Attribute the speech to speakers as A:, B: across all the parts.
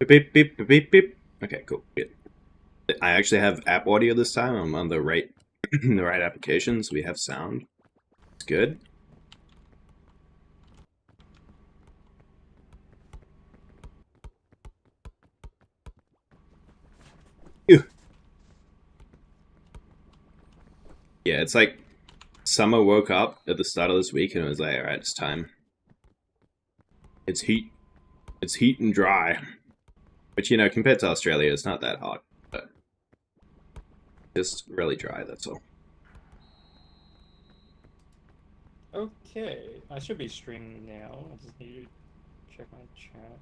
A: Beep, beep, beep, beep, beep. Okay, cool. Good. I actually have app audio this time. I'm on the right, the right application, so we have sound. It's good. Ew. Yeah, it's like summer woke up at the start of this week and it was like, all right, it's time. It's heat. It's heat and dry. Which, you know, compared to Australia, it's not that hot, but just really dry, that's all.
B: Okay, I should be streaming now. I just need to check my chat.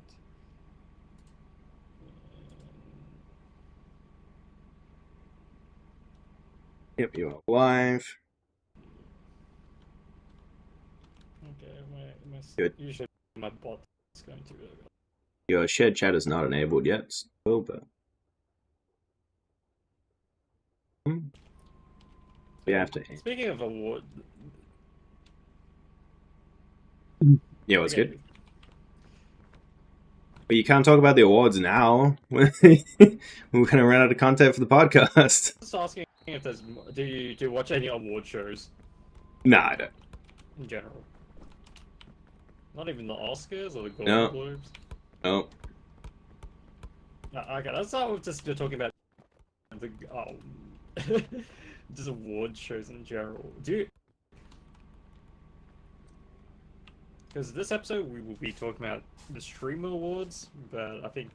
A: Yep, you are live.
B: Okay,
A: Good.
B: usually my bot's going to.
A: Your shared chat is not enabled yet, still, but we have to.
B: Speaking of award,
A: Yeah, what's good?
B: okay,
A: But you can't talk about the awards now. We're gonna run out of content for the podcast.
B: just asking if there's do you watch any award shows
A: Nah, I don't.
B: in general? Not even the Oscars or the Golden
A: No,
B: Globes.
A: no.
B: Okay, let's start with just talking about the just award shows in general. Do you? Because this episode we will be talking about the Streamer Awards, but I think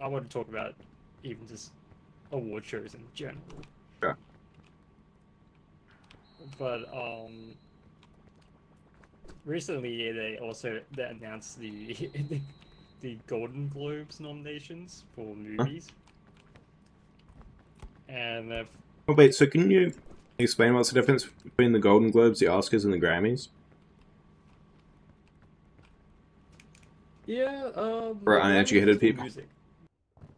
B: I want to talk about even just award shows in general.
A: Sure.
B: But recently they announced the Golden Globes nominations for
A: Huh?
B: movies, and they've
A: Oh wait, so can you explain what's the difference between the Golden Globes, the Oscars, and the Grammys?
B: yeah
A: For
B: the Grammys is
A: uneducated
B: for
A: people.
B: music.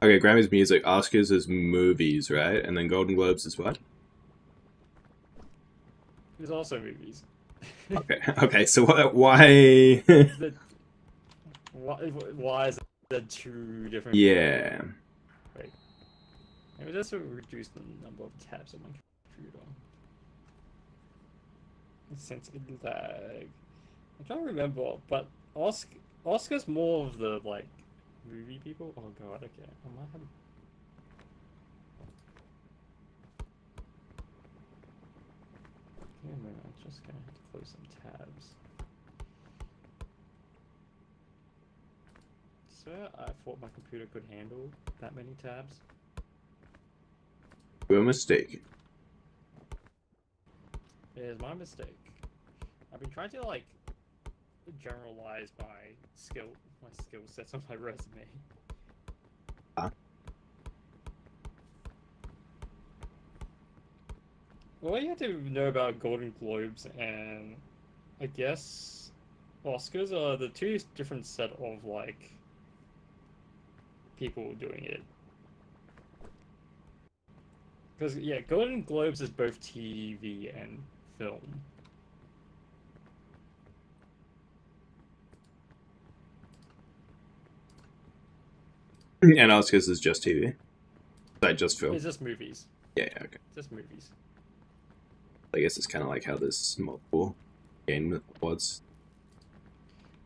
A: Okay, Grammys music, Oscars is movies, right? And then Golden Globes is what?
B: There's also movies.
A: Okay, okay. So why?
B: the, why is there two different?
A: Yeah.
B: Wait, maybe this will reduce the number of tabs on my computer. Since it lag. I'm trying to remember, but Oscar's more of the like movie people. Oh god, okay. I might have. Give me a minute, I'm just gonna have to close some tabs. So I thought my computer could handle that many tabs.
A: Your mistake.
B: It is my mistake. I've been trying to like generalize my skill sets on my resume.
A: Huh?
B: Well, you have to know about Golden Globes and I guess Oscars are the two different set of like people doing it. Because yeah, Golden Globes is both TV and film.
A: And Oscars is just TV. I just film.
B: It's just movies.
A: Yeah, yeah, okay.
B: Just movies.
A: I guess it's kind of like how there's multiple game awards.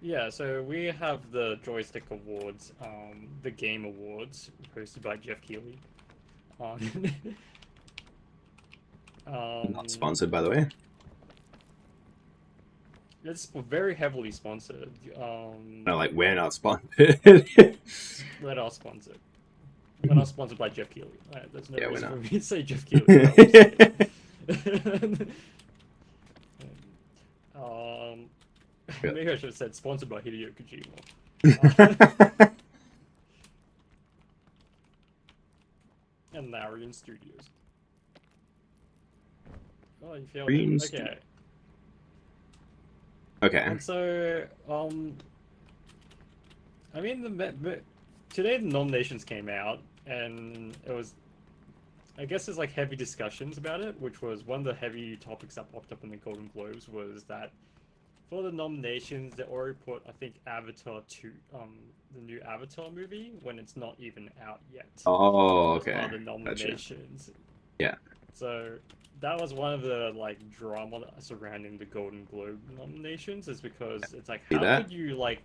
B: Yeah, so we have the Joystick Awards, the Game Awards, hosted by Jeff Keighley. Um,
A: Not sponsored, by the way.
B: it's very heavily sponsored.
A: No, like we're not sponsored.
B: Let us sponsor. We're not sponsored by Jeff Keighley. There's no
A: Yeah, we're
B: reason for
A: not.
B: me to say Jeff Keighley. um, maybe I should have said sponsored by Hideo Kojima. And Larian Studios. Oh, you feel
A: Green
B: okay.
A: Okay.
B: And so, I mean, today the nominations came out, and it was, I guess, there's like heavy discussions about it, which was one of the heavy topics that popped up in the Golden Globes was that for the nominations, they already put, I think, Avatar 2, the new Avatar movie, when it's not even out yet.
A: Oh,
B: As part
A: okay.
B: of the
A: Gotcha.
B: nominations.
A: Yeah.
B: So that was one of the like drama surrounding the Golden Globe nominations, is because it's like,
A: See
B: how
A: that?
B: could you like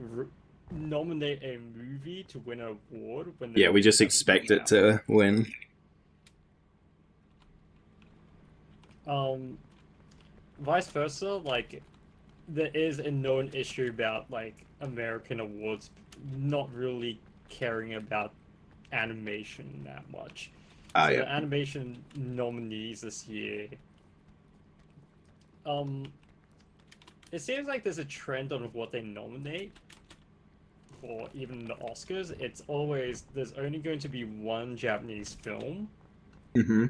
B: nominate a movie to win an award when the
A: Yeah, we
B: movie
A: just
B: hasn't
A: expect
B: come
A: it
B: out?
A: to win.
B: Vice versa, like there is a known issue about like American awards not really caring about animation that much.
A: Ah,
B: So
A: yeah.
B: the animation nominees this year, um, it seems like there's a trend on what they nominate for even the Oscars. It's always there's only going to be one Japanese film.
A: Mm-hmm.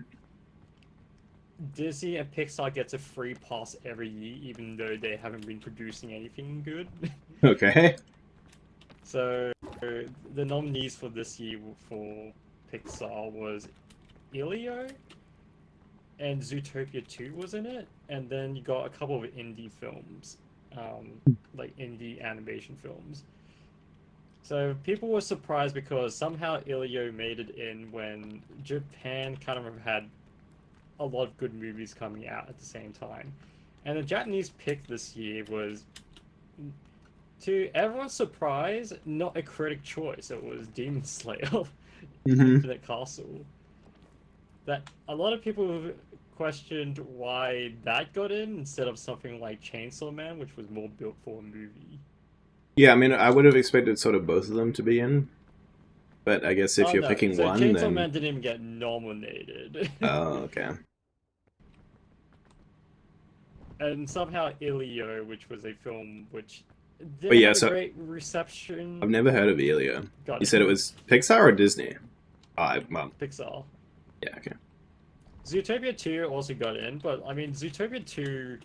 B: Disney and Pixar gets a free pass every year, even though they haven't been producing anything good.
A: Okay.
B: So the nominees for this year for Pixar was Elio and Zootopia 2 was in it, and then you got a couple of indie films, like indie animation films. So people were surprised because somehow Elio made it in when Japan kind of had a lot of good movies coming out at the same time. And the Japanese pick this year was, to everyone's surprise, not a critic choice. It was Demon Slayer,
A: Mm-hmm.
B: Infinite Castle. That a lot of people questioned why that got in instead of something like Chainsaw Man, which was more built for a movie.
A: Yeah, I mean, I would have expected sort of both of them to be in, but I guess if
B: Oh
A: you're
B: no,
A: picking
B: so
A: one,
B: Chainsaw
A: then
B: Man didn't even get nominated.
A: oh, okay.
B: And somehow Ilio, which was a film which
A: But
B: didn't
A: yeah,
B: have a
A: so
B: great reception,
A: I've never heard of Elio.
B: got
A: You said it
B: in.
A: was Pixar or Disney? Oh, well,
B: Pixar.
A: yeah, okay.
B: Zootopia 2 also got in, but I mean, Zootopia 2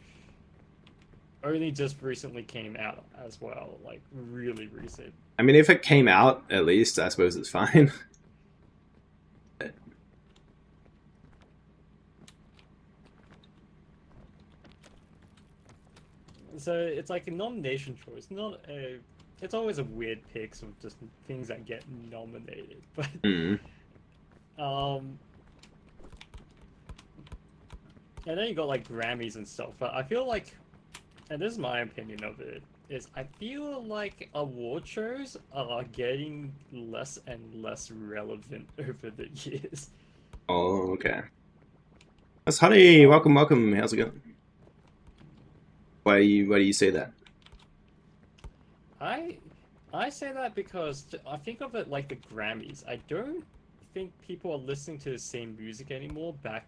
B: only just recently came out as well, like really recent.
A: I mean, if it came out, at least, I suppose it's fine.
B: So it's like a nomination choice, not a. It's always a weird pick of just things that get nominated, but
A: Mm.
B: um, and then you got like Grammys and stuff. But I feel like, and this is my opinion of it, is I feel like award shows are getting less and less relevant over the years.
A: Oh, okay. That's Honey.
B: Um,
A: Welcome, welcome. How's it going? Why do you say that?
B: I I say that because I think of it like the Grammys. I don't think people are listening to the same music anymore back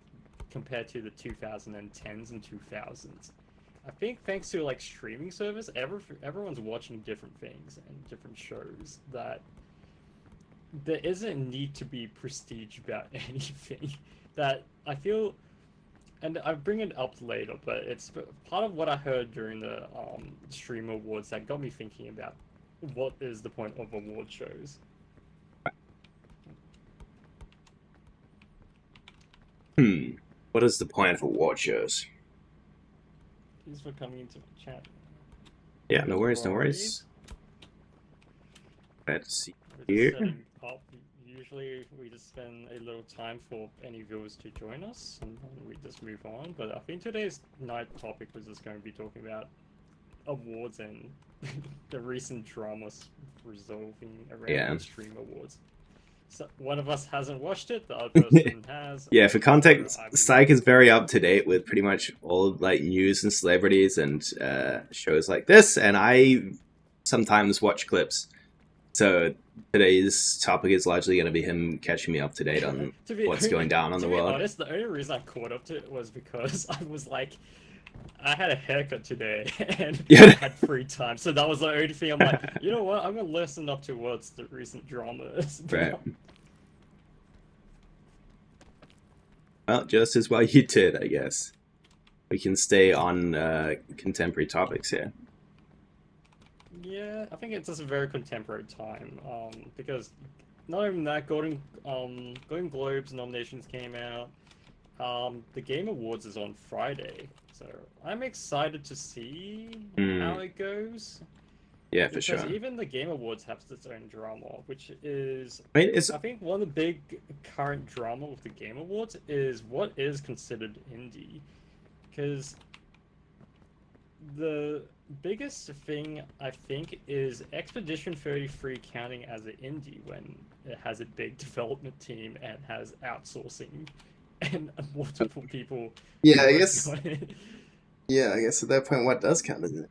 B: compared to the 2010s and 2000s. I think thanks to like streaming service, everyone's watching different things and different shows that there isn't need to be prestige about anything. That I feel, and I bring it up later, but it's part of what I heard during the Streamer Awards that got me thinking about what is the point of award shows.
A: Hmm. What is the point of award shows?
B: Thanks for coming into the chat.
A: Yeah, no worries, no
B: Priorities.
A: worries. Glad to see
B: We're
A: you
B: just
A: here.
B: setting up. Usually, we just spend a little time for any viewers to join us, and then we just move on. But I think today's night topic was just going to be talking about awards and the recent dramas resolving around
A: Yeah.
B: the Stream Awards. So one of us hasn't watched it, the other person has.
A: Yeah, for context,
B: So
A: Cyke is very up to date with pretty much all of, like news and celebrities and shows like this, and I sometimes watch clips. So today's topic is largely going to be him catching me up to date on what's going down on the world.
B: To be honest, the only reason I caught up to it was because I was like, I had a haircut today and
A: Yeah.
B: I had free time, so that was the only thing. I'm like, you know what? I'm gonna listen up to what's the recent dramas.
A: Right. Well, just as well you did, I guess. We can stay on contemporary topics here.
B: Yeah, I think it's just a very contemporary time. Because not even that, Golden Globes nominations came out. the Game Awards is on Friday, so I'm excited to see how it goes.
A: Yeah, for
B: Because
A: sure.
B: even the Game Awards have its own drama, which is,
A: I mean, it's
B: I think, one of the big current drama with the Game Awards is what is considered indie. Because the biggest thing, I think, is Expedition 33 counting as an indie when it has a big development team and has outsourcing and multiple people
C: Yeah, I
B: working
C: guess.
B: on it.
C: Yeah, I guess at that point, what does count as it?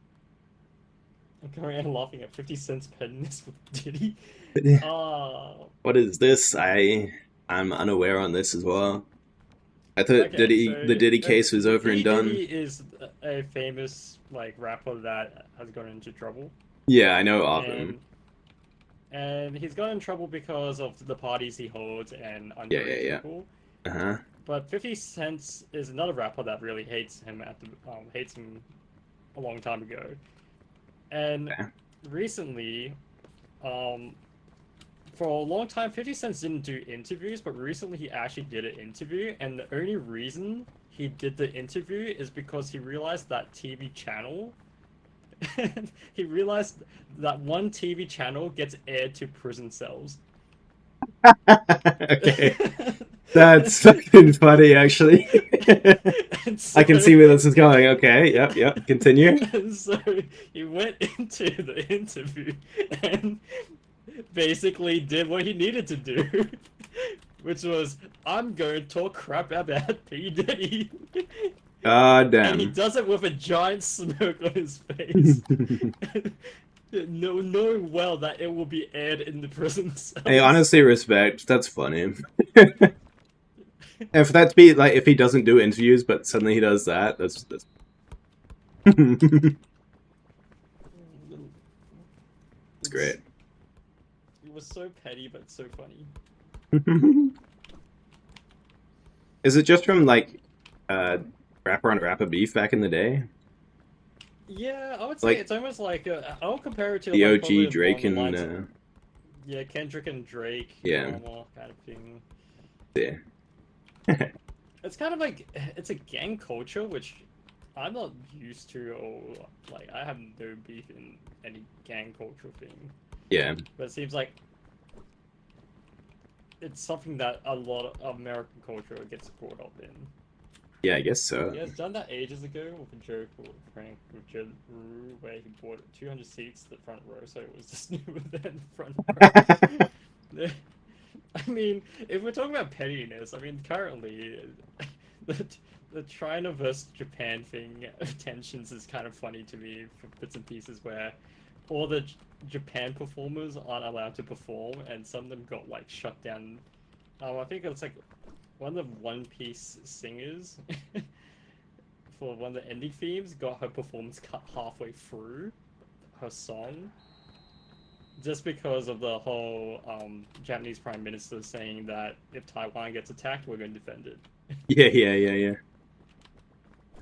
B: I'm going around laughing at 50 cents petting this with Diddy.
A: what is this? I'm unaware on this as well. I thought
B: Okay, so
A: the Diddy case was over and done.
B: Diddy is a famous like rapper that has gone into trouble.
A: Yeah, I know of him.
B: And he's got in trouble because of the parties he holds and underage
A: Yeah.
B: people.
A: Uh-huh.
B: But 50 Cent is another rapper that really hates him hates him a long time ago. And
A: Okay.
B: recently, for a long time, 50 Cent didn't do interviews, but recently he actually did an interview, and the only reason he did the interview is because he realized that TV channel. He realized that one TV channel gets aired to prison cells.
A: Okay. That's fucking funny, actually.
B: So,
A: I can see where this is going. Okay, yep, continue.
B: And so he went into the interview and basically did what he needed to do, which was, I'm going to talk crap about P. Diddy.
A: God
B: And he
A: damn.
B: does it with a giant smirk on his face. Knowing well that it will be aired in the prison cells.
A: Hey, honestly, respect. That's funny. And for that to be like, if he doesn't do interviews, but suddenly he does that, that's. That's great.
B: It was so petty, but so funny.
A: Is it just from like rapper on rapper beef back in the day?
B: Yeah, I would say
A: Like-
B: it's almost like I'll compare it to
A: The
B: like,
A: OG
B: probably
A: Drake
B: along the
A: and
B: lines of- yeah, Kendrick and Drake,
A: Yeah.
B: drama kind of thing.
A: yeah.
B: It's kind of like it's a gang culture, which I'm not used to, or like I have no beef in any gang culture thing.
A: Yeah.
B: But it seems like it's something that a lot of American culture gets caught up in.
A: Yeah, I guess so.
B: He has done that ages ago with a joke or a prank with Jed Rue, where he bought 200 seats to the front row, so it was just new than the front row. I mean, if we're talking about pettiness, I mean, currently, the China versus Japan thing, tensions is kind of funny to me for bits and pieces where all the Japan performers aren't allowed to perform, and some of them got, like, shut down. I think it's, like, one of the One Piece singers for one of the ending themes got her performance cut halfway through her song. Just because of the whole Japanese Prime Minister saying that if Taiwan gets attacked, we're going to defend it.
A: Yeah.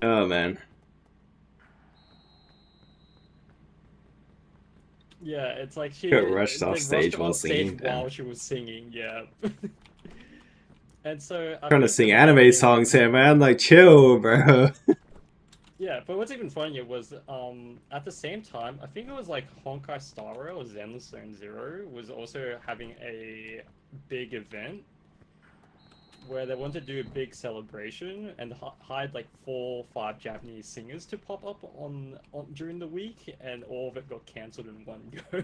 A: Oh man.
B: Yeah, it's like she
A: Got rushed
B: they
A: off stage
B: her
A: while
B: on
A: singing, damn.
B: while she was singing. Yeah. And so I
A: Trying to
B: think
A: sing
B: the
A: anime
B: thing-
A: songs here, man. Like, chill, bro.
B: Yeah, but what's even funnier was at the same time, I think it was like Honkai Star Rail or Zenless Zone Zero was also having a big event where they wanted to do a big celebration and hired like 4 or 5 Japanese singers to pop up on during the week, and all of it got cancelled in one go.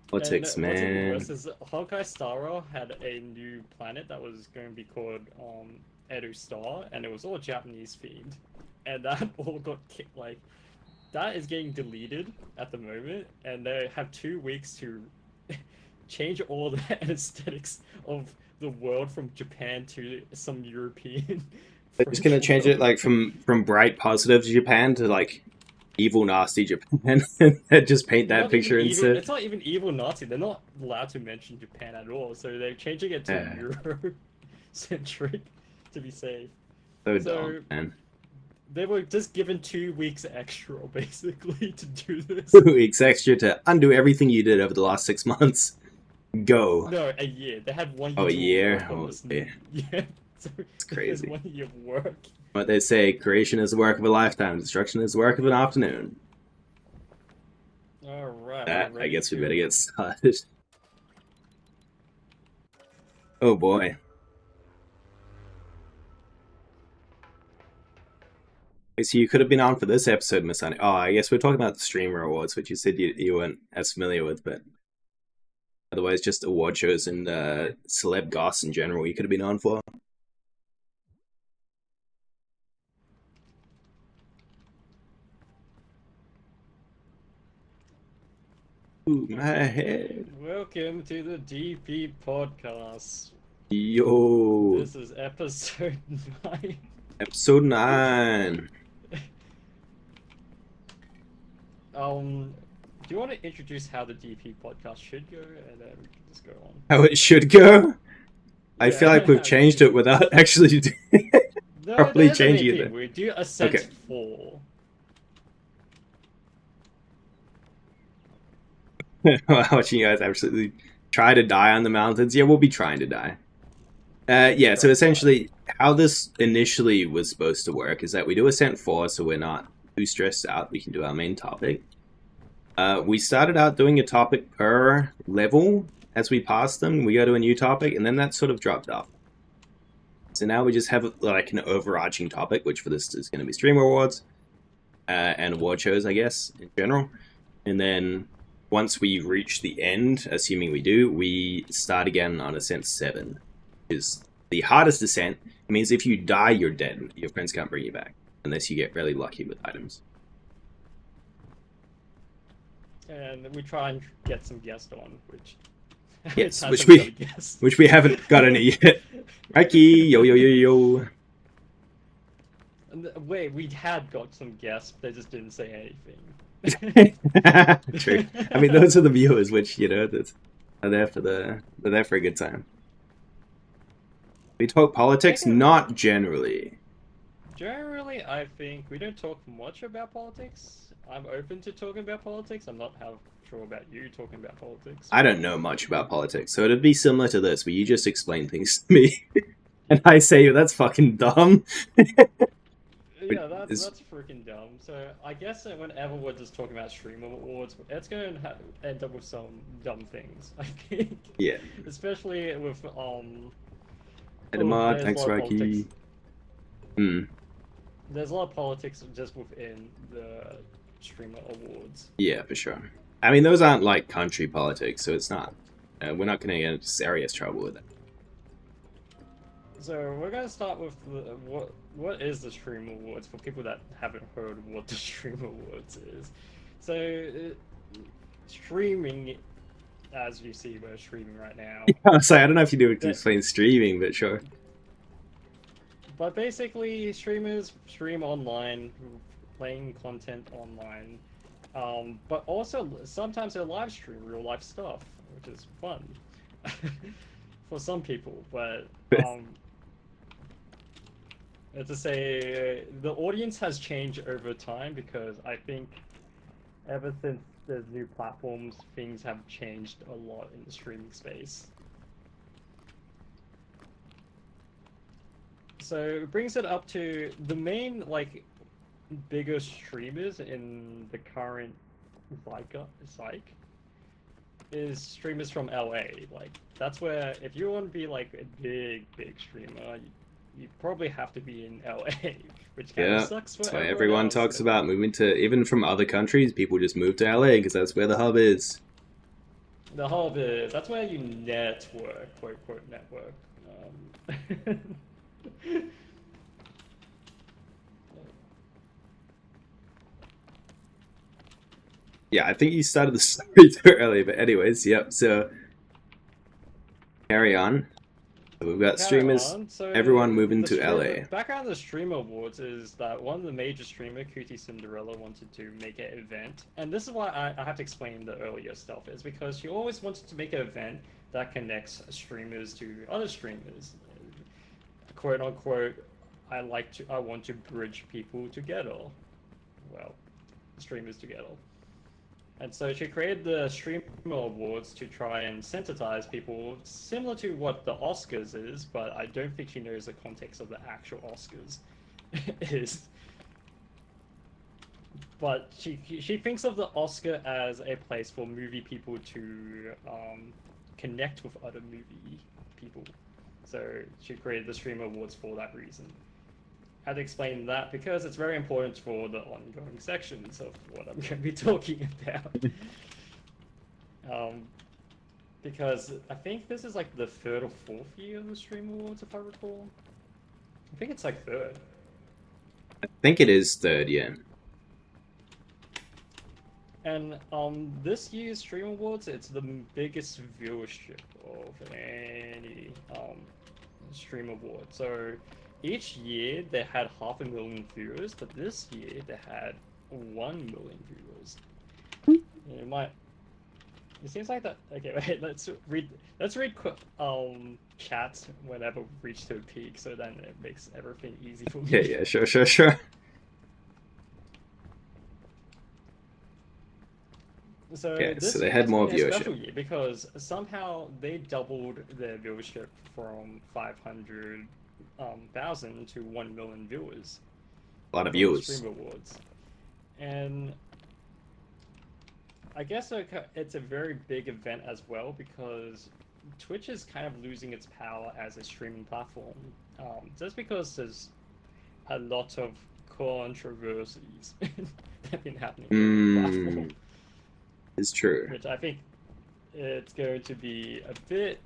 A: Politics,
B: And what's even
A: man.
B: worse is Honkai Star Rail had a new planet that was going to be called Edo Star, and it was all Japanese themed, and that all got like that is getting deleted at the moment, and they have 2 weeks to change all the aesthetics of the world from Japan to some European.
A: They're just gonna change it like from bright positive Japan to like evil nasty Japan and just paint that picture instead.
B: It's not even evil Nazi. They're not allowed to mention Japan at all, so they're changing it to Euro-centric to be safe.
A: So
B: So-
A: dumb, man.
B: They were just given 2 weeks extra, basically, to do this.
A: 2 weeks extra to undo everything you did over the last 6 months. Go.
B: No, a year. They had 1 year.
A: Oh, a
B: to
A: year?
B: work on
A: Oh,
B: this.
A: yeah.
B: Yeah. So
A: It's crazy.
B: 1 year of work.
A: What they say, creation is the work of a lifetime, destruction is the work of an afternoon.
B: All right. We're
A: That, I
B: ready
A: guess we
B: to.
A: better get started. Oh boy. Okay, so you could have been on for this episode, Miss Honey. Oh, I guess we're talking about the Streamer Awards, which you said you weren't as familiar with, but otherwise just award shows and celeb goss in general you could have been on for. Ooh, my head.
B: Welcome to the DP podcast.
A: Yo.
B: This is episode 9.
A: Episode 9.
B: Do you want to introduce how the DP podcast should go, and then we can just go on?
A: How it should go? I
B: Yeah,
A: feel like we've changed it without actually
B: No,
A: properly
B: there's
A: changing
B: anything.
A: it.
B: We do Ascent
A: Okay.
B: 4.
A: Watching you guys absolutely try to die on the mountains. Yeah, we'll be trying to die. Yeah, so essentially, how this initially was supposed to work is that we do Ascent 4, so we're not too stressed out. We can do our main topic. We started out doing a topic per level. As we pass them, we go to a new topic, and then that sort of dropped off. So now we just have like an overarching topic, which for this is going to be Streamer Awards and award shows, I guess, in general. And then once we reach the end, assuming we do, we start again on Ascent 7. Which is the hardest ascent. It means if you die, you're dead. Your friends can't bring you back, unless you get really lucky with items.
B: And we try and get some guests on, which...
A: Yes,
B: it
A: which
B: hasn't
A: we-
B: got a guest.
A: Which we haven't got any yet. Mikey, yo yo yo yo.
B: Wait, we had got some guests, they just didn't say anything.
A: True. I mean, those are the viewers, which are there for they're there for a good time. We talk politics, not generally.
B: Generally, I think we don't talk much about politics. I'm open to talking about politics. I'm not sure about you talking about politics.
A: I don't know much about politics, so it'd be similar to this, where you just explain things to me, and I say that's fucking dumb.
B: Yeah, that's freaking dumb. So I guess that whenever we're just talking about Streamer Awards, it's going to end up with some dumb things, I think.
A: Yeah.
B: Especially with
A: Edamar,
B: there's a
A: thanks,
B: lot of
A: Rocky.
B: politics. There's a lot of politics just within the Streamer Awards.
A: Yeah, for sure. I mean, those aren't like country politics, so it's not. We're not going to get into serious trouble with it.
B: So we're gonna start with what is the Stream Awards for people that haven't heard what the Stream Awards is. So streaming, as you see, we're streaming right now.
A: I was like, I don't know if you do explain streaming, but sure.
B: But basically, streamers stream online, playing content online. But also sometimes they live stream real life stuff, which is fun for some people. But to say the audience has changed over time because I think ever since there's new platforms, things have changed a lot in the streaming space. So it brings it up to the main biggest streamers in the current Cyke is streamers from LA. Like that's where if you want to be like a big streamer, you probably have to be in LA, which kind of sucks for
A: so
B: everyone else.
A: Talks about moving to, even from other countries, people just move to LA because that's where the hub is.
B: The hub is, that's where you network, quote unquote network.
A: Yeah, I think you started the story too early, but anyways, yep, so carry on. So we've got streamers, everyone moving to LA.
B: Background of the Streamer Awards is that one of the major streamer, Cootie Cinderella, wanted to make an event. And this is why I have to explain the earlier stuff, is because she always wanted to make an event that connects streamers to other streamers. Quote unquote, I want to bridge people together. Well, streamers together. And so she created the Streamer Awards to try and sensitize people, similar to what the Oscars is, but I don't think she knows the context of the actual Oscars is. But she thinks of the Oscar as a place for movie people to connect with other movie people. So she created the Streamer Awards for that reason. I had to explain that because it's very important for the ongoing sections of what I'm going to be talking about. Because I think this is like the 3rd or 4th year of the Streamer Awards, if I recall. I think it's like 3rd.
A: I think it is 3rd, yeah.
B: And this year's Stream Awards, it's the biggest viewership of any Stream Award. So each year they had 500,000 viewers, but this year they had 1 million viewers. It might. It seems like that. Okay, wait. Let's read chats whenever we reach to a peak, so then it makes everything easy for me.
A: Yeah, sure.
B: So
A: okay,
B: this
A: so they had more
B: year is a
A: viewership.
B: special year because somehow they doubled their viewership from 500,000 to 1 million viewers.
A: A lot of
B: for the
A: viewers.
B: Stream Awards, and I guess it's a very big event as well because Twitch is kind of losing its power as a streaming platform, just because there's a lot of controversies that have been happening on the platform.
A: It's true.
B: Which I think it's going to be a bit.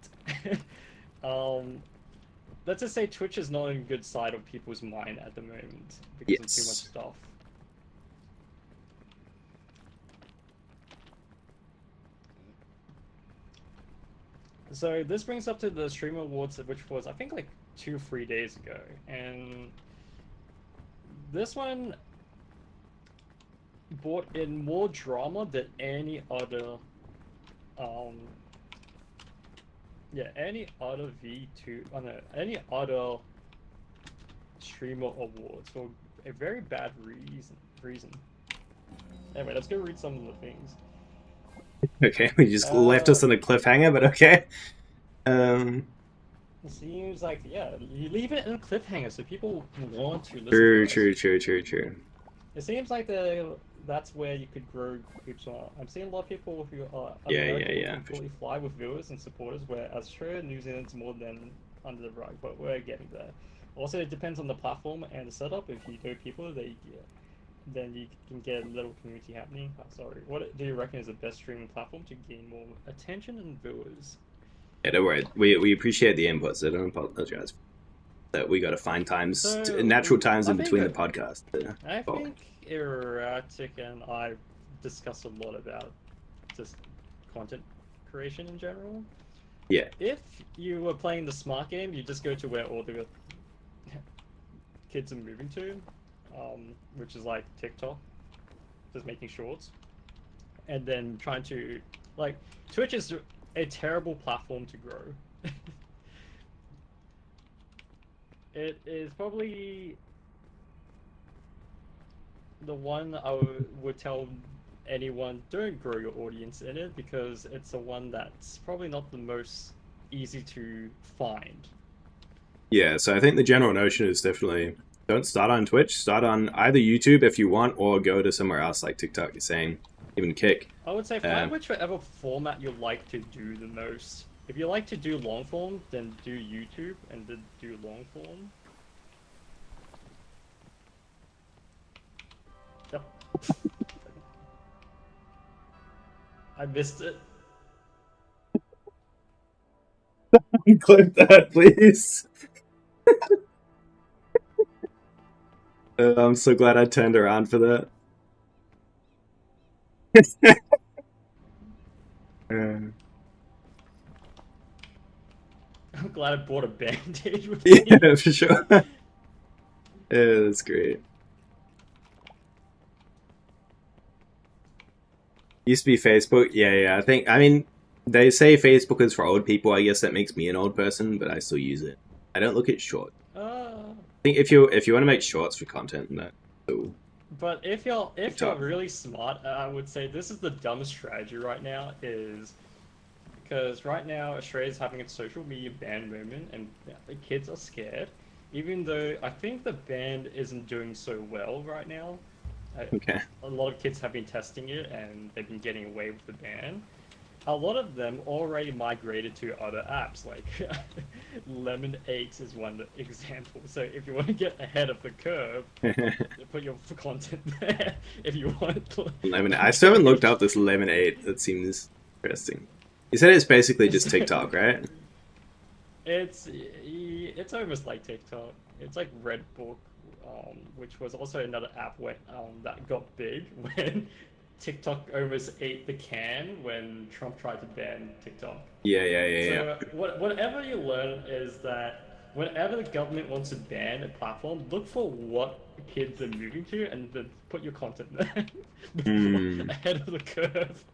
B: Let's just say Twitch is not in good side of people's mind at the moment because of too much stuff. So this brings up to the Streamer Awards, which was I think like 2 or 3 days ago, and this one brought in more drama than any other any other any other streamer awards for a very bad reason. Anyway, let's go read some of the things.
A: Okay, we just left us on a cliffhanger, but okay.
B: It seems like, yeah, you leave it in a cliffhanger so people want to listen.
A: True.
B: It seems like that's where you could grow groups. I'm seeing a lot of people who are completely fly with viewers and supporters, where Australia and New Zealand's more than under the rug, but we're getting there. Also, it depends on the platform and the setup. If you know people, then you can get a little community happening. Sorry, what do you reckon is the best streaming platform to gain more attention and viewers?
A: Yeah, don't worry. We appreciate the input, so don't apologize. That we got to find times, natural times in between the podcast.
B: I think Erratic and I discussed a lot about just content creation in general.
A: Yeah.
B: If you were playing the smart game, you just go to where all the kids are moving to, which is like TikTok, just making shorts, and then trying to Twitch is a terrible platform to grow. It is probably the one I would tell anyone, don't grow your audience in it, because it's the one that's probably not the most easy to find.
A: Yeah, so I think the general notion is definitely don't start on Twitch, start on either YouTube if you want, or go to somewhere else like TikTok, you're saying, even Kick.
B: I would say find whichever format you like to do the most. If you like to do long form, then do YouTube and then do long form. Yep. I missed it.
A: Clip that, please. I'm so glad I turned around for that.
B: I'm glad I bought a bandage with me.
A: Yeah, for sure. Yeah, that's great. Used to be Facebook. Yeah. I mean, they say Facebook is for old people. I guess that makes me an old person, but I still use it. I don't look at shorts. I think if you want to make shorts for content, that's cool.
B: But if you're
A: TikTok.
B: really smart, I would say this is the dumbest strategy right now. Is because right now Australia's having a social media ban moment, and the kids are scared. Even though I think the ban isn't doing so well right now,
A: Okay.
B: a lot of kids have been testing it and they've been getting away with the ban. A lot of them already migrated to other apps, like Lemon 8 is one example. So if you want to get ahead of the curve, put your content there if you want.
A: I still haven't looked up this Lemon 8. That seems interesting. You said it's basically just TikTok, right?
B: It's almost like TikTok. It's like Redbook, which was also another app that got big when TikTok almost ate the can when Trump tried to ban TikTok.
A: Yeah.
B: So whatever you learn is that whenever the government wants to ban a platform, look for what kids are moving to and then put your content there before, ahead of the curve.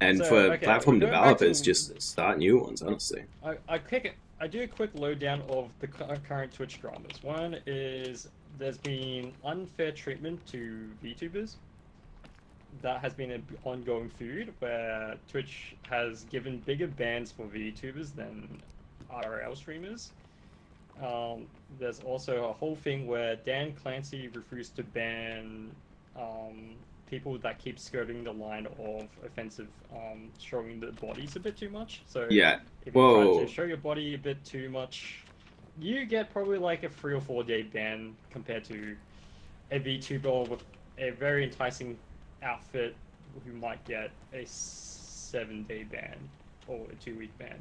A: And
B: So
A: for
B: okay,
A: platform
B: going back
A: developers,
B: to
A: just start new ones, honestly.
B: I do a quick lowdown of the current Twitch dramas. One is there's been unfair treatment to VTubers. That has been an ongoing feud where Twitch has given bigger bans for VTubers than RL streamers. There's also a whole thing where Dan Clancy refused to ban people that keep skirting the line of offensive, showing the bodies a bit too much. So
A: Yeah.
B: if you try
A: Whoa.
B: to show your body a bit too much, you get probably like a 3 or 4 day ban compared to a VTuber with a very enticing outfit who might get a 7-day ban or a 2-week ban.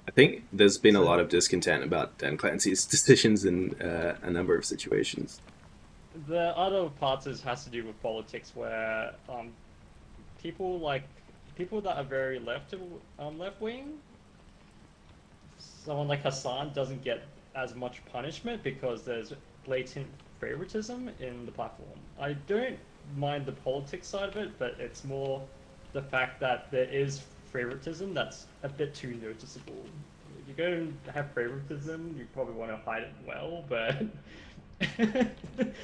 A: I think there's been a
B: So-
A: lot of discontent about Dan Clancy's decisions in a number of situations.
B: The other part has to do with politics, where people that are very left wing, someone like Hassan doesn't get as much punishment because there's blatant favoritism in the platform. I don't mind the politics side of it, but it's more the fact that there is favoritism that's a bit too noticeable. If you're going to have favoritism, you probably want to hide it well, but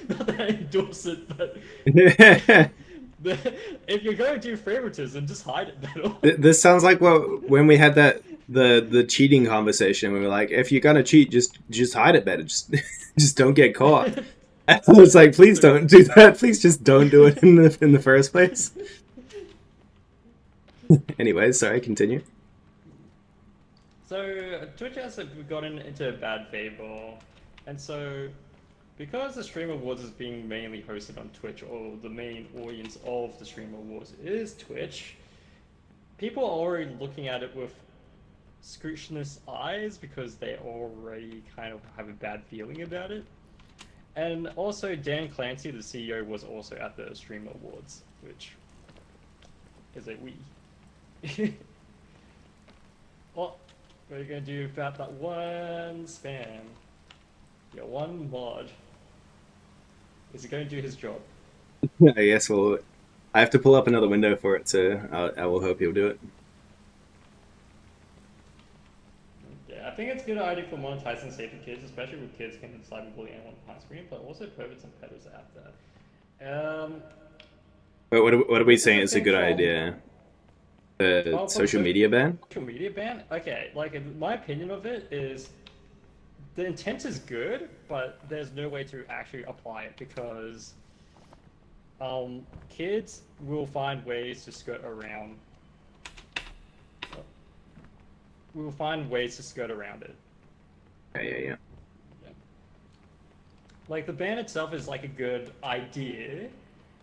B: not that I endorse it, but if you're going to do favoritism, just hide it better.
A: This sounds like when we had the cheating conversation. We were like, if you're gonna cheat, just hide it better. Just don't get caught. And I was like, please don't do that. Please just don't do it in the first place. Anyway, sorry, continue.
B: So Twitch has gotten into a bad favor, and so because the Streamer Awards is being mainly hosted on Twitch, or the main audience of the Streamer Awards is Twitch, people are already looking at it with scrutinous eyes because they already kind of have a bad feeling about it. And also Dan Clancy, the CEO, was also at the Streamer Awards, which is a we. What are you gonna do about that one spam? Yeah, one mod. Is he going to do his job?
A: I guess I have to pull up another window for it, so I will hope he'll do it.
B: Yeah, I think it's a good idea for monetizing safer kids, especially with kids can cyberbully anyone behind screen, but also perverts and pedos out there.
A: But what are we saying is a good
B: from-
A: idea? The
B: Well, for
A: social media ban?
B: Social media ban? Okay, like my opinion of it is the intent is good, but there's no way to actually apply it because kids will find ways to skirt around. We will find ways to skirt around it.
A: Yeah.
B: Like the ban itself is like a good idea.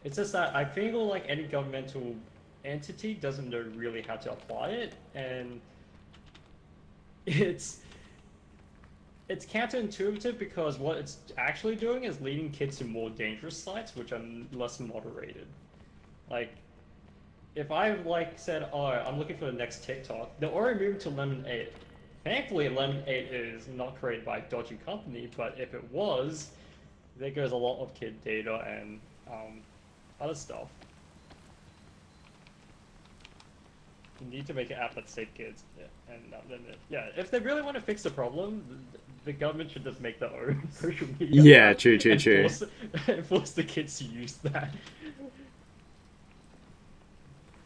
B: It's just that I feel like any governmental entity doesn't know really how to apply it, and it's counterintuitive because what it's actually doing is leading kids to more dangerous sites, which are less moderated. Like, if I said, oh, I'm looking for the next TikTok, they're already moving to Lemon 8. Thankfully, Lemon 8 is not created by a dodgy company, but if it was, there goes a lot of kid data and other stuff. You need to make an app that saves kids. Yeah. And then, yeah, if they really want to fix the problem, the government should just make their own social media.
A: Yeah,
B: app
A: true.
B: and force the kids to use that.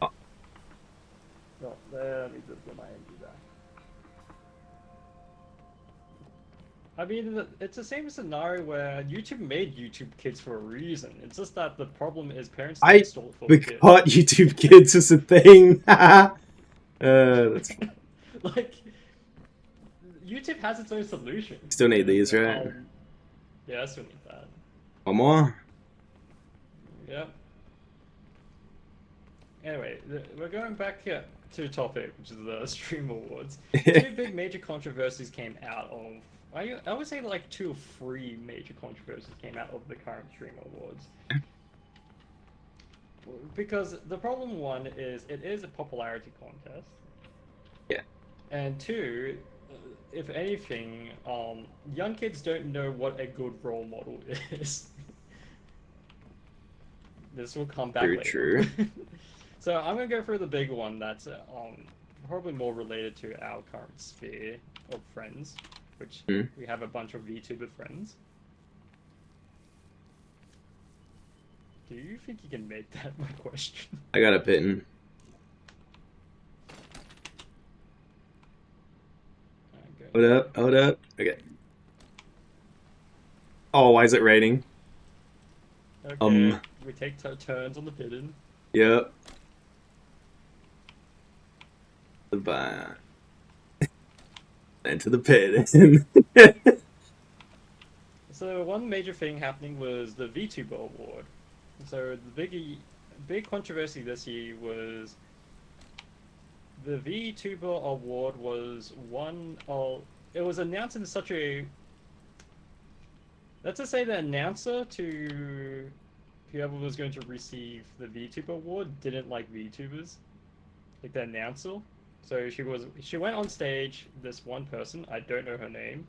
A: Oh.
B: No, let me just get my energy back. I mean, it's the same scenario where YouTube made YouTube Kids for a reason. It's just that the problem is parents
A: I
B: install it for the kids.
A: forgot YouTube Kids was a thing. That's
B: Like, YouTube has its own solution.
A: Still need these, right?
B: Yeah, I still need that.
A: one more.
B: Yeah. Anyway, we're going back here to the topic, which is the Streamer Awards. Two big major controversies came out of... I would say like 2 or 3 major controversies came out of the current Streamer Awards. Because the problem, one, is it is a popularity contest.
A: Yeah.
B: And 2, if anything, young kids don't know what a good role model is. This will come back later.
A: True.
B: So I'm gonna go through the big one that's probably more related to our current sphere of friends, which we have a bunch of VTuber friends. Do you think you can make that my question?
A: I got a pin.
B: Okay.
A: Hold up. Okay. Oh, why is it raining?
B: Okay, we take turns on the bidden.
A: Yep. The bar. Into the pit.
B: So one major thing happening was the VTuber award. So the big controversy this year was the VTuber award was it was announced in such a... Let's just say the announcer to whoever was going to receive the VTuber award didn't like VTubers. Like the announcer. So she went on stage, this one person, I don't know her name,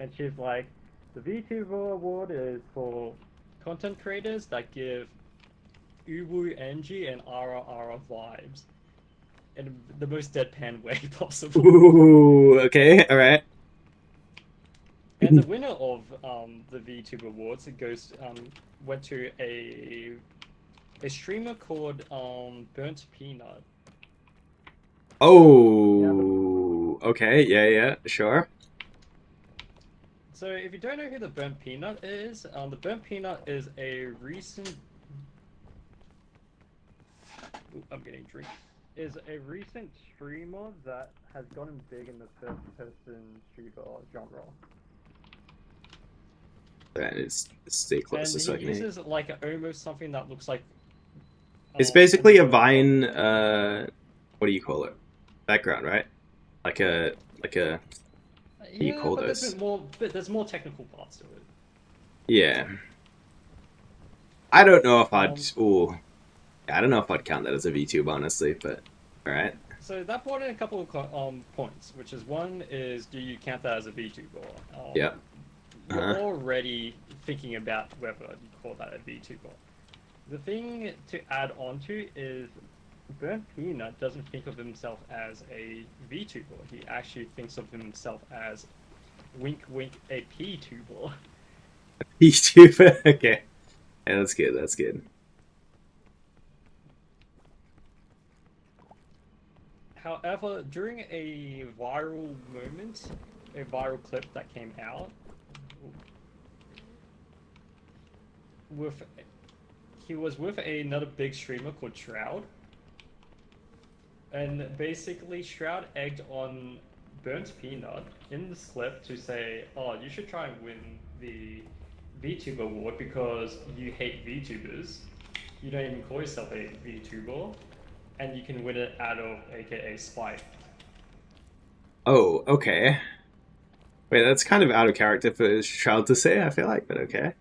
B: and she's like, the VTuber award is for content creators that give uwu energy and ara vibes in the most deadpan way possible.
A: Ooh, okay, alright.
B: And the winner of the VTuber awards went to a streamer called Burnt Peanut.
A: Oh, okay, yeah, sure.
B: So if you don't know who the Burnt Peanut is, the Burnt Peanut is a recent... Ooh, I'm getting drink. Is a recent streamer that has gotten big in the first-person shooter genre.
A: That is stay close to
B: And
A: sucking.
B: This is like almost something that looks like...
A: It's basically a Vine, what do you call it? Background, right? Like a what do you call those?
B: There's more technical parts to it.
A: Yeah. I don't know if I don't know if I'd count that as a VTube, honestly, but alright.
B: So that brought in a couple of points, which is one is, do you count that as a VTuber?
A: Yeah.
B: You're already thinking about whether you call that a VTuber. The thing to add on to is Burnt Peanut doesn't think of himself as a VTuber. He actually thinks of himself as wink wink a P-tuber.
A: VTuber, okay. Yeah, that's good.
B: However, during a viral moment, a viral clip that came out, he was with another big streamer called Shroud. And basically, Shroud egged on Burnt Peanut in the clip to say, oh, you should try and win the VTuber award because you hate VTubers. You don't even call yourself a VTuber. And you can win it out of aka Spike.
A: Oh, okay. Wait, that's kind of out of character for Shroud to say, I feel like, but okay.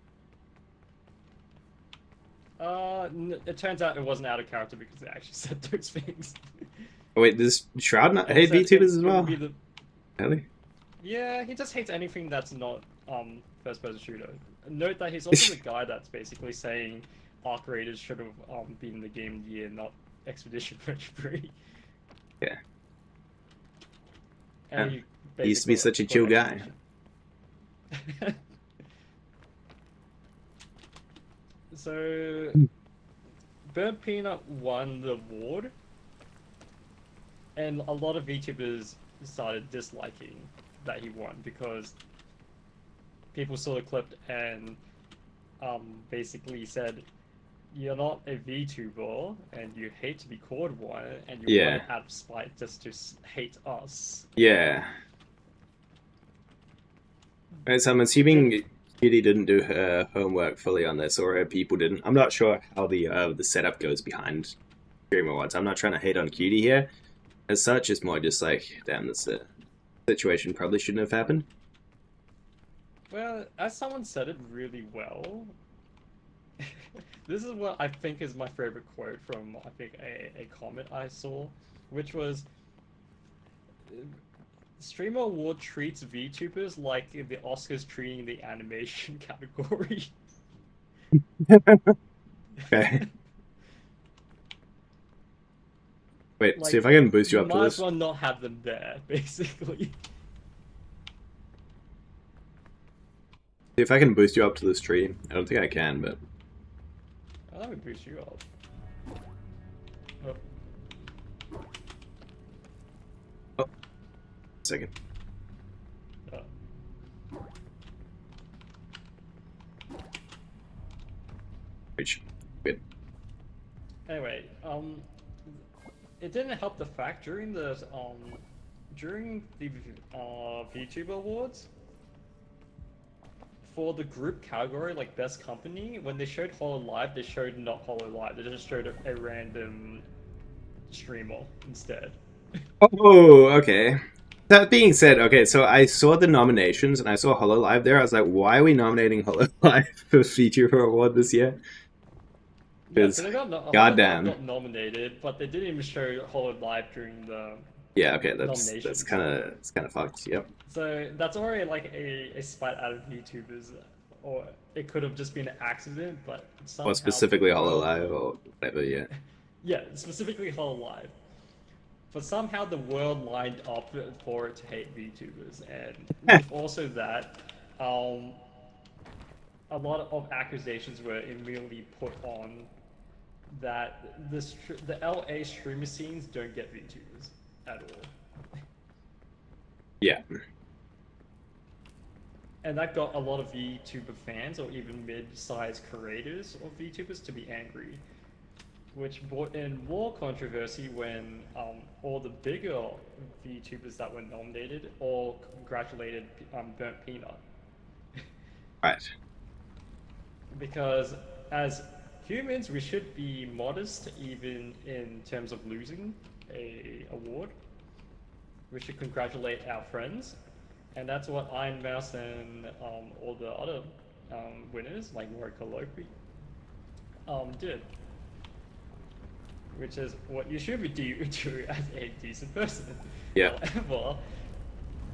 B: It turns out it wasn't out of character because they actually said those things.
A: Oh, wait, does Shroud not hate VTubers as well? Really?
B: Yeah, he just hates anything that's not first-person shooter. Note that he's also the guy that's basically saying Arc Raiders should have been the game of the year, not Expedition 23.
A: Yeah.
B: And
A: Yeah.
B: you
A: He used to be
B: basically
A: such a
B: got
A: chill guy.
B: Expedition. So, Burnt Peanut won the award, and a lot of VTubers started disliking that he won because people saw the clip and basically said, "You're not a VTuber, and you hate to be called one, and you won
A: Yeah.
B: it out of spite just to hate us."
A: Yeah. Right, so I'm assuming Kitty didn't do her homework fully on this, or her people didn't. I'm not sure how the setup goes behind Streamer Awards. I'm not trying to hate on Cutie here, as such. It's more just like, damn, this situation probably shouldn't have happened.
B: Well, as someone said it really well, this is what I think is my favorite quote from, I think, a comment I saw, which was, Streamer Award treats VTubers like the Oscars treating the animation category.
A: Okay. Wait,
B: Like,
A: see if I can boost you up to
B: might
A: this.
B: as well not have them there, basically.
A: See if I can boost you up to this tree. I don't think I can, but
B: That would boost you up. Oh,
A: second.
B: uh,
A: Reach. Good.
B: Anyway, it didn't help the fact during the VTuber Awards, for the group category, like Best Company, when they showed Hollow Live, they showed not Hollow Live. They just showed a random streamer instead.
A: Oh, okay. That being said, okay, so I saw the nominations and I saw Hollow Live there. I was like, why are we nominating Hollow Live for VTuber Award this year?
B: Yeah, so they got
A: goddamn.
B: got nominated, but they didn't even show Hollow Live during the
A: Yeah, okay, that's
B: nominations.
A: kind of fucked. Yep.
B: So that's already like a spite out of YouTubers, or it could have just been an accident, but somehow
A: Or specifically Hollow Live or whatever. Yeah.
B: Yeah, specifically Hollow Live. But somehow the world lined up for it to hate VTubers, and with also that, a lot of accusations were immediately put on that the LA streamer scenes don't get VTubers at all.
A: Yeah.
B: And that got a lot of VTuber fans, or even mid-sized creators of VTubers, to be angry, which brought in more controversy when all the bigger VTubers that were nominated all congratulated Burnt Peanut.
A: Right.
B: Because as humans, we should be modest even in terms of losing a award. We should congratulate our friends, and that's what Iron Mouse and all the other winners, like Roy Colloquy, did. Which is what you should be do as a decent person.
A: Yeah.
B: However,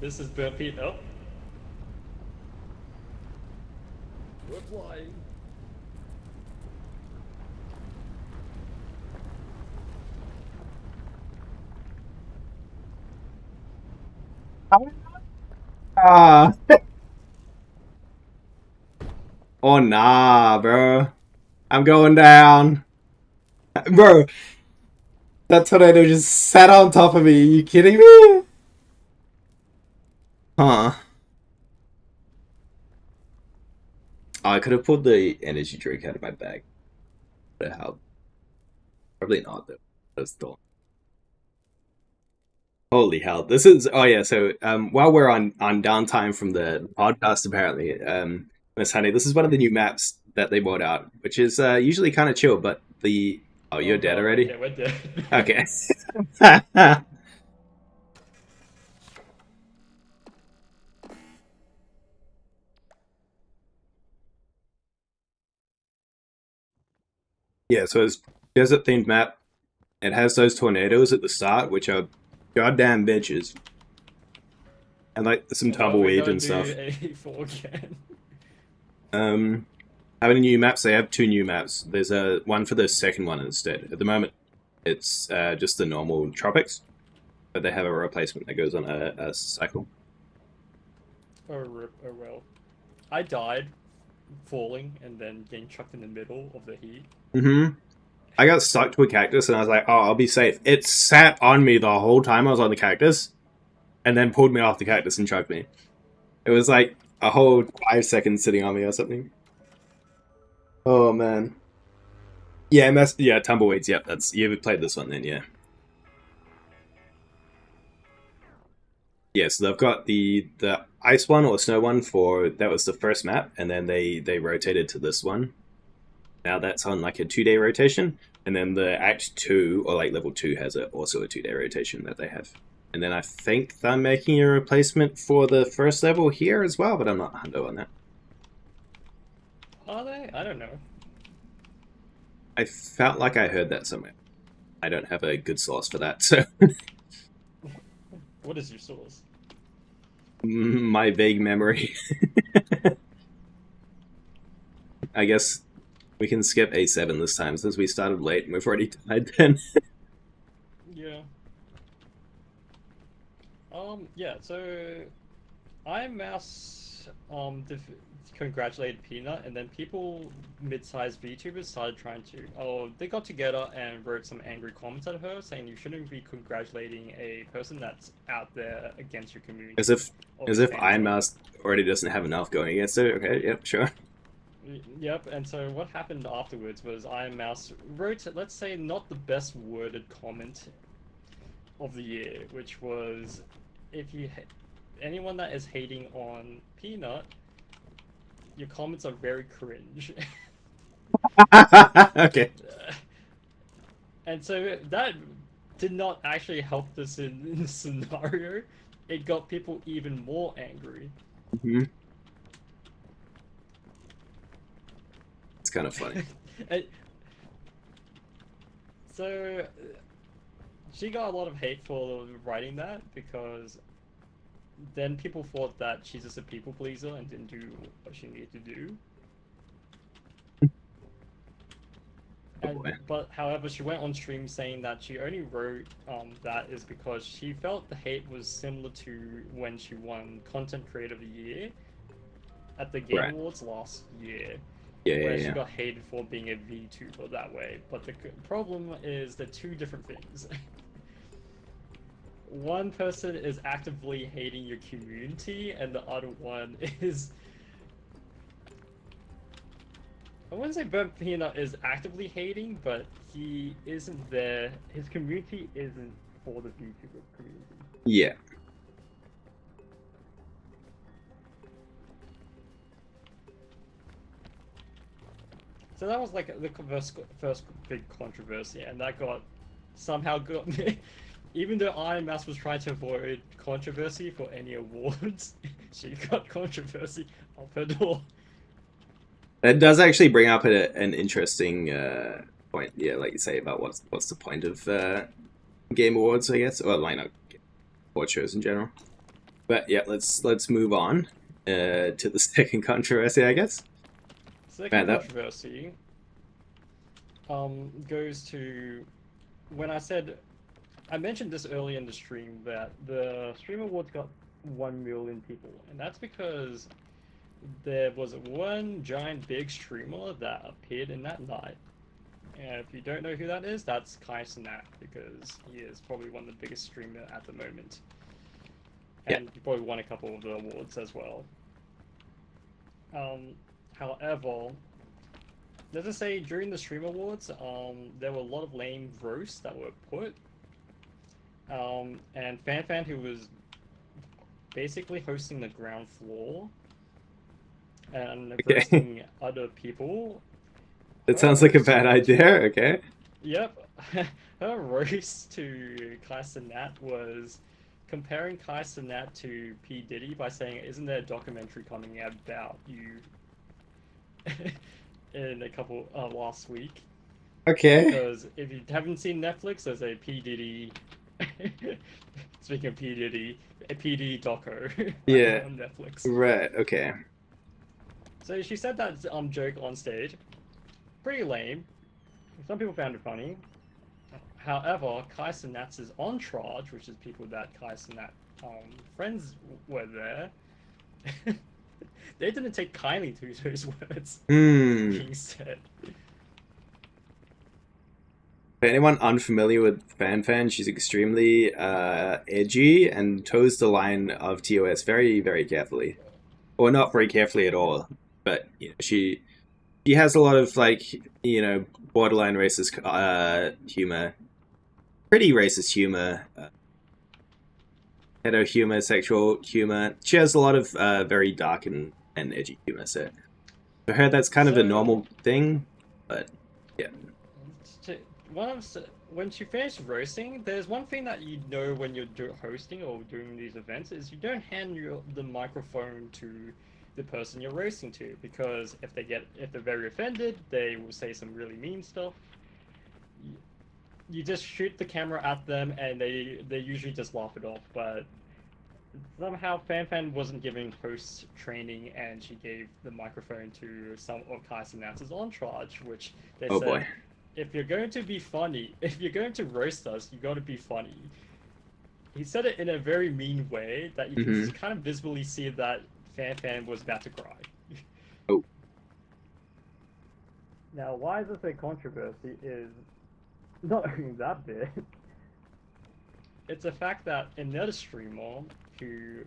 B: this is Burnt Peanut. Oh. We're flying.
A: Ah. Oh nah, bro. I'm going down. Bro, that tornado just sat on top of me. Are you kidding me? Huh. Oh, I could have pulled the energy drink out of my bag. Would have helped. Probably not, though. That's still. Holy hell. This is. Oh, yeah. So, while we're on downtime from the podcast, apparently, Miss Honey, this is one of the new maps that they brought out, which is usually kind of chill, but the. Oh, you're dead already?
B: Yeah, we're dead.
A: Okay. Yeah, so it's desert themed map. It has those tornadoes at the start, which are goddamn bitches. And like some tumbleweed and stuff. How many new maps? They have 2 new maps. There's one for the second one instead. At the moment, It's just the normal tropics, but they have a replacement that goes on a cycle.
B: Oh, oh well. I died falling and then getting chucked in the middle of the heat.
A: Mm-hmm. I got stuck to a cactus and I was like, oh, I'll be safe. It sat on me the whole time I was on the cactus and then pulled me off the cactus and chucked me. It was like a whole 5 seconds sitting on me or something. Oh, man. Yeah, yeah, tumbleweeds. Yep, that's you played this one then, yeah. Yeah, so they've got the ice one or snow one for that was the first map, and then they rotated to this one. Now that's on like a 2-day rotation, and then the Act 2 or like level 2 has also a 2-day rotation that they have. And then I think they're making a replacement for the first level here as well, but I'm not 100 on that.
B: Are they? I don't know.
A: I felt like I heard that somewhere. I don't have a good source for that, so
B: What is your source?
A: my vague memory. I guess we can skip A7 this time since we started late and we've already died then.
B: Yeah. Yeah, so IMass congratulated Peanut, and then people mid-sized VTubers started trying to they got together and wrote some angry comments at her saying you shouldn't be congratulating a person that's out there against your community.
A: As if Iron Mouse already doesn't have enough going against it. Okay, yep, sure.
B: Yep, and so what happened afterwards was Iron Mouse wrote, let's say, not the best worded comment of the year, which was, if you anyone that is hating on Peanut, your comments are very cringe.
A: Okay.
B: And so that did not actually help this in the scenario. It got people even more angry.
A: Mm-hmm. It's kind of funny.
B: So she got a lot of hate for writing that because then people thought that she's just a people pleaser and didn't do what she needed to do. But however, she went on stream saying that she only wrote that is because she felt the hate was similar to when she won Content Creator of the Year at the Game Awards last year. Where she got hated for being a VTuber that way. But the problem is they're two different things. One person is actively hating your community, and the other one is... I wouldn't say Burnt Peanut is actively hating, but he isn't there. His community isn't for the VTuber community.
A: Yeah.
B: So that was like the first big controversy, and that somehow got me. Even though Iron Mouse was trying to avoid controversy for any awards, she got controversy off her door.
A: That does actually bring up an interesting point. Yeah, like you say about what's the point of Game Awards, I guess, or like not award shows in general. But yeah, let's move on to the second controversy, I guess.
B: Second controversy goes to when I mentioned this earlier in the stream that the Stream Awards got 1 million people, and that's because there was one giant big streamer that appeared in that night. And if you don't know who that is, that's Cyke, because he is probably one of the biggest streamers at the moment. And he probably won a couple of the awards as well. However, let's just say during the Stream Awards, there were a lot of lame roasts that were put. And FanFan, who was basically hosting the ground floor and roasting other people.
A: That sounds like a bad idea, okay.
B: Yep. Her roast to Cyke was comparing Cyke to P. Diddy by saying, isn't there a documentary coming out about you in a couple last week?
A: Okay.
B: Because if you haven't seen Netflix, there's a P. Diddy speaking of P. Diddy, a P. Diddy doco on Netflix.
A: Right, okay.
B: So she said that joke on stage. Pretty lame. Some people found it funny. However, Kai Cenat's entourage, which is people that Kai Cenat friends were there, they didn't take kindly to those words
A: Hmm.
B: being said.
A: For anyone unfamiliar with Fan, she's extremely edgy and toes the line of TOS very, very carefully. Or not very carefully at all, but you know, she has a lot of like, you know, borderline racist humor, pretty racist humor, hetero humor, sexual humor. She has a lot of very dark and edgy humor. So for her, that's kind of a normal thing. But yeah,
B: when she finished roasting, there's one thing that you know when you're hosting or doing these events is you don't hand the microphone to the person you're roasting to, because if they're very offended, they will say some really mean stuff. You just shoot the camera at them, and they usually just laugh it off. But somehow Fan wasn't giving host training, and she gave the microphone to some of Kai Cenat's entourage, which they said,
A: boy.
B: if you're going to be funny, if you're going to roast us, you got to be funny. He said it in a very mean way that you can kind of visibly see that Fan was about to cry.
A: Oh.
B: Now, why is this a controversy is not only that bit. It's a fact that another streamer who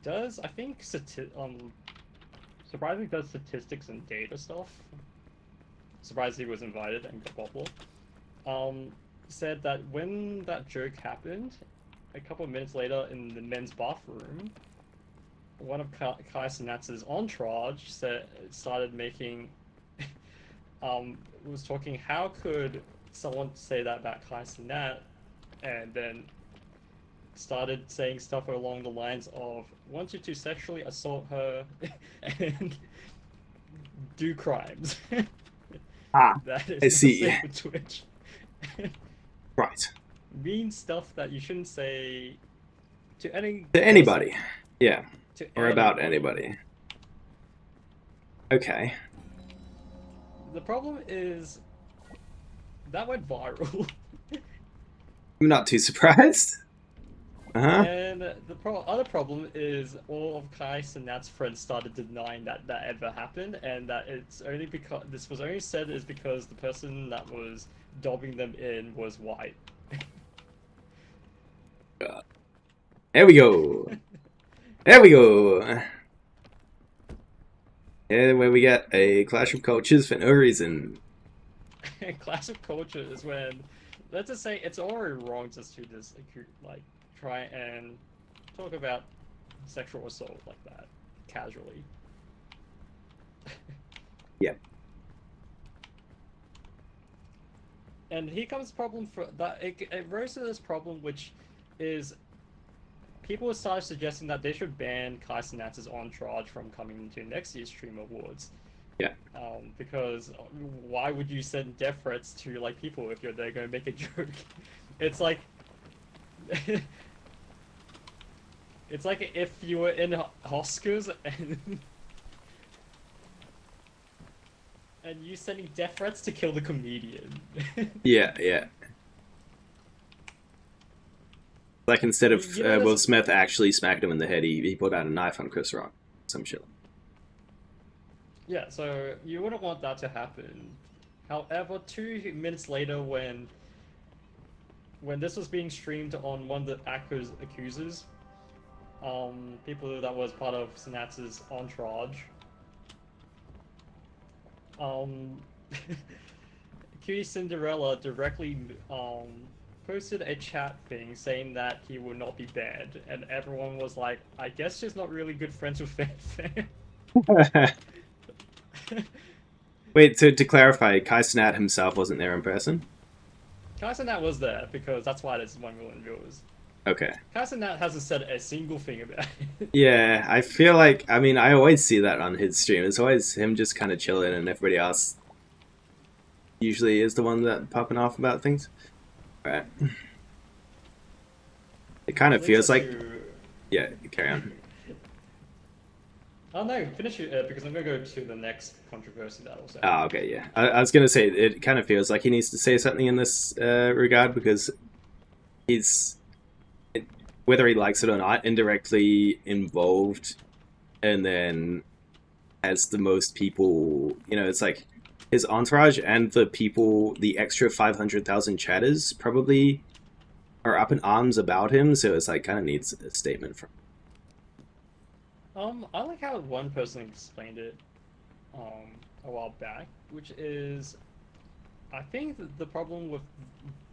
B: does, I think, surprisingly does statistics and data stuff. Surprisingly was invited and got popular. Said that when that joke happened, a couple of minutes later in the men's bathroom, one of Kai Cenat's entourage started making, was talking, how could someone say that about Kai Cenat, and then started saying stuff along the lines of, wanted to sexually assault her and do crimes. That is
A: I see.
B: Twitch.
A: Right.
B: Mean stuff that you shouldn't say to
A: anybody. Yeah. Or
B: anybody.
A: about anybody. Okay.
B: The problem is that went viral.
A: I'm not too surprised.
B: And the other problem is all of Kai Cenat's friends started denying that ever happened, and that it's only because this was only said is because the person that was dobbing them in was white.
A: There we go. There we go. And where we get a clash of cultures for no reason.
B: Clash of cultures is when, let's just say, it's already wrong just to like try and talk about sexual assault like that casually.
A: Yeah.
B: And here comes the problem for that. It rose to this problem, which is people started suggesting that they should ban Kai Cenat's entourage from coming into next year's Streamer Awards.
A: Yeah.
B: Because why would you send death threats to like people if they're going to make a joke? It's like it's like if you were in Oscars and you sending death threats to kill the comedian.
A: Yeah. Like instead of Will Smith actually smacked him in the head, he pulled out a knife on Chris Rock. Some shit.
B: Yeah, so you wouldn't want that to happen. However, 2 minutes later, when this was being streamed on one of the accusers, people that was part of Cenat's entourage, Cutie Cinderella directly posted a chat thing saying that he would not be banned, and everyone was like, I guess she's not really good friends with Fan.
A: Wait, so to clarify, Kai Cenat himself wasn't there in person?
B: Kai Cenat was there because that's why there's 1 million viewers.
A: Okay.
B: Kai Cenat hasn't said a single thing about it.
A: Yeah, I feel like, I mean, I always see that on his stream. It's always him just kind of chilling, and everybody else usually is the one that popping off about things. Right. It kind of feels like... Yeah, carry on.
B: Oh no, finish it because I'm gonna go to the next controversy that also
A: Oh,
B: happened.
A: okay, yeah. I was gonna say it kind of feels like he needs to say something in this regard because he's, whether he likes it or not, indirectly involved, and then has the most people. You know, it's like his entourage and the people, the extra 500,000 chatters probably are up in arms about him. So it's like kind of needs a statement from.
B: I like how one person explained it a while back, which is I think the problem with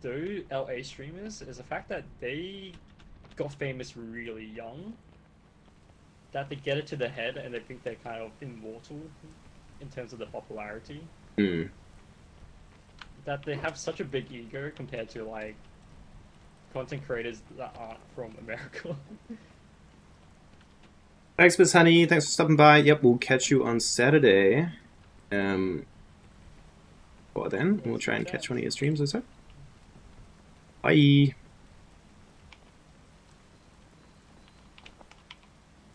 B: those LA streamers is the fact that they got famous really young, that they get it to the head and they think they're kind of immortal in terms of the popularity,
A: Hmm.
B: that they have such a big ego compared to like content creators that aren't from America.
A: Thanks, Miss Honey. Thanks for stopping by. Yep, we'll catch you on Saturday. Um, well then, we'll try and catch one of your streams or so. Bye.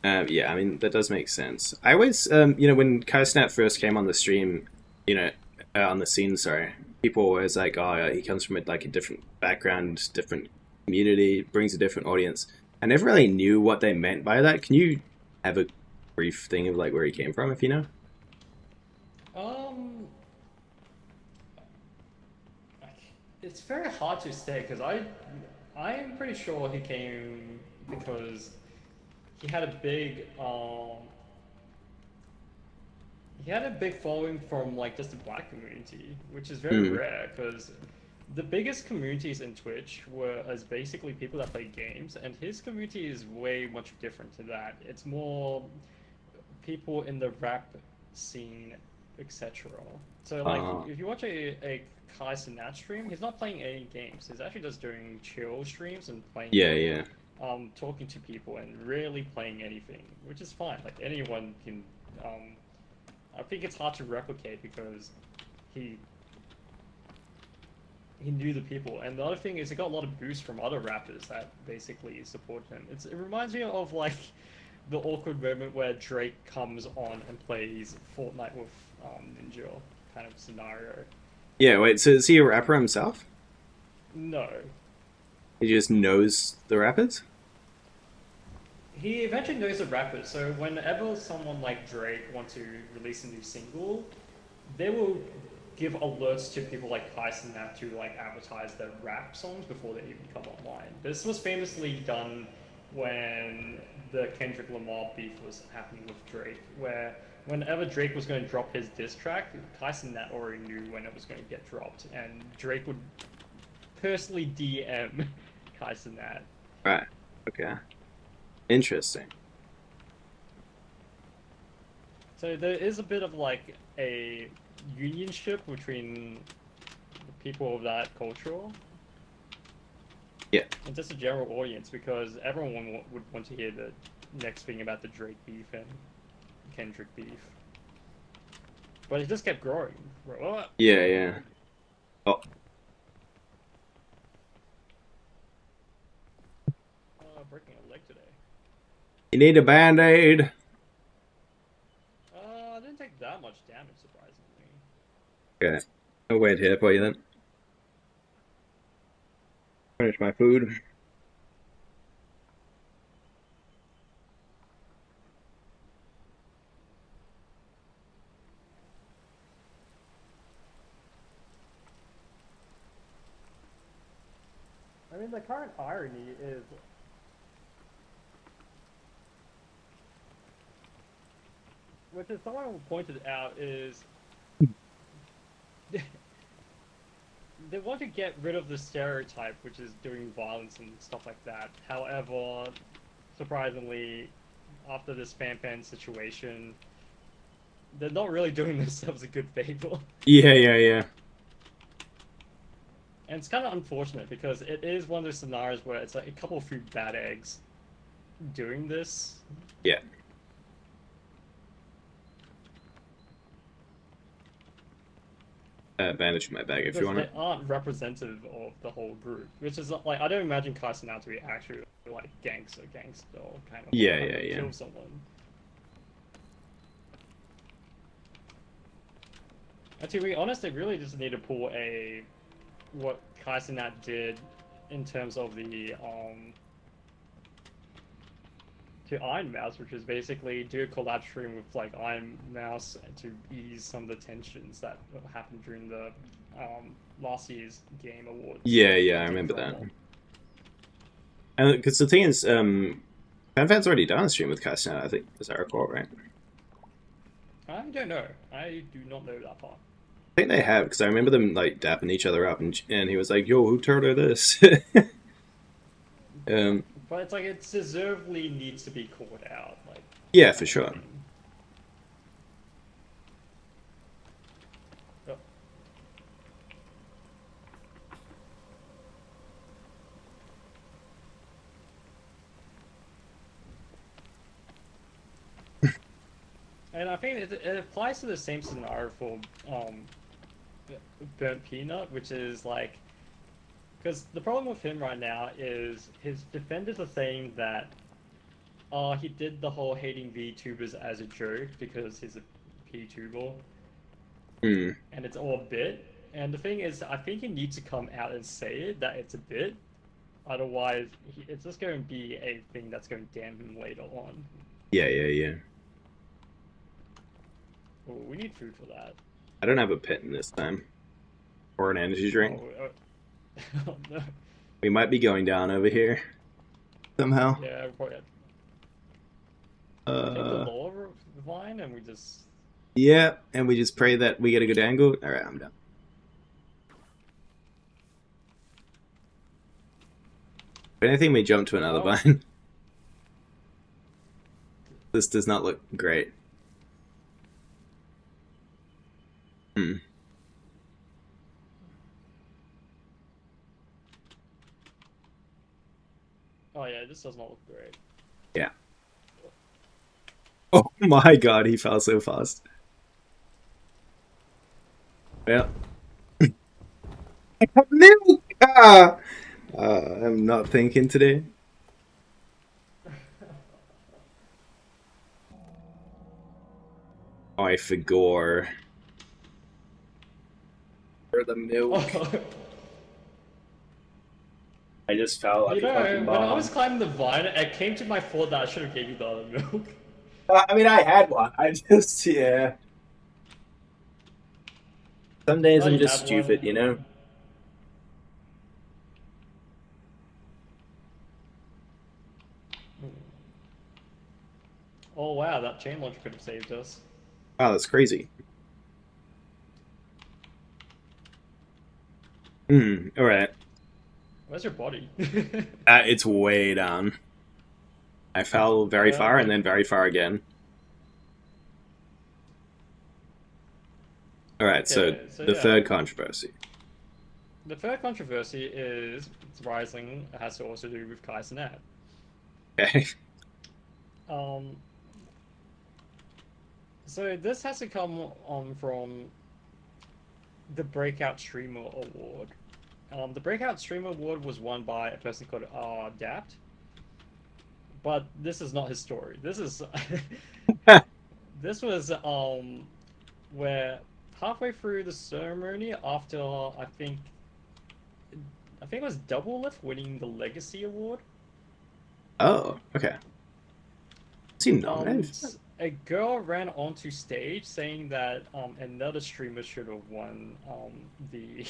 A: Yeah, I mean, that does make sense. I always, you know, when KaiSnap first came on the stream, you know, on the scene, sorry, people were always like, oh, he comes from like a different background, different community, brings a different audience. I never really knew what they meant by that. Can you have a brief thing of like where he came from, if you know?
B: um, it's very hard to say because I'm pretty sure he came because he had a big he had a big following from like just the black community, which is very
A: Hmm.
B: rare because the biggest communities in Twitch were as basically people that play games, and his community is way much different to that. It's more people in the rap scene, etc. So like
A: Uh,
B: if you watch a Kai Cenat stream, he's not playing any games. He's actually just doing chill streams and playing
A: yeah, yeah.
B: talking to people and rarely playing anything, which is fine. Like anyone can. I think it's hard to replicate because he he knew the people, and the other thing is he got a lot of boost from other rappers that basically support him. It reminds me of like the awkward moment where Drake comes on and plays Fortnite with Ninja kind of scenario.
A: Yeah, wait, so is he a rapper himself?
B: No,
A: He just knows the rappers?
B: he eventually knows the rappers, so whenever someone like Drake wants to release a new single, they will give alerts to people like Tyson Nap to like advertise their rap songs before they even come online. This was famously done when the Kendrick Lamar beef was happening with Drake, where whenever Drake was going to drop his diss track, Tyson Nat already knew when it was going to get dropped, and Drake would personally DM Tyson Nat.
A: Right, okay. Interesting.
B: So there is a bit of like a unionship between the people of that culture
A: Yeah.
B: and just a general audience because everyone would want to hear the next thing about the Drake beef and Kendrick beef. But it just kept growing.
A: Yeah, yeah. Oh,
B: Breaking a leg today.
A: you need a band-aid.
B: I didn't take that much damage, surprisingly.
A: Okay. I'll wait here for you then. Finish my food.
B: I mean, the current irony is which is someone pointed out is they want to get rid of the stereotype, which is doing violence and stuff like that. However, surprisingly, after this fan situation, they're not really doing themselves a good favor.
A: Yeah, yeah, yeah.
B: And it's kind of unfortunate because it is one of those scenarios where it's like a couple of few bad eggs doing this.
A: Yeah. Bandage my bag if you want
B: They
A: it.
B: aren't representative of the whole group, which is like I don't imagine Carson out to be actually like gangster or kind of
A: Yeah,
B: like,
A: yeah, yeah.
B: kill someone. To be honest, they really just need to pull what Kaizenat did in terms of the to Iron Mouse, which is basically do a collab stream with like Iron Mouse to ease some of the tensions that happened during the last year's Game Awards.
A: Yeah, I remember that. And because the thing is, FanFan's already done a stream with Castanet, I think, as I recall, right?
B: I don't know. I do not know that part.
A: I think they have, because I remember them like dapping each other up, and he was like, "Yo, who told her this?"
B: But it's like it deservedly needs to be called out. Like,
A: yeah, for sure.
B: Oh. And I think it applies to the same scenario for Burnt Peanut, which is like, because the problem with him right now is his defenders are saying that he did the whole hating VTubers as a joke because he's a PTuber.
A: Mm.
B: And it's all a bit. And the thing is, I think he needs to come out and say it, that it's a bit. Otherwise, it's just going to be a thing that's going to damn him later on.
A: Yeah.
B: Oh, we need food for that.
A: I don't have a pet in this time. Or an energy drink.
B: Oh no.
A: We might be going down over here. Somehow.
B: Yeah, probably. Take the lower line and we just...
A: Yeah, and we just pray that we get a good angle. Alright, I'm done. If anything, we jump to another vine. This does not look great. Hmm.
B: Oh yeah, this does not look great.
A: Yeah. Oh my god, he fell so fast. Well. I have milk! I'm not thinking today. Oh, I forgot. For the milk. I just fell like
B: You
A: a fucking
B: know,
A: bomb.
B: when I was climbing the vine, it came to my thought that I should have gave you the other milk.
A: I mean, I had one. I just, yeah. Some days
B: Oh,
A: I'm
B: you
A: just
B: had
A: stupid,
B: one.
A: you know?
B: Oh wow, that chain launcher could have saved us.
A: Wow, that's crazy. Alright.
B: Where's your body?
A: It's way down. I fell very far and then very far again. Alright,
B: Okay,
A: so the third controversy.
B: The third controversy is Rising has to also do with Kaizenat.
A: Okay.
B: So this has to come on from the Breakout Streamer Award. The Breakout Streamer Award was won by a person called Dapt. But this is not his story. This is this was where halfway through the ceremony, after I think it was Doublelift winning the Legacy Award.
A: Oh, okay. Is he nominated?
B: A girl ran onto stage saying that another streamer should have won the.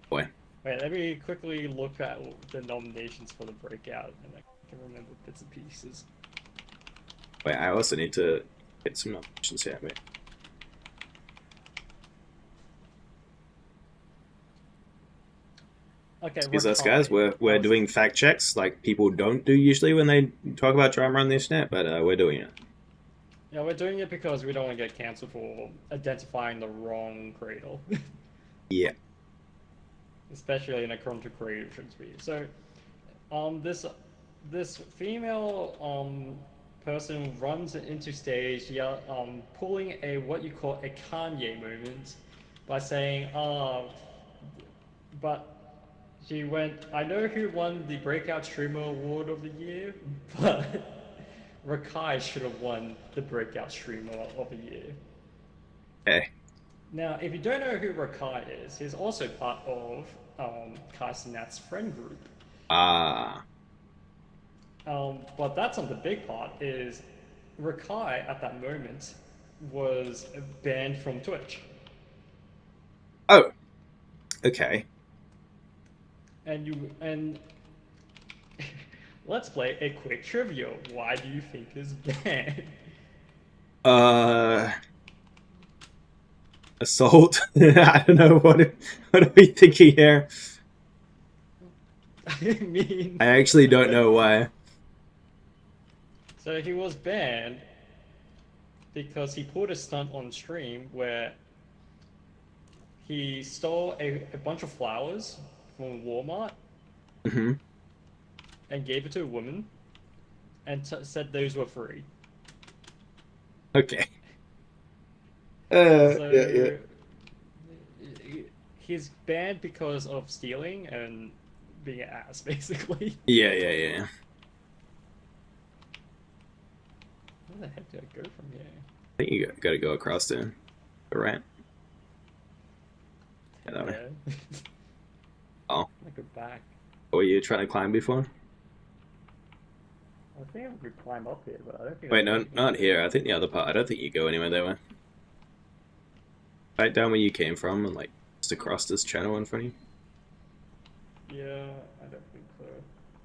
A: Boy.
B: Wait, let me quickly look at the nominations for the Breakout, and I can remember bits and pieces.
A: Wait, I also need to get some nominations here. Wait.
B: Okay,
A: Excuse us, guys. We're doing fact checks like people don't do usually when they talk about drama on the internet, but we're doing it.
B: Yeah, we're doing it because we don't want to get cancelled for identifying the wrong cradle.
A: Yeah.
B: Especially in a content creation speed. So, this female person runs into stage, pulling a what you call a Kanye moment by saying, but she went, I know who won the Breakout Streamer Award of the year, but Rakai should have won the Breakout Streamer of the year.
A: Okay.
B: Now, if you don't know who Rakai is, he's also part of Kai Cenat's friend group.
A: Ah.
B: But that's not the big part, is Rakai at that moment was banned from Twitch.
A: Oh. Okay.
B: And let's play a quick trivia. Why do you think he's banned?
A: Assault. I don't know what are we thinking here.
B: I mean,
A: I actually don't know why.
B: so he was banned because he pulled a stunt on stream where he stole a bunch of flowers from Walmart
A: Hmm.
B: and gave it to a woman and said those were free.
A: Okay.
B: So
C: yeah.
B: he's banned because of stealing and being an ass, basically.
A: Yeah, yeah, yeah.
B: Where the heck do I go from here?
A: I think you gotta go across there. Right? Yeah, that way.
B: Yeah.
A: Oh.
B: I go back.
A: Were you trying to climb before?
B: I think I could climb up here, but I don't think.
A: Wait, no, not here. I think the other part. I don't think you go anywhere that way. Right down where you came from and like just across this channel in front of you.
B: Yeah, I don't think so.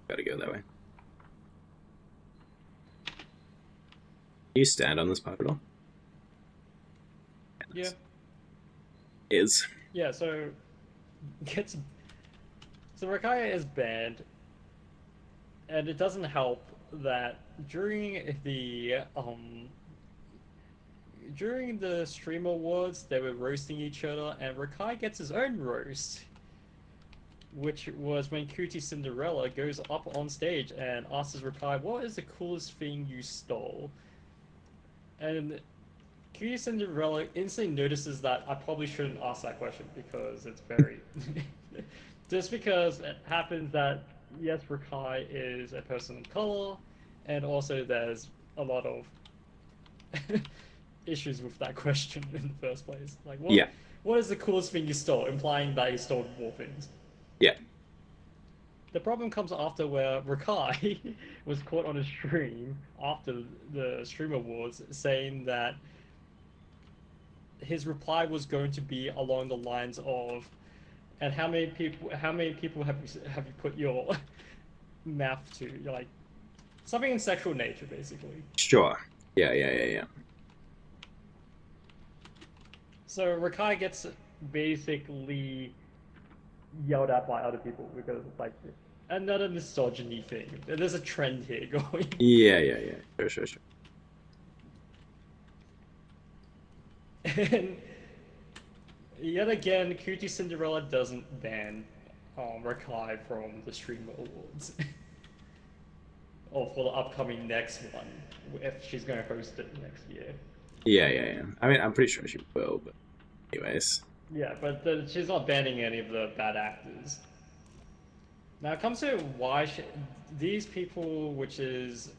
A: Gotta go that way. Can you stand on this part at all?
B: Yeah.
A: Is.
B: Yeah, so gets so Rakaya is banned, and it doesn't help that during the Streamer Awards they were roasting each other, and Rakai gets his own roast, which was when Cutie Cinderella goes up on stage and asks Rakai, "What is the coolest thing you stole?" And Cutie Cinderella instantly notices that I probably shouldn't ask that question because it's very... Just because it happens that, yes, Rakai is a person of color, and also there's a lot of issues with that question in the first place. Like,
A: Yeah.
B: what is the coolest thing you stole? Implying that you stole more things.
A: Yeah.
B: The problem comes after where Rakai was caught on a stream after the Stream Awards saying that his reply was going to be along the lines of, "And how many people have you put your mouth to?" You're like, something in sexual nature, basically.
A: Sure. Yeah, yeah, yeah, yeah.
B: So Rakai gets basically yelled at by other people because it's like another misogyny thing. There's a trend here going.
A: Yeah, yeah, yeah. Sure, sure, sure.
B: And yet again, Cutie Cinderella doesn't ban Rakai from the Streamer Awards. Or for the upcoming next one, if she's going to host it next year.
A: Yeah, yeah, yeah. I mean, I'm pretty sure she will, but anyways.
B: Yeah, but she's not banning any of the bad actors. Now it comes to why these people, which is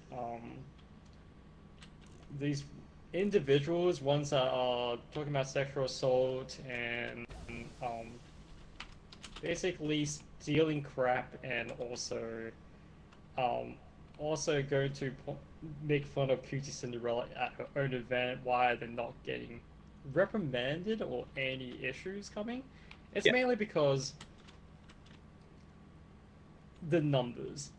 B: these individuals, ones that are talking about sexual assault and basically stealing crap, and also going to make fun of Cutie Cinderella at her own event. Why they're not getting reprimanded or any issues coming? It's mainly because the numbers.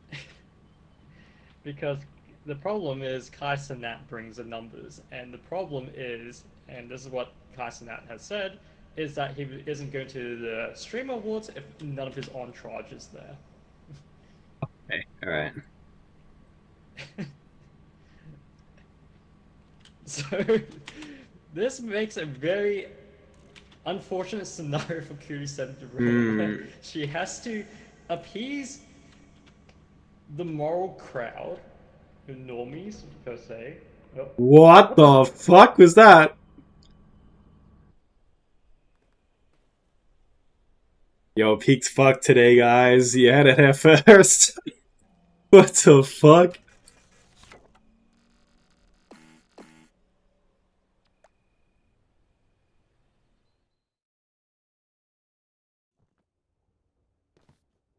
B: Because the problem is Kai Cenat brings the numbers, and the problem is, and this is what Kai Cenat has said, is that he isn't going to the Streamer Awards if none of his entourage is there.
A: Okay, alright.
B: So, this makes a very unfortunate scenario for Cutie Cinderella. She has to appease the moral crowd, the normies per se. Oh.
A: What the fuck was that? Yo, peaked fuck today, guys. You had it here first. What the fuck?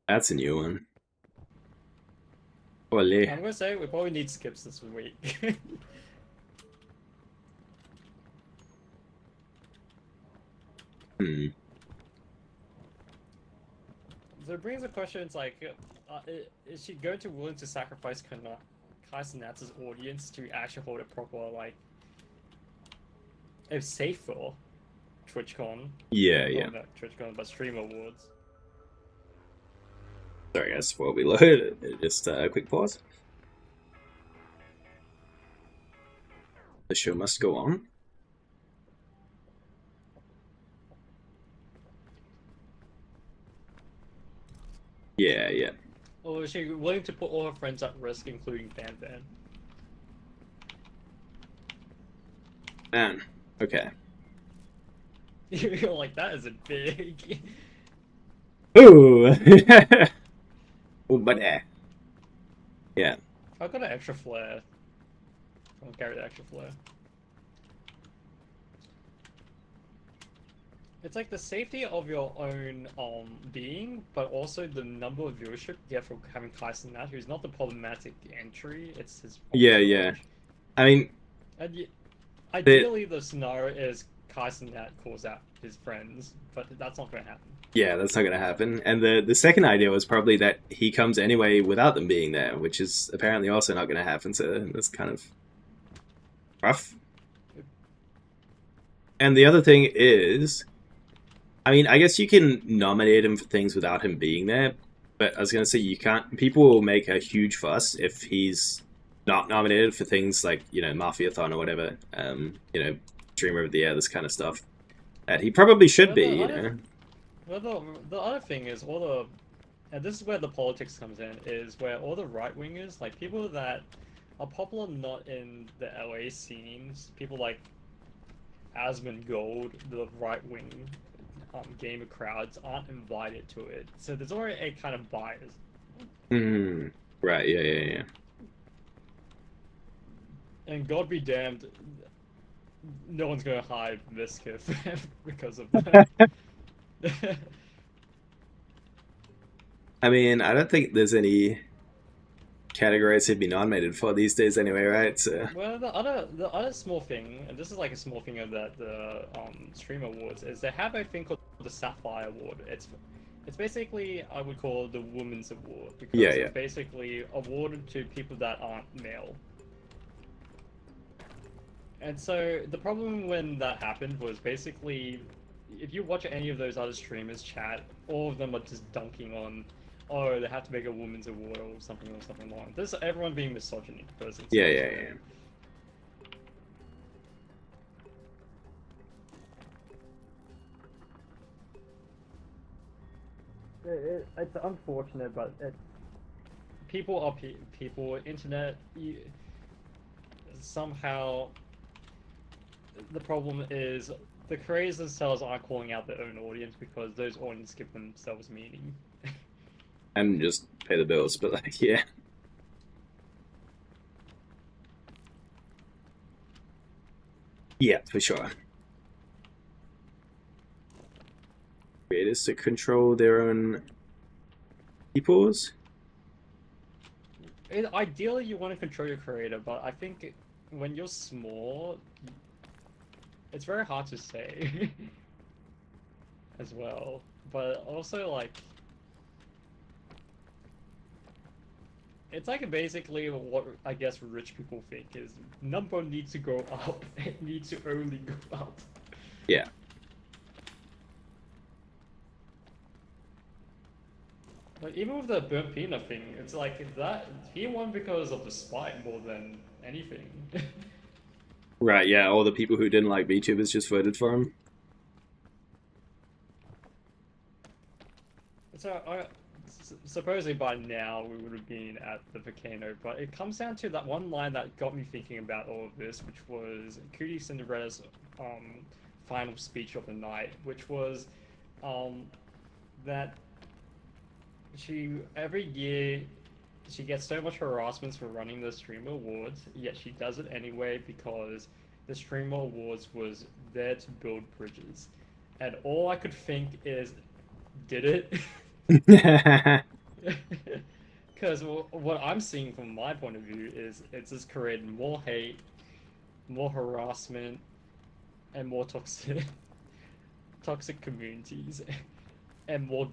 A: That's a new one. Olé.
B: I'm gonna say we probably need skips this week.
A: Hmm.
B: So it brings the question, it's like, is she going to willing to sacrifice Kai Cenat's audience to actually hold a proper, like, a safer TwitchCon?
A: Yeah,
B: Oh,
A: yeah.
B: not TwitchCon, but Streamer Awards.
A: Sorry guys, before we load, just a quick pause. The show must go on. Yeah, yeah.
B: Or is she willing to put all her friends at risk, including Fan Fan?
A: Man, okay.
B: You're like, that is a big...
A: Ooh! Oh, buddy. Yeah.
B: I've got an extra flare. I'll carry the extra flare. It's like the safety of your own being, but also the number of viewership you get from having Kai Cenat, who's not the problematic entry, it's his
A: Yeah, yeah. I mean,
B: And ideally, the scenario is Kai Cenat calls out his friends, but that's not going to happen.
A: yeah, that's not gonna happen. And the second idea was probably that he comes anyway without them being there, which is apparently also not gonna happen, so that's kind of rough. And the other thing is, I mean, I guess you can nominate him for things without him being there, but I was gonna say you can't. People will make a huge fuss if he's not nominated for things like, you know, Mafiathon or whatever. You know, Streamer of the Year, this kind of stuff. That he probably should be, you know.
B: Well, the other thing is and this is where the politics comes in, is where all the right wingers, like people that are popular not in the LA scenes, people like Asmongold, the right wing gamer crowds aren't invited to it. So there's already a kind of bias.
A: Hmm. Right. Yeah. Yeah. Yeah.
B: And God be damned, no one's gonna hide Miskiff because of that.
A: I mean, I don't think there's any categories he'd be nominated for these days anyway, right? So
B: Well, the other small thing, and this is like a small thing of the Stream Awards, is they have a thing called the Sapphire Award. It's basically, I would call it the Women's Award, because
A: Yeah,
B: it's basically awarded to people that aren't male. And so the problem when that happened was basically, if you watch any of those other streamers chat, all of them are just dunking on, oh, they have to make a women's award or something along. This is everyone being misogyny because it's
A: yeah,
B: not
A: yeah,
B: fair.
A: yeah.
B: It's unfortunate, but people are people. Internet, somehow the problem is the creators themselves aren't calling out their own audience because those audiences give themselves meaning.
A: And just pay the bills, but like, yeah. Yeah, for sure. Creators to control their own peoples.
B: Ideally, you want to control your creator, but I think when you're small, it's very hard to say as well. But also, like, it's like basically what I guess rich people think is number needs to go up. It needs to only go up.
A: Yeah.
B: Like even with the burnt peanut thing, it's like that he won because of the spite more than anything.
A: Right, yeah, all the people who didn't like VTubers just voted for him.
B: So supposedly by now we would have been at the volcano, but it comes down to that one line that got me thinking about all of this, which was Cootie Cinderella's final speech of the night, which was that every year she gets so much harassment for running the Streamer Awards, yet she does it anyway because the Streamer Awards was there to build bridges. And all I could think is, did it? Because what I'm seeing from my point of view is it's just creating more hate, more harassment, and more toxic communities, and more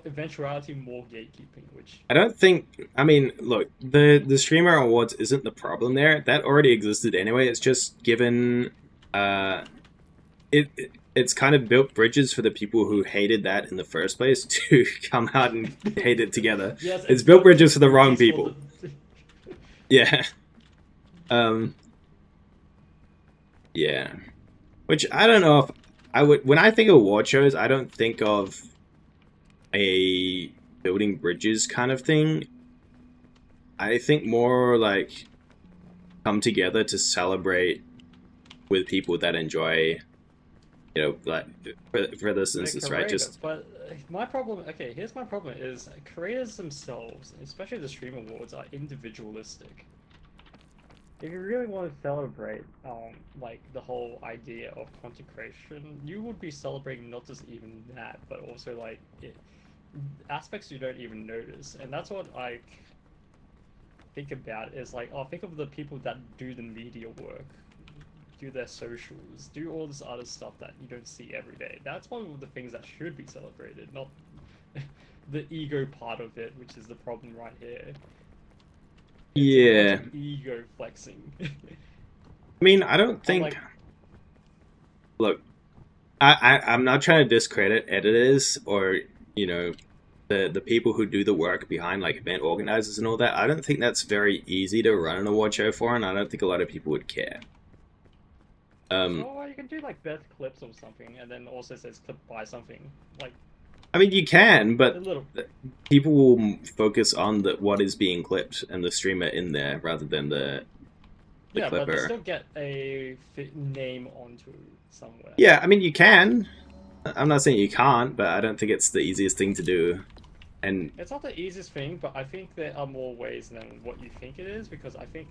B: eventuality, more gatekeeping. Which
A: I don't think. I mean, look, the streamer awards isn't the problem there. That already existed anyway. It's just given. It's kind of built bridges for the people who hated that in the first place to come out and hate it together.
B: yes,
A: It's built bridges for the wrong
B: bridges
A: people. Yeah. Um. Yeah. Which I don't know if I would. When I think of award shows, I don't think of a building bridges kind of thing. I think more like come together to celebrate with people that enjoy, you know, like for this instance, right? Just
B: But my problem, okay, here's my problem: is creators themselves, especially the Stream Awards, are individualistic. If you really want to celebrate, like the whole idea of content creation, you would be celebrating not just even that, but also like aspects you don't even notice, and that's what I think about. Is like, oh, think of the people that do the media work, do their socials, do all this other stuff that you don't see every day. That's one of the things that should be celebrated, not the ego part of it, which is the problem right here.
A: yeah.
B: Ego flexing.
A: I mean, I don't think.
B: Like,
A: look, I'm not trying to discredit editors or the people who do the work behind like event organizers and all that. I don't think that's very easy to run an award show for, and I don't think a lot of people would care.
B: well, you can do like best clips or something, and then also says clipped by something. Like,
A: I mean, you can, but
B: a little.
A: people will focus on what is being clipped and the streamer in there rather than the
B: Yeah,
A: clipper.
B: but they still get a name onto somewhere.
A: Yeah, I mean, you can. I'm not saying you can't, but I don't think it's the easiest thing to do. And
B: It's not the easiest thing, but I think there are more ways than what you think it is, because I think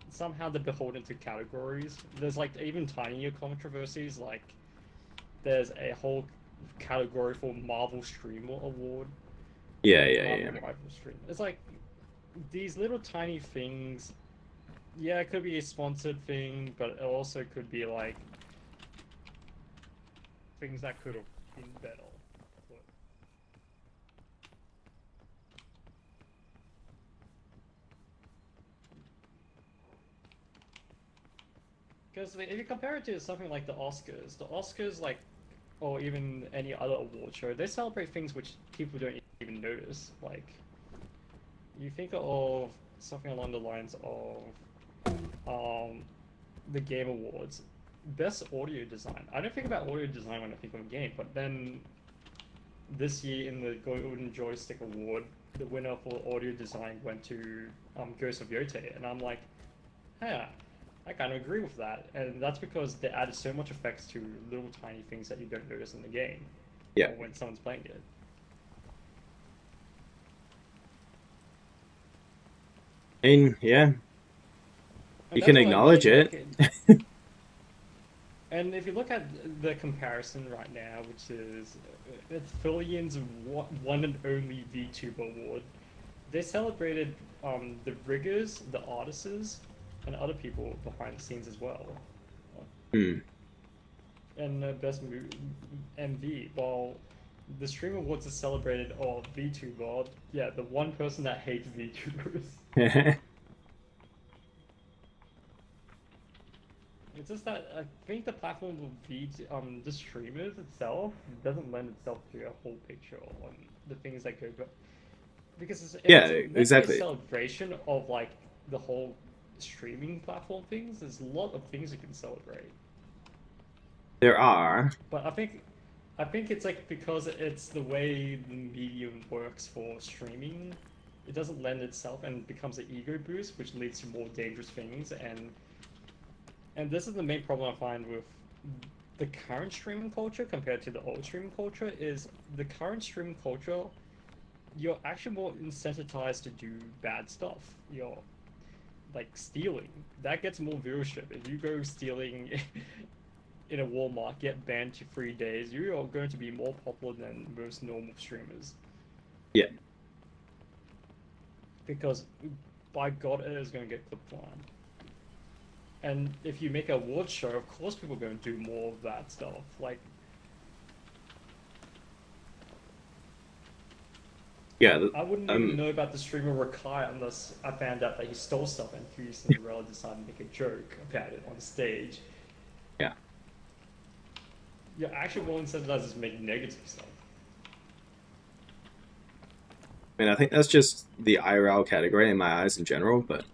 B: somehow they're beholden to categories. There's like even tinier controversies, like there's a whole category for Marvel Streamer Award.
A: yeah.
B: Rival Streamer. It's like these little tiny things. Yeah, it could be a sponsored thing, but it also could be like things that could have been better. Because if you compare it to something like the Oscars, like, or even any other award show, they celebrate things which people don't even notice. Like, you think of something along the lines of the Game Awards, best audio design. I don't think about audio design when I think of a game, but then this year in the Golden Joystick Award, the winner for audio design went to Ghost of Yote, and I'm like, yeah, I kind of agree with that, and that's because they added so much effects to little tiny things that you don't notice in the game.
A: Yeah.
B: Or when someone's playing it.
A: I mean, yeah.
B: And
A: You
B: that's
A: can
B: what I
A: acknowledge
B: mean,
A: it.
B: like, and if you look at the comparison right now, which is it's Fillian's one and only VTuber award, they celebrated the riggers, the artists, and other people behind the scenes as well.
A: Hmm.
B: And best MV, while the Stream Awards is celebrated VTuber, yeah, the one person that hates VTubers. It's just that I think the platform of the streamers itself doesn't lend itself to a whole picture on the things that go because it's
A: Yeah,
B: meant to be
A: exactly.
B: a celebration of like the whole streaming platform things. There's a lot of things you can celebrate.
A: There are.
B: But I think it's like because it's the way the medium works for streaming, it doesn't lend itself and becomes an ego boost, which leads to more dangerous things. And this is the main problem I find with the current streaming culture compared to the old streaming culture is the current streaming culture, you're actually more incentivized to do bad stuff. You're like stealing. That gets more viewership. If you go stealing in a Walmart, get banned to 3 days, you are going to be more popular than most normal streamers.
A: Yeah.
B: Because by God, it is going to get clipped on. And if you make a award show, of course people are going to do more of that stuff. Like,
A: Yeah.
B: I wouldn't even know about the streamer Rakai unless I found out that he stole stuff and Cutie Cinderella decided to make a joke about it on stage.
A: Yeah.
B: You're actually willing to just make negative stuff.
A: I mean, I think that's just the IRL category in my eyes in general, but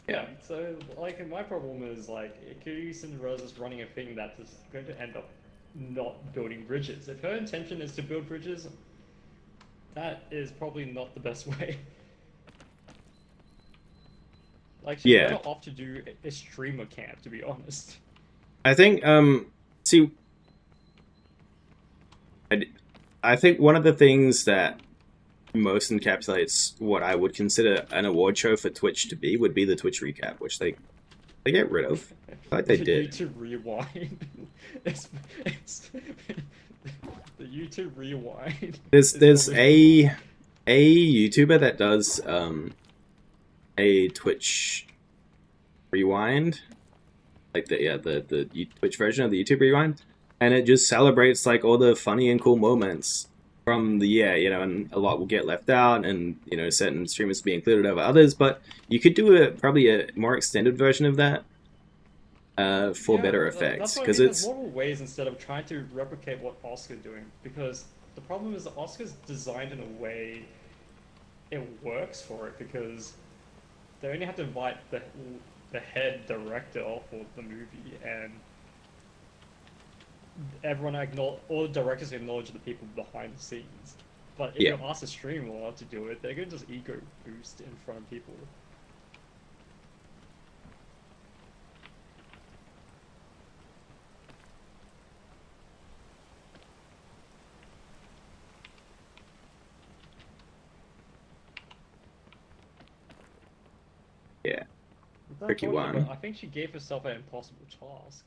B: Yeah, so like my problem is like Cutie Cinderella's just running a thing that is going to end up not building bridges. If her intention is to build bridges, that is probably not the best way. Like she's
A: Yeah.
B: better off to do a streamer camp, to be honest.
A: I think see, I think one of the things that most encapsulates what I would consider an award show for Twitch to be would be the Twitch recap, which they get rid of. Like they did.
B: The YouTube rewind. it's the YouTube rewind.
A: There's a YouTuber that does a Twitch rewind, like the Twitch version of the YouTube rewind, and it just celebrates like all the funny and cool moments from the year, you know, and a lot will get left out, and you know, certain streamers will be included over others. But you could do probably a more extended version of that for better effects, because it's
B: more ways instead of trying to replicate what Oscar's doing. Because the problem is that Oscar's designed in a way it works for it, because they only have to invite the head director for the movie, and everyone all the directors acknowledge the people behind the scenes. But if you ask a streamer to do it, they're gonna just ego boost in front of people.
A: Yeah. Tricky one.
B: I think she gave herself an impossible task.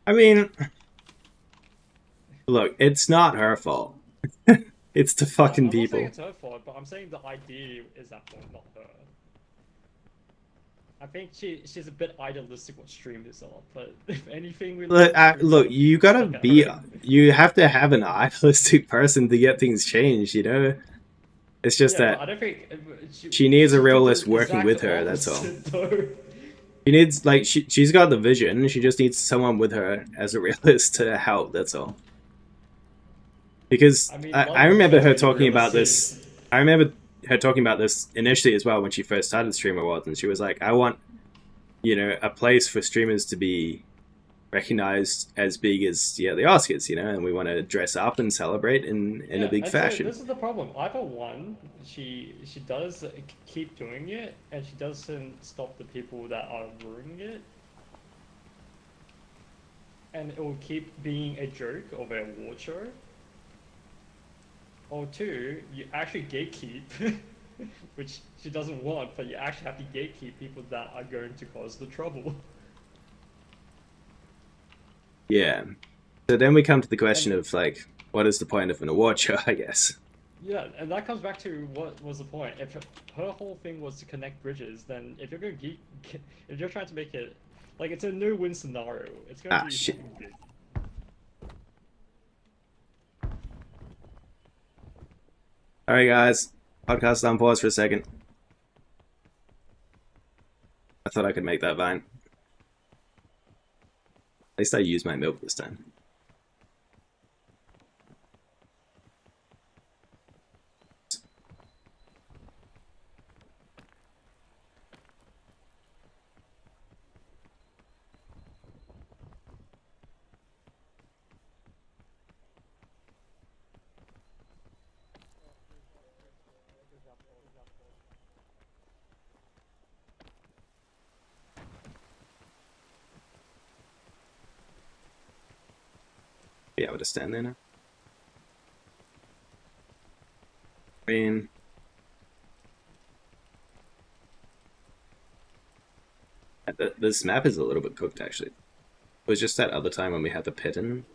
A: I mean, look, it's not her fault. It's the fucking people.
B: I'm not saying it's her fault, but I'm saying the idea is that fault, not her. I think she's a bit idealistic what streamers are, but if anything,
A: look, you gotta be, you have to have an idealistic person to get things changed, you know? It's just that
B: I don't think
A: she needs a realist working with her, that's all. She needs, like, she's got the vision, she just needs someone with her as a realist to help, that's all. Because I remember her talking about this, I remember her talking about this initially as well when she first started Streamer Awards, and she was like, I want, you know, a place for streamers to be recognized as big as the Oscars, you know, and we want to dress up and celebrate in a big fashion.
B: This is the problem. Either one, she does keep doing it, and she doesn't stop the people that are ruining it, and it will keep being a joke of an award show. Or two, you actually gatekeep, which she doesn't want, but you actually have to gatekeep people that are going to cause the trouble.
A: Yeah. So then we come to the question of, like, what is the point of an award show, I guess?
B: Yeah, and that comes back to what was the point. If her whole thing was to connect bridges, then if you're going to if you're trying to make it, like, it's a no-win scenario, it's going to be
A: shit.
B: big.
A: Alright guys, podcast on pause for a second. I thought I could make that vine. At least I used my milk this time. Be able to stand there now. I mean, this map is a little bit cooked actually. It was just that other time when we had the pit in,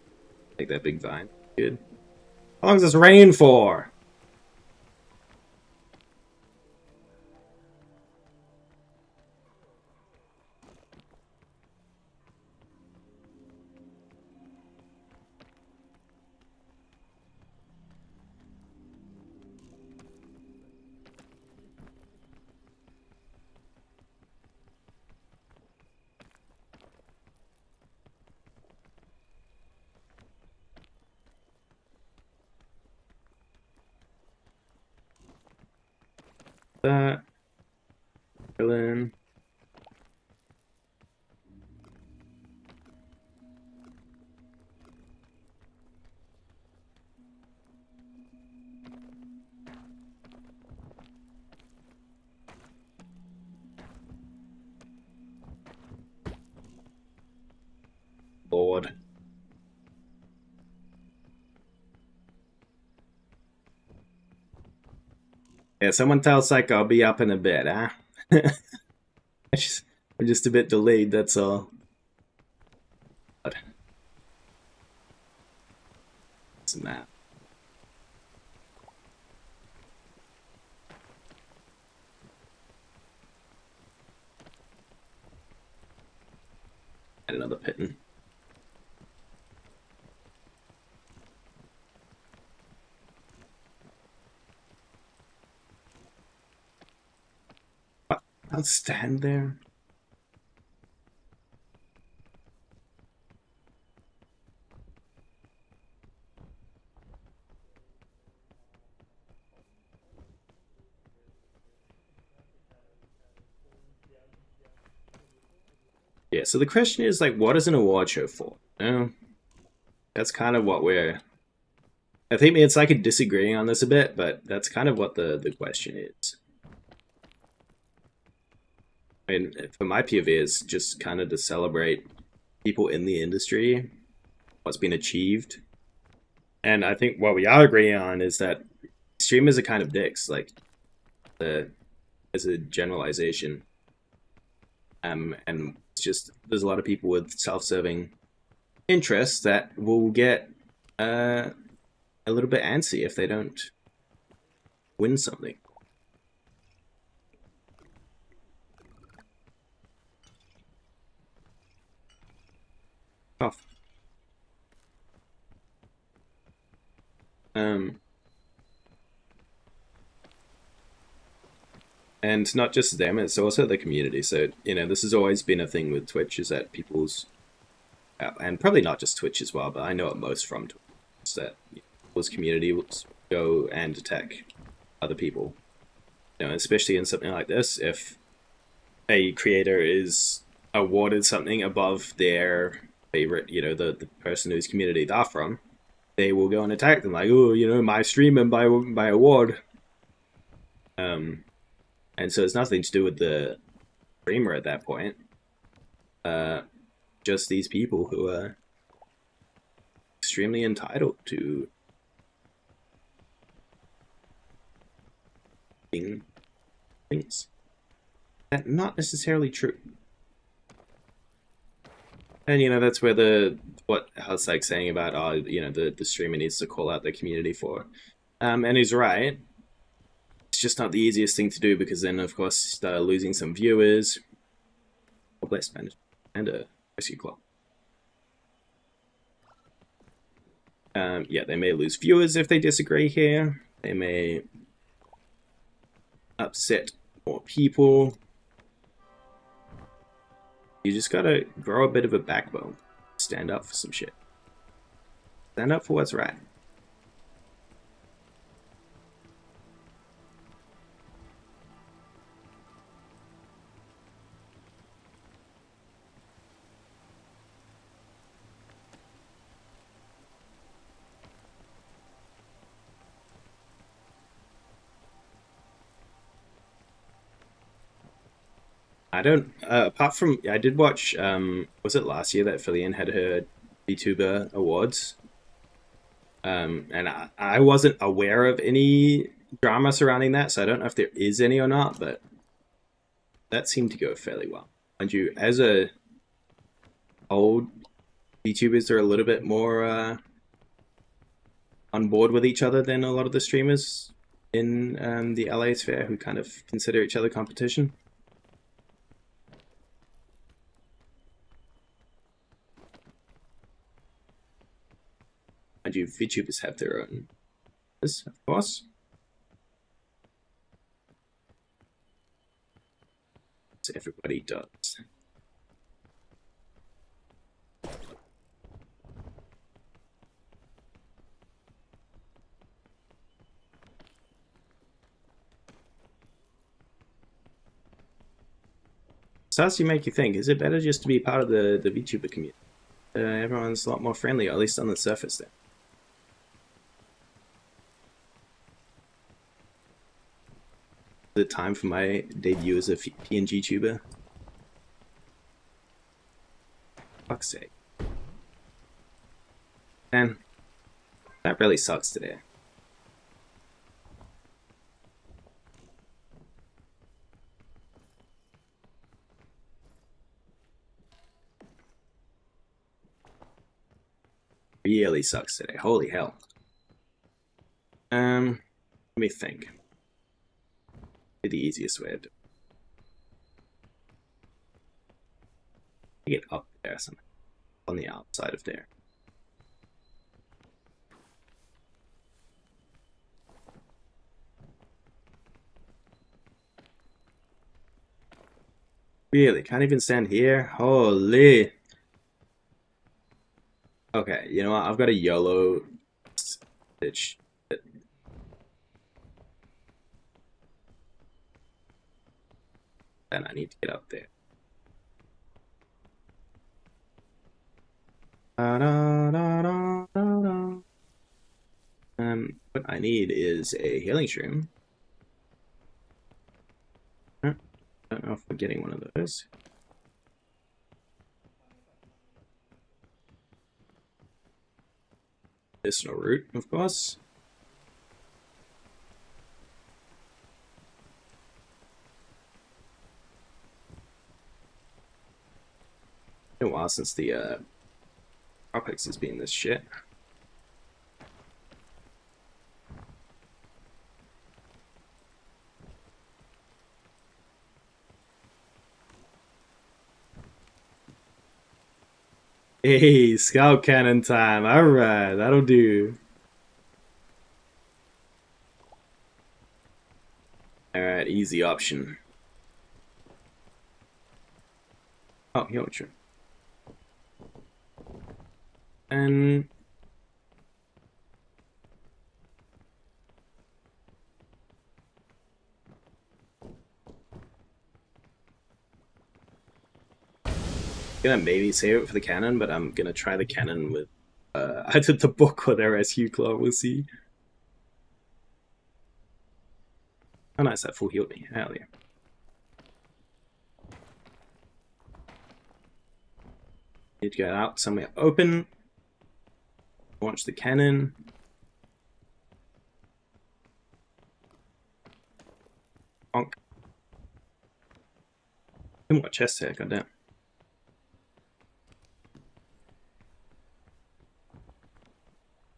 A: like that big vine. Good. How long does this rain for? That. Chillin'. Lord. Yeah, someone tell Cyke I'll be up in a bit, huh? I'm just a bit delayed, that's all. What's the map? And another pitten. I'll stand there. Yeah, so the question is, like, what is an award show for? That's kind of what we're... I think me and Cyke are disagreeing on this a bit, but that's kind of what the question is. I mean, for my POV, it's just kind of to celebrate people in the industry, what's been achieved. And I think what we are agreeing on is that streamers are kind of dicks, like, as a generalization. And it's just, there's a lot of people with self-serving interests that will get a little bit antsy if they don't win something. Tough. And not just them, it's also the community. So, you know, this has always been a thing with Twitch, is that people's, and probably not just Twitch as well, but I know it most from Twitch, is that people's community will go and attack other people. You know, especially in something like this, if a creator is awarded something above their favorite, you know, the person whose community they're from, they will go and attack them, like, oh, you know, my stream and my award. And so it's nothing to do with the streamer at that point. Just these people who are extremely entitled to things that not necessarily true. And, you know, that's where how Cyke's saying about, you know, the streamer needs to call out the community for. And he's right. It's just not the easiest thing to do, because then, of course, start losing some viewers. Oh, bless, man. And a rescue claw. Yeah, they may lose viewers if they disagree here. They may upset more people. You just gotta grow a bit of a backbone. Stand up for some shit. Stand up for what's right. I don't, apart from, I did watch, was it last year that Fillion had her VTuber Awards? And I wasn't aware of any drama surrounding that, so I don't know if there is any or not, but that seemed to go fairly well. Mind you, as a old VTubers are a little bit more, on board with each other than a lot of the streamers in the LA sphere who kind of consider each other competition. And you VTubers have their own, this, of course. So everybody does. Starts to make you think, is it better just to be part of the VTuber community? Everyone's a lot more friendly, or at least on the surface there. The time for my debut as a PNG tuber. Fuck's sake. Man, that really sucks today. Really sucks today. Holy hell. Let me think. The easiest way to do it. Get up there, something on the outside of there. Really, can't even stand here. Holy. Okay, you know what? I've got a YOLO bitch. Then I need to get up there. What I need is a healing shroom. I don't know if we're getting one of those. Medicinal root, of course. Been a while since the Tropics has been this shit. Hey, scout cannon time. Alright, that'll do. Alright, easy option. Oh, healing shroom. And gonna maybe save it for the cannon, but I'm gonna try the cannon with either the book or their SU claw. We'll see. Oh, nice! That full healed me. Hell yeah. Need to go out somewhere open. Launch the cannon. Bonk. What chest here? Goddamn.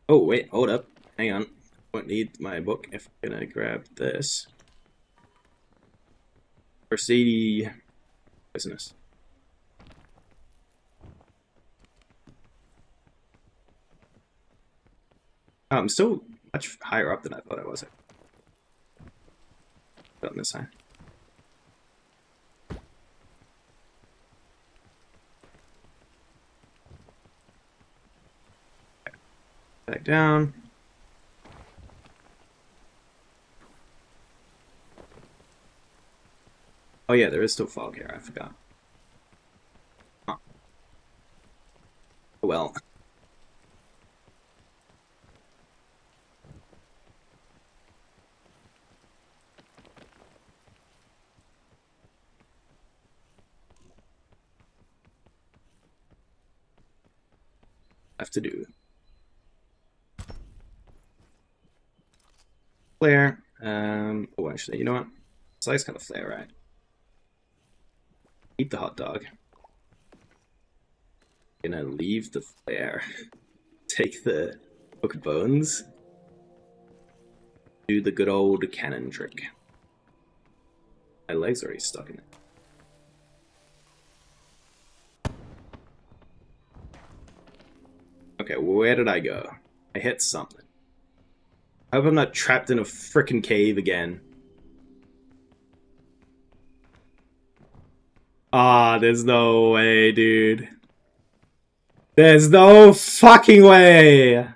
A: Oh wait, hold up. Hang on. Won't need my book if I'm gonna grab this. Proceed business. Oh, I'm still much higher up than I thought I was. On this side. Back down. Oh yeah, there is still fog here, I forgot. Huh. Oh well. Have to do. Flare. Oh, actually, you know what? Cyke's got a flare, right? Eat the hot dog. Gonna leave the flare. Take the book of bones. Do the good old cannon trick. My leg's already stuck in it. Okay, where did I go? I hit something. I hope I'm not trapped in a frickin' cave again. Ah, there's no way, dude. There's no fucking way!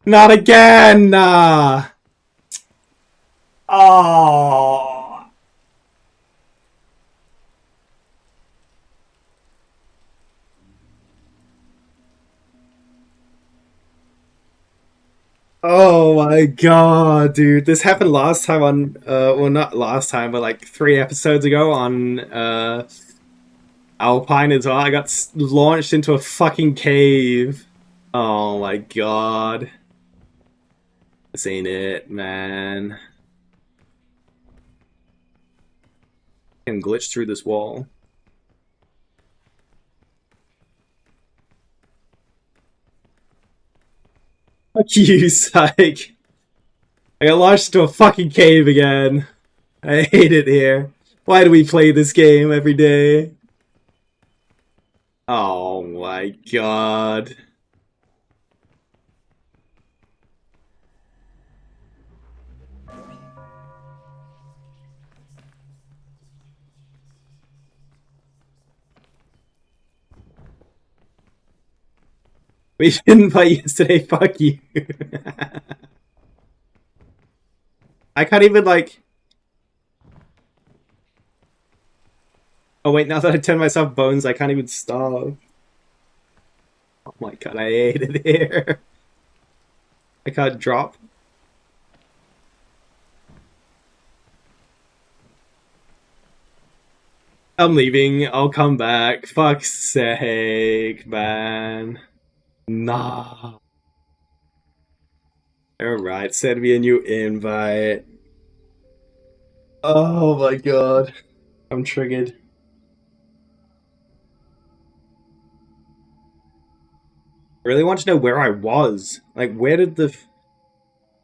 A: Not again! Nah! Oh! Oh my god, dude. This happened last time on, well, not last time, but like 3 episodes ago on, Alpine as well. I got launched into a fucking cave. Oh my god. This ain't it, man. I can glitch through this wall. Fuck you, Cyke. I got launched into a fucking cave again. I hate it here. Why do we play this game every day? Oh my god. We didn't play yesterday, fuck you. I can't even like... Oh wait, now that I turn myself bones, I can't even starve. Oh my god, I hate it here. I can't drop. I'm leaving, I'll come back. Fuck's sake, man. Nah. Alright, send me a new invite. Oh my god. I'm triggered. I really want to know where I was. Like, where did the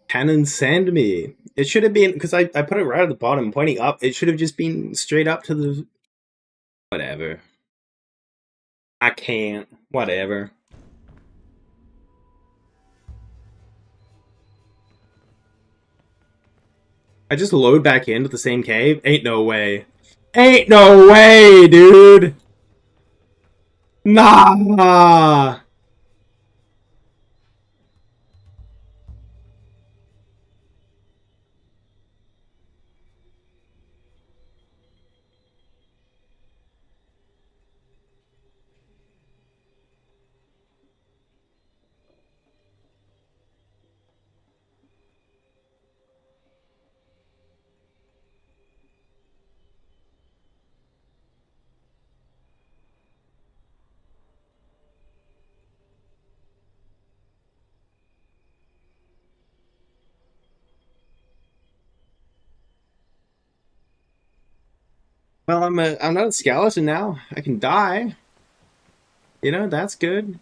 A: cannon send me? It should have been, because I put it right at the bottom, pointing up. It should have just been straight up to the... Whatever. I can't. Whatever. I just load back into the same cave? Ain't no way. Ain't no way, dude! Nah! Well, I'm not a skeleton now. I can die. You know, that's good.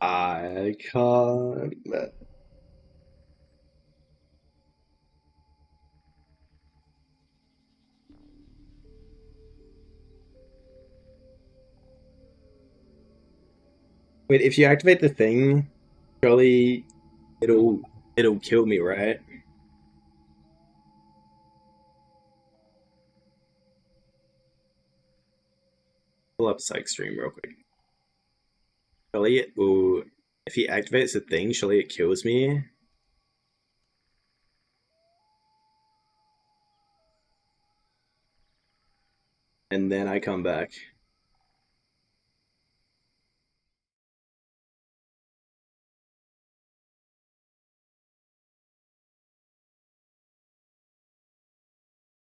A: I can't. Wait, if you activate the thing, surely it'll kill me, right? pull up Cyke stream real quick. Surely it will... If he activates the thing, surely it kills me. And then I come back.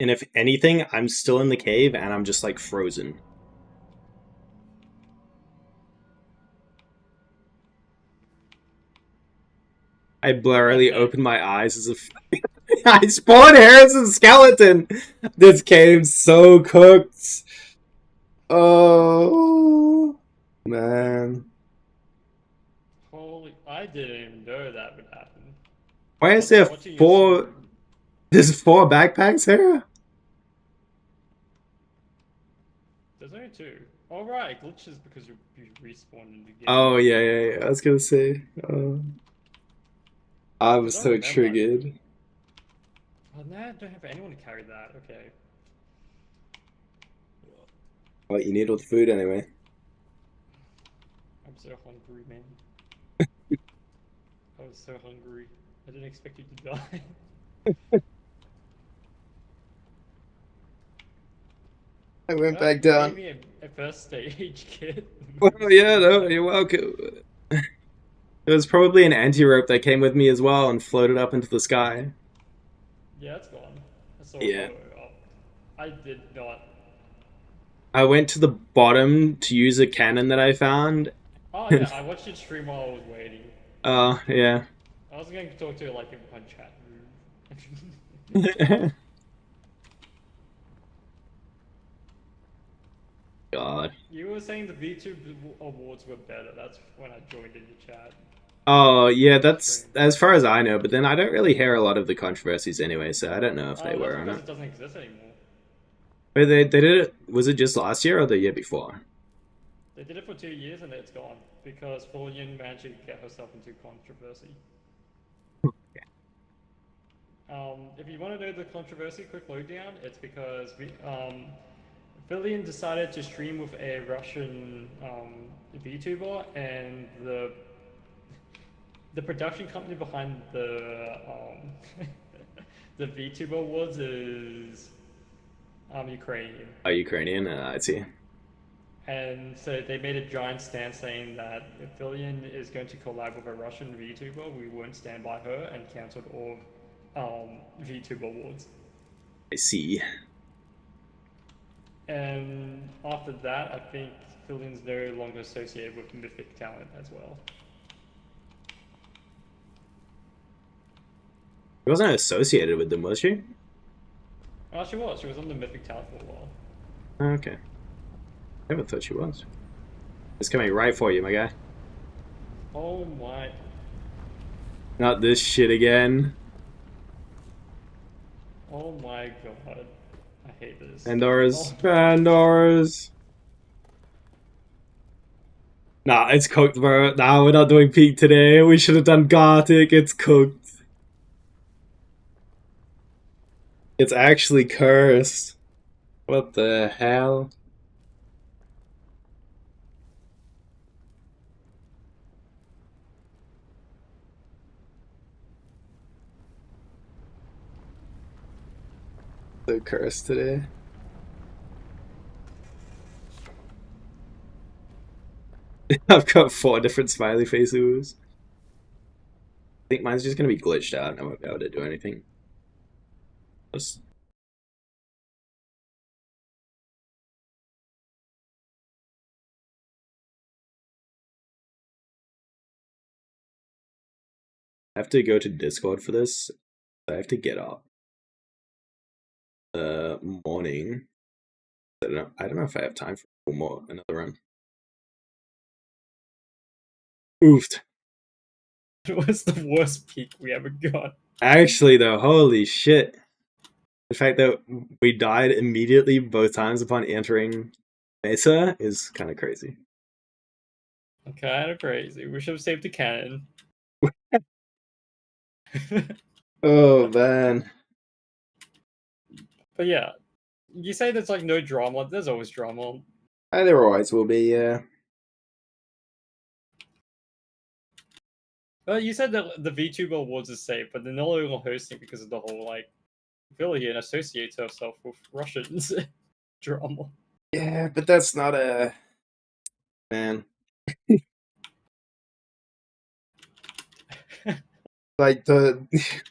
A: And if anything, I'm still in the cave and I'm just like frozen. I blurrily opened my eyes as if I spawned Harrison's skeleton. This cave's so cooked. Oh man.
B: Holy, I didn't even know that would happen.
A: Why is there
B: Watching your
A: 4?
B: stream.
A: There's 4 backpacks here?
B: There's only 2. Oh right, it glitches because you respawned in the game.
A: Oh yeah. I was gonna say. I was
B: I don't
A: so
B: remember.
A: triggered.
B: Oh, now I don't have anyone to carry that. Okay.
A: Well, you need all the food anyway.
B: I'm so hungry, man. I was so hungry. I didn't expect you to die.
C: I went
B: Well,
C: back down.
B: Gave me a first stage kit.
A: Well, yeah, no, you're welcome. There was probably an anti-rope that came with me as well and floated up into the sky.
B: Yeah, it's gone. I saw
A: Yeah.
B: it go up. I did not.
A: I went to the bottom to use a cannon that I found.
B: Oh yeah, I watched it stream while I was waiting.
A: Oh, yeah.
B: I was going to talk to her like in one chat room.
A: God.
B: You were saying the VTube awards were better. That's when I joined in your chat.
A: Oh, yeah, that's as far as I know, but then I don't really hear a lot of the controversies anyway, so I don't know if they were or
B: That's because
A: not.
B: it doesn't exist anymore.
A: But they did it, was it just last year or the year before?
B: They did it for 2 years and it's gone because Pauline managed to get herself into controversy. If you want to know the controversy, quick lowdown, it's because Villian decided to stream with a Russian VTuber, and the production company behind the the VTuber Awards is Ukrainian.
A: Oh, Ukrainian? I see.
B: And so they made a giant stand saying that if Villian is going to collab with a Russian VTuber, we won't stand by her, and cancelled all VTuber awards.
A: I see.
B: And after that, I think Villian's no longer associated with Mythic Talent as well.
A: He wasn't associated with them, was she?
B: Oh, she was. She was on the Mythic Talent for a while.
A: Okay. I never thought she was. It's coming right for you, my guy.
B: Oh my.
A: Not this shit again.
B: Oh my god. I hate this.
A: Pandora's. Pandora's. Nah, it's cooked, bro. Nah, we're not doing peak today. We should have done Gothic. It's cooked. It's actually cursed. What the hell? So cursed today. I've got 4 different smiley faces. I think mine's just gonna be glitched out and I won't be able to do anything. Just... I have to go to Discord for this. I have to get up. Morning. I don't know if I have time for another run. Oofed.
B: It was the worst peak we ever got.
A: Actually, though, holy shit. The fact that we died immediately both times upon entering Mesa is kind of crazy.
B: Kind of crazy. We should have saved the cannon.
C: Oh man.
B: But yeah, you say there's like no drama. There's always drama
C: There always will be,
B: Well, you said that the VTuber Awards is safe, but they're no longer hosting because of the whole like affiliate associates herself with Russians drama.
C: Yeah, but that's not a... Man. Like, the...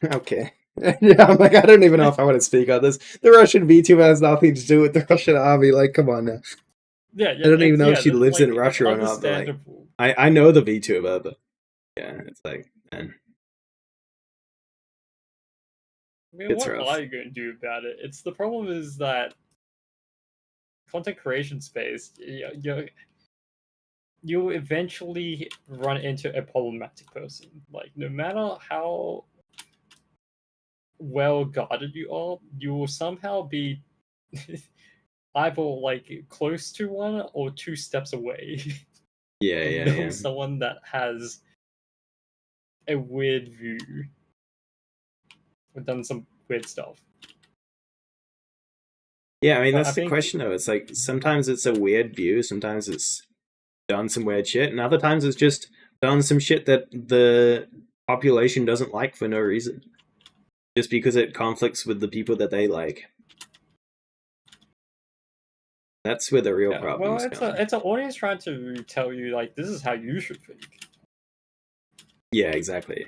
C: Okay. Yeah, I'm like, I don't even know if I want to speak on this. The Russian VTuber has nothing to do with the Russian army. Like, come on now.
B: Yeah,
C: I don't even know if she
B: that's,
C: lives
B: like,
C: in
B: it's
C: Russia or not, but, like,
B: understandable.
C: I know the VTuber, but yeah, it's like, man,
B: I mean,
C: it's
B: what
C: rough.
B: are you going to do about it? It's the problem is that content creation space, you'll eventually run into a problematic person. Like, no matter how well guarded you are, you will somehow be either like close to one or two steps away
C: Yeah,
B: from
C: yeah,
B: knowing
C: yeah.
B: someone that has a weird view or done some weird stuff.
C: Yeah, I mean,
B: But
C: that's
B: I
C: the
B: think
C: question, though. It's like, sometimes it's a weird view, sometimes it's done some weird shit, and other times it's just done some shit that the population doesn't like for no reason. Just because it conflicts with the people that they like. That's where the real
B: well,
C: problems come.
B: it's an audience trying to tell you like this is how you should think.
C: Yeah, exactly.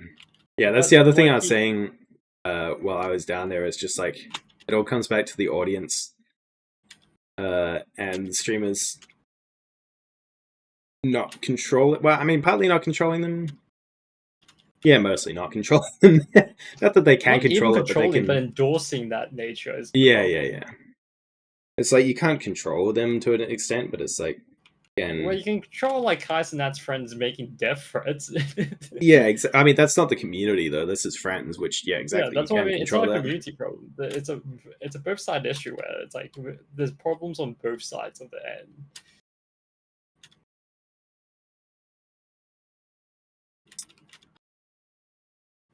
C: Yeah, that's
B: But
C: the other thing
B: like
C: I was saying while I was down there. Is just like, it all comes back to the audience and the streamers not control it. Well, I mean, partly not controlling them. Yeah, mostly not controlling them. Not that they can
B: not even
C: control it, but they
B: controlling, but
C: can.
B: endorsing that nature is the
C: Yeah,
B: problem.
C: yeah, yeah. It's like you can't control them to an extent, but it's like, again,
B: Well, you can control like Kais and Nat's friends making death threats.
C: yeah. I mean, that's not the community though. This is friends, which yeah,
B: Yeah,
C: exactly. You
B: that's what I
C: can
B: mean. It's not
C: control
B: a
C: that.
B: community problem. It's a both side issue where it's like there's problems on both sides of the end.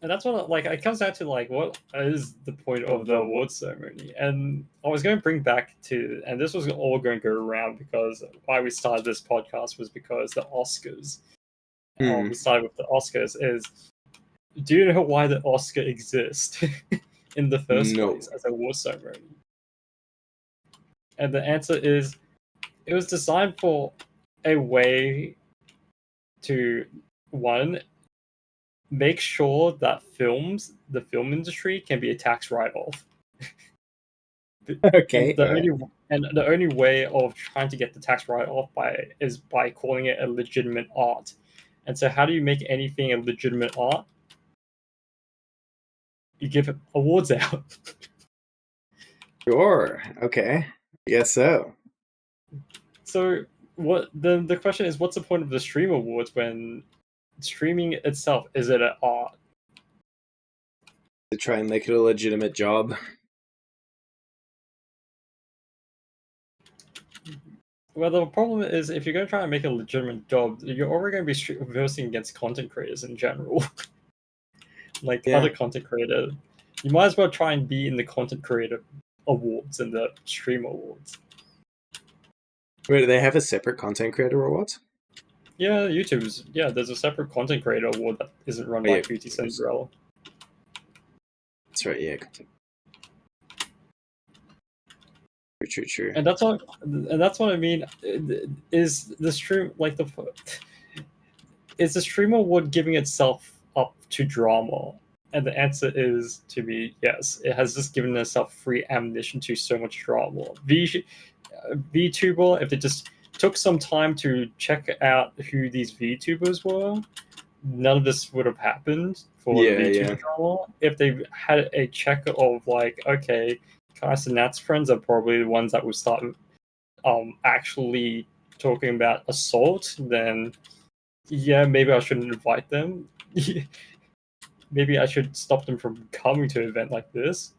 B: And that's what like it comes down to like what is the point of the awards ceremony? And I was going to bring back to, and this was all going to go around because why we started this podcast was because the Oscars.
C: Hmm.
B: We started with the Oscars. Is do you know why the Oscar exists in the first
C: No.
B: place as a award ceremony? And the answer is it was designed for a way to one make sure that the film industry can be a tax write-off.
C: Okay.
B: And the only way of trying to get the tax write-off is by calling it a legitimate art. And so how do you make anything a legitimate art? You give awards out.
C: Sure. Okay. Guess so.
B: So what the question is, what's the point of the stream awards when streaming itself is it an art?
C: To try and make it a legitimate job.
B: Well, the problem is if you're going to try and make a legitimate job, you're already going to be versing against content creators in general. Like
C: Yeah.
B: other content creator, you might as well try and be in the content creator awards and the stream awards.
C: Wait, do they have a separate content creator awards?
B: Yeah, there's a separate content creator award that isn't run
C: Oh,
B: by
C: yeah,
B: QT
C: of course.
B: Cinderella.
C: That's right. Yeah. True.
B: And that's what I mean. Is the stream like is the stream award giving itself up to drama? And the answer is to me yes. It has just given itself free ammunition to so much drama. VTuber, if they just took some time to check out who these VTubers were, none of this would have happened for the VTuber drama. If they had a check of like, okay, Kais and Nat's friends are probably the ones that would start actually talking about assault, then yeah, maybe I shouldn't invite them. Maybe I should stop them from coming to an event like this.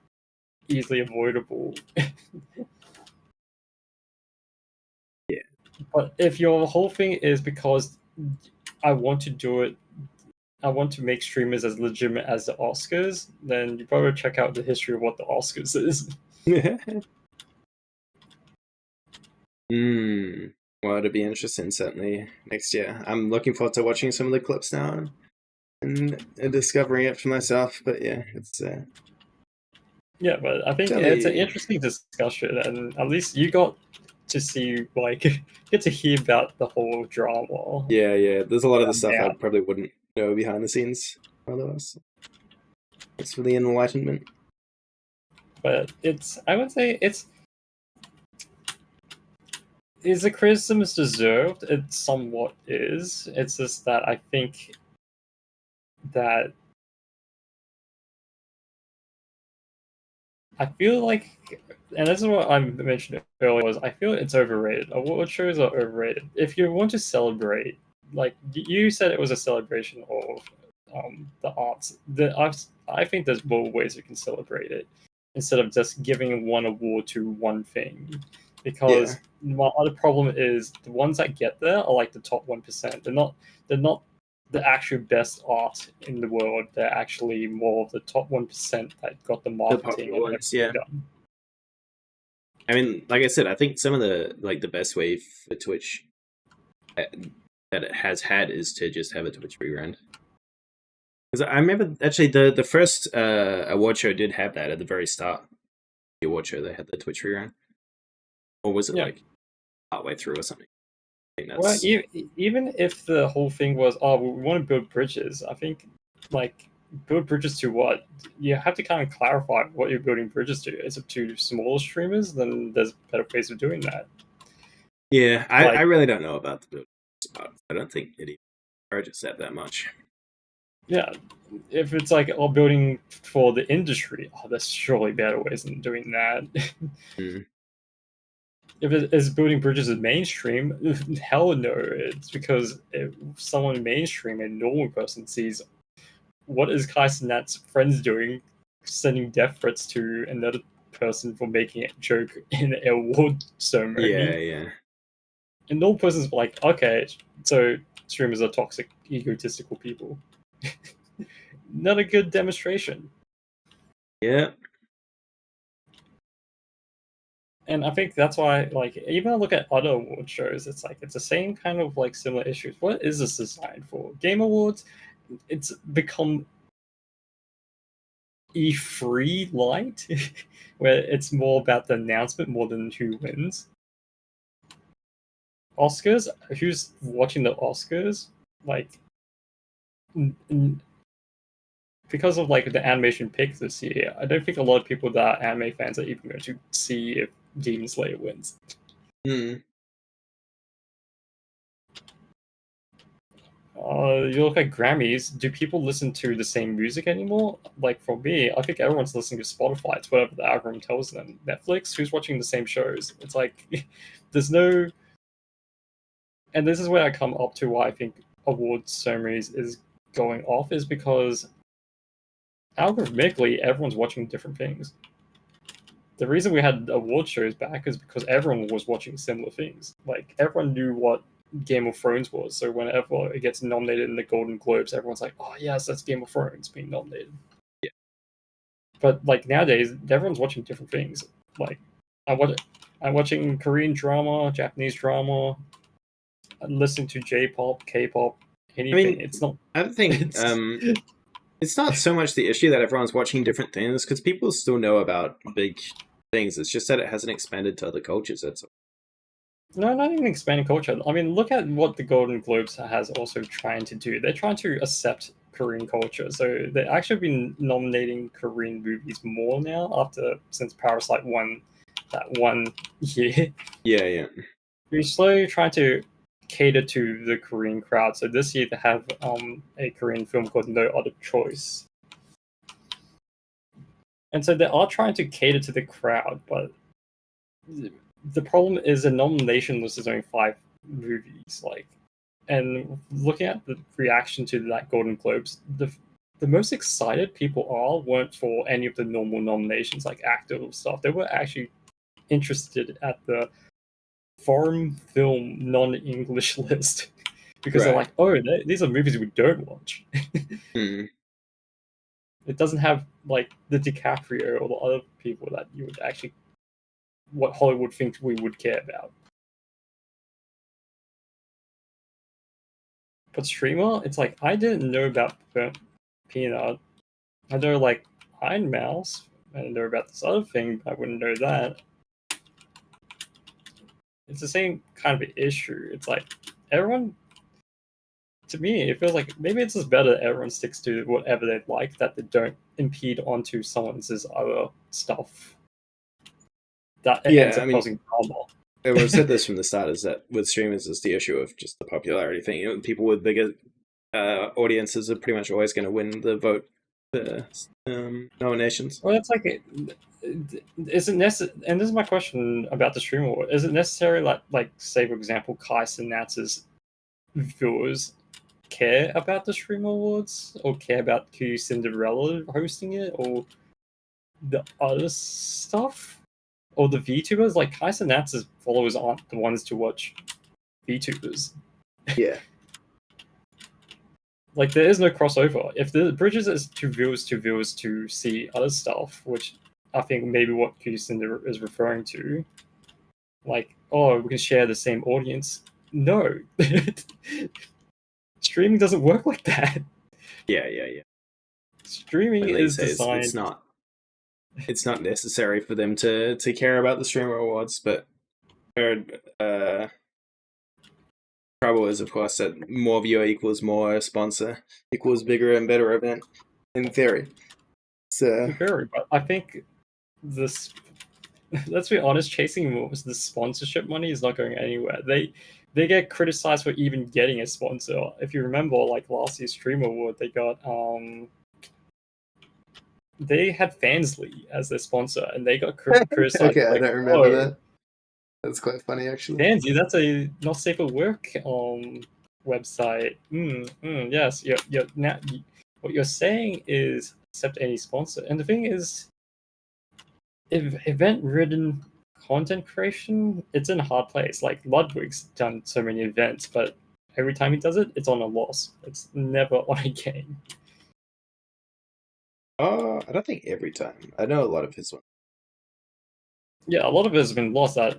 B: Easily avoidable.
C: Yeah.
B: But if your whole thing is because I want to do it, I want to make streamers as legitimate as the Oscars, then you probably check out the history of what the Oscars is.
C: Well, it'll be interesting certainly next year. I'm looking forward to watching some of the clips now and discovering it for myself. But yeah, it's
B: Yeah, but I think
C: Tell
B: it's an
C: me.
B: interesting discussion, and at least you got to see, like, get to hear about the whole drama.
C: Yeah. There's a lot of the stuff I
B: Yeah.
C: probably wouldn't know behind the scenes otherwise. It's for the enlightenment.
B: But I would say is the criticism is deserved? It somewhat is. It's just that I think that I feel like, and this is what I mentioned earlier, was I feel it's overrated. Award shows are overrated. If you want to celebrate, like you said, it was a celebration of the arts. I think there's more ways you can celebrate it instead of just giving one award to one thing.
C: Yeah.
B: Because my other problem is the ones that get there are like the top 1%. They're not the actual best art in the world. They're actually more of the top 1% that got the
C: The
B: marketing
C: popular
B: and
C: ones, yeah.
B: everything done.
C: I mean, like I said, I think some of the best way for Twitch that it has had is to just have a Twitch rerun. Because I remember actually the first award show did have that at the very start. The award show they had the Twitch rerun, or was it like partway through or something? I think
B: Well,
C: that's
B: even if the whole thing was, oh, we want to build bridges, I think, like, build bridges to what? You have to kind of clarify what you're building bridges to. Is it to smaller streamers? Then there's better ways of doing that.
C: yeah. I
B: Like,
C: really don't know about the build. I don't think it encourages that much.
B: yeah, if it's like, oh, building for the industry, oh, there's surely better ways than doing that.
C: Mm.
B: If it is building bridges is mainstream, hell no. It's because if someone mainstream, a normal person, sees what is Kai Cenat's friends doing, sending death threats to another person for making a joke in an award ceremony.
C: Yeah.
B: And normal person's like, okay, so streamers are toxic, egotistical people. Not a good demonstration.
C: Yeah.
B: And I think that's why, like, even I look at other award shows, it's like it's the same kind of like similar issues. What is this designed for? Game Awards, it's become E3 light, where it's more about the announcement more than who wins. Oscars, who's watching the Oscars? Like, because of like the animation pick this year, I don't think a lot of people that are anime fans are even going to see if Demon Slayer wins.
C: Mm.
B: You look at Grammys. Do people listen to the same music anymore? Like for me, I think everyone's listening to Spotify. It's whatever the algorithm tells them. Netflix, who's watching the same shows? It's like there's no. And this is where I come up to why I think awards ceremonies is going off is because algorithmically everyone's watching different things. The reason we had award shows back is because everyone was watching similar things. Like everyone knew what Game of Thrones was, so whenever it gets nominated in the Golden Globes, everyone's like, "Oh yes, that's Game of Thrones being nominated."
C: Yeah.
B: But like nowadays, everyone's watching different things. Like I'm watching Korean drama, Japanese drama, I'm listening to J-pop, K-pop, anything.
C: I mean,
B: It's not.
C: I don't think it's not so much the issue that everyone's watching different things because people still know about big things. It's just that it hasn't expanded to other cultures. That's all.
B: No, not even expanding culture. I mean, look at what the Golden Globes has also trying to do. They're trying to accept Korean culture. So they've actually been nominating Korean movies more now since Parasite won that one year.
C: Yeah.
B: We're slowly trying to cater to the Korean crowd. So this year they have a Korean film called No Other Choice. And so they are trying to cater to the crowd, but the problem is the nomination list is only 5 movies. And looking at the reaction to that Golden Globes, the most excited people weren't for any of the normal nominations like actor stuff. They were actually interested at the foreign film non-English list because they're like, oh, these are movies we don't watch.
C: Mm.
B: It doesn't have like the DiCaprio or the other people that you would actually what Hollywood thinks we would care about. But streamer, it's like I didn't know about Burnt Peanut. I know like Iron Mouse. I didn't know about this other thing. I wouldn't know that. It's the same kind of issue. It's like everyone. To me, it feels like maybe it's just better that everyone sticks to whatever they like, that they don't impede onto someone's other stuff. That ends up causing drama.
C: We've said this from the start, is that with streamers is the issue of just the popularity thing. You know, people with bigger audiences are pretty much always going to win the vote for nominations.
B: Well, it's like, is it necessary? And this is my question about the streamer award. Is it necessary, like say for example, Kai Cenats' viewers care about the streamer awards, or care about Q Cinderella hosting it, or the other stuff, or the VTubers? Like Kai Cenats' followers aren't the ones to watch VTubers.
C: Yeah.
B: Like there is no crossover. If the bridges is to viewers to see other stuff, which I think maybe what Q Cinder is referring to, like, oh, we can share the same audience. No. Streaming doesn't work like that.
C: Yeah.
B: Streaming is designed.
C: It's not necessary for them to care about the streamer awards, but trouble is, of course, that more viewer equals more sponsor equals bigger and better event. In theory,
B: In theory, but I think this. Let's be honest, chasing the sponsorship money is not going anywhere. They get criticized for even getting a sponsor. If you remember, like last year's Streamer Award, they got they had Fansly as their sponsor, and they got criticized.
C: Okay, I don't remember that. That's quite funny, actually.
B: Fansly, that's a not safe for work website. Yes, what you're saying is accept any sponsor, and the thing is, event-ridden content creation, it's in a hard place. Like Ludwig's done so many events, but every time he does it, it's on a loss. It's never on a gain.
C: I don't think every time. I know a lot of his ones.
B: Yeah, a lot of it has been lost. That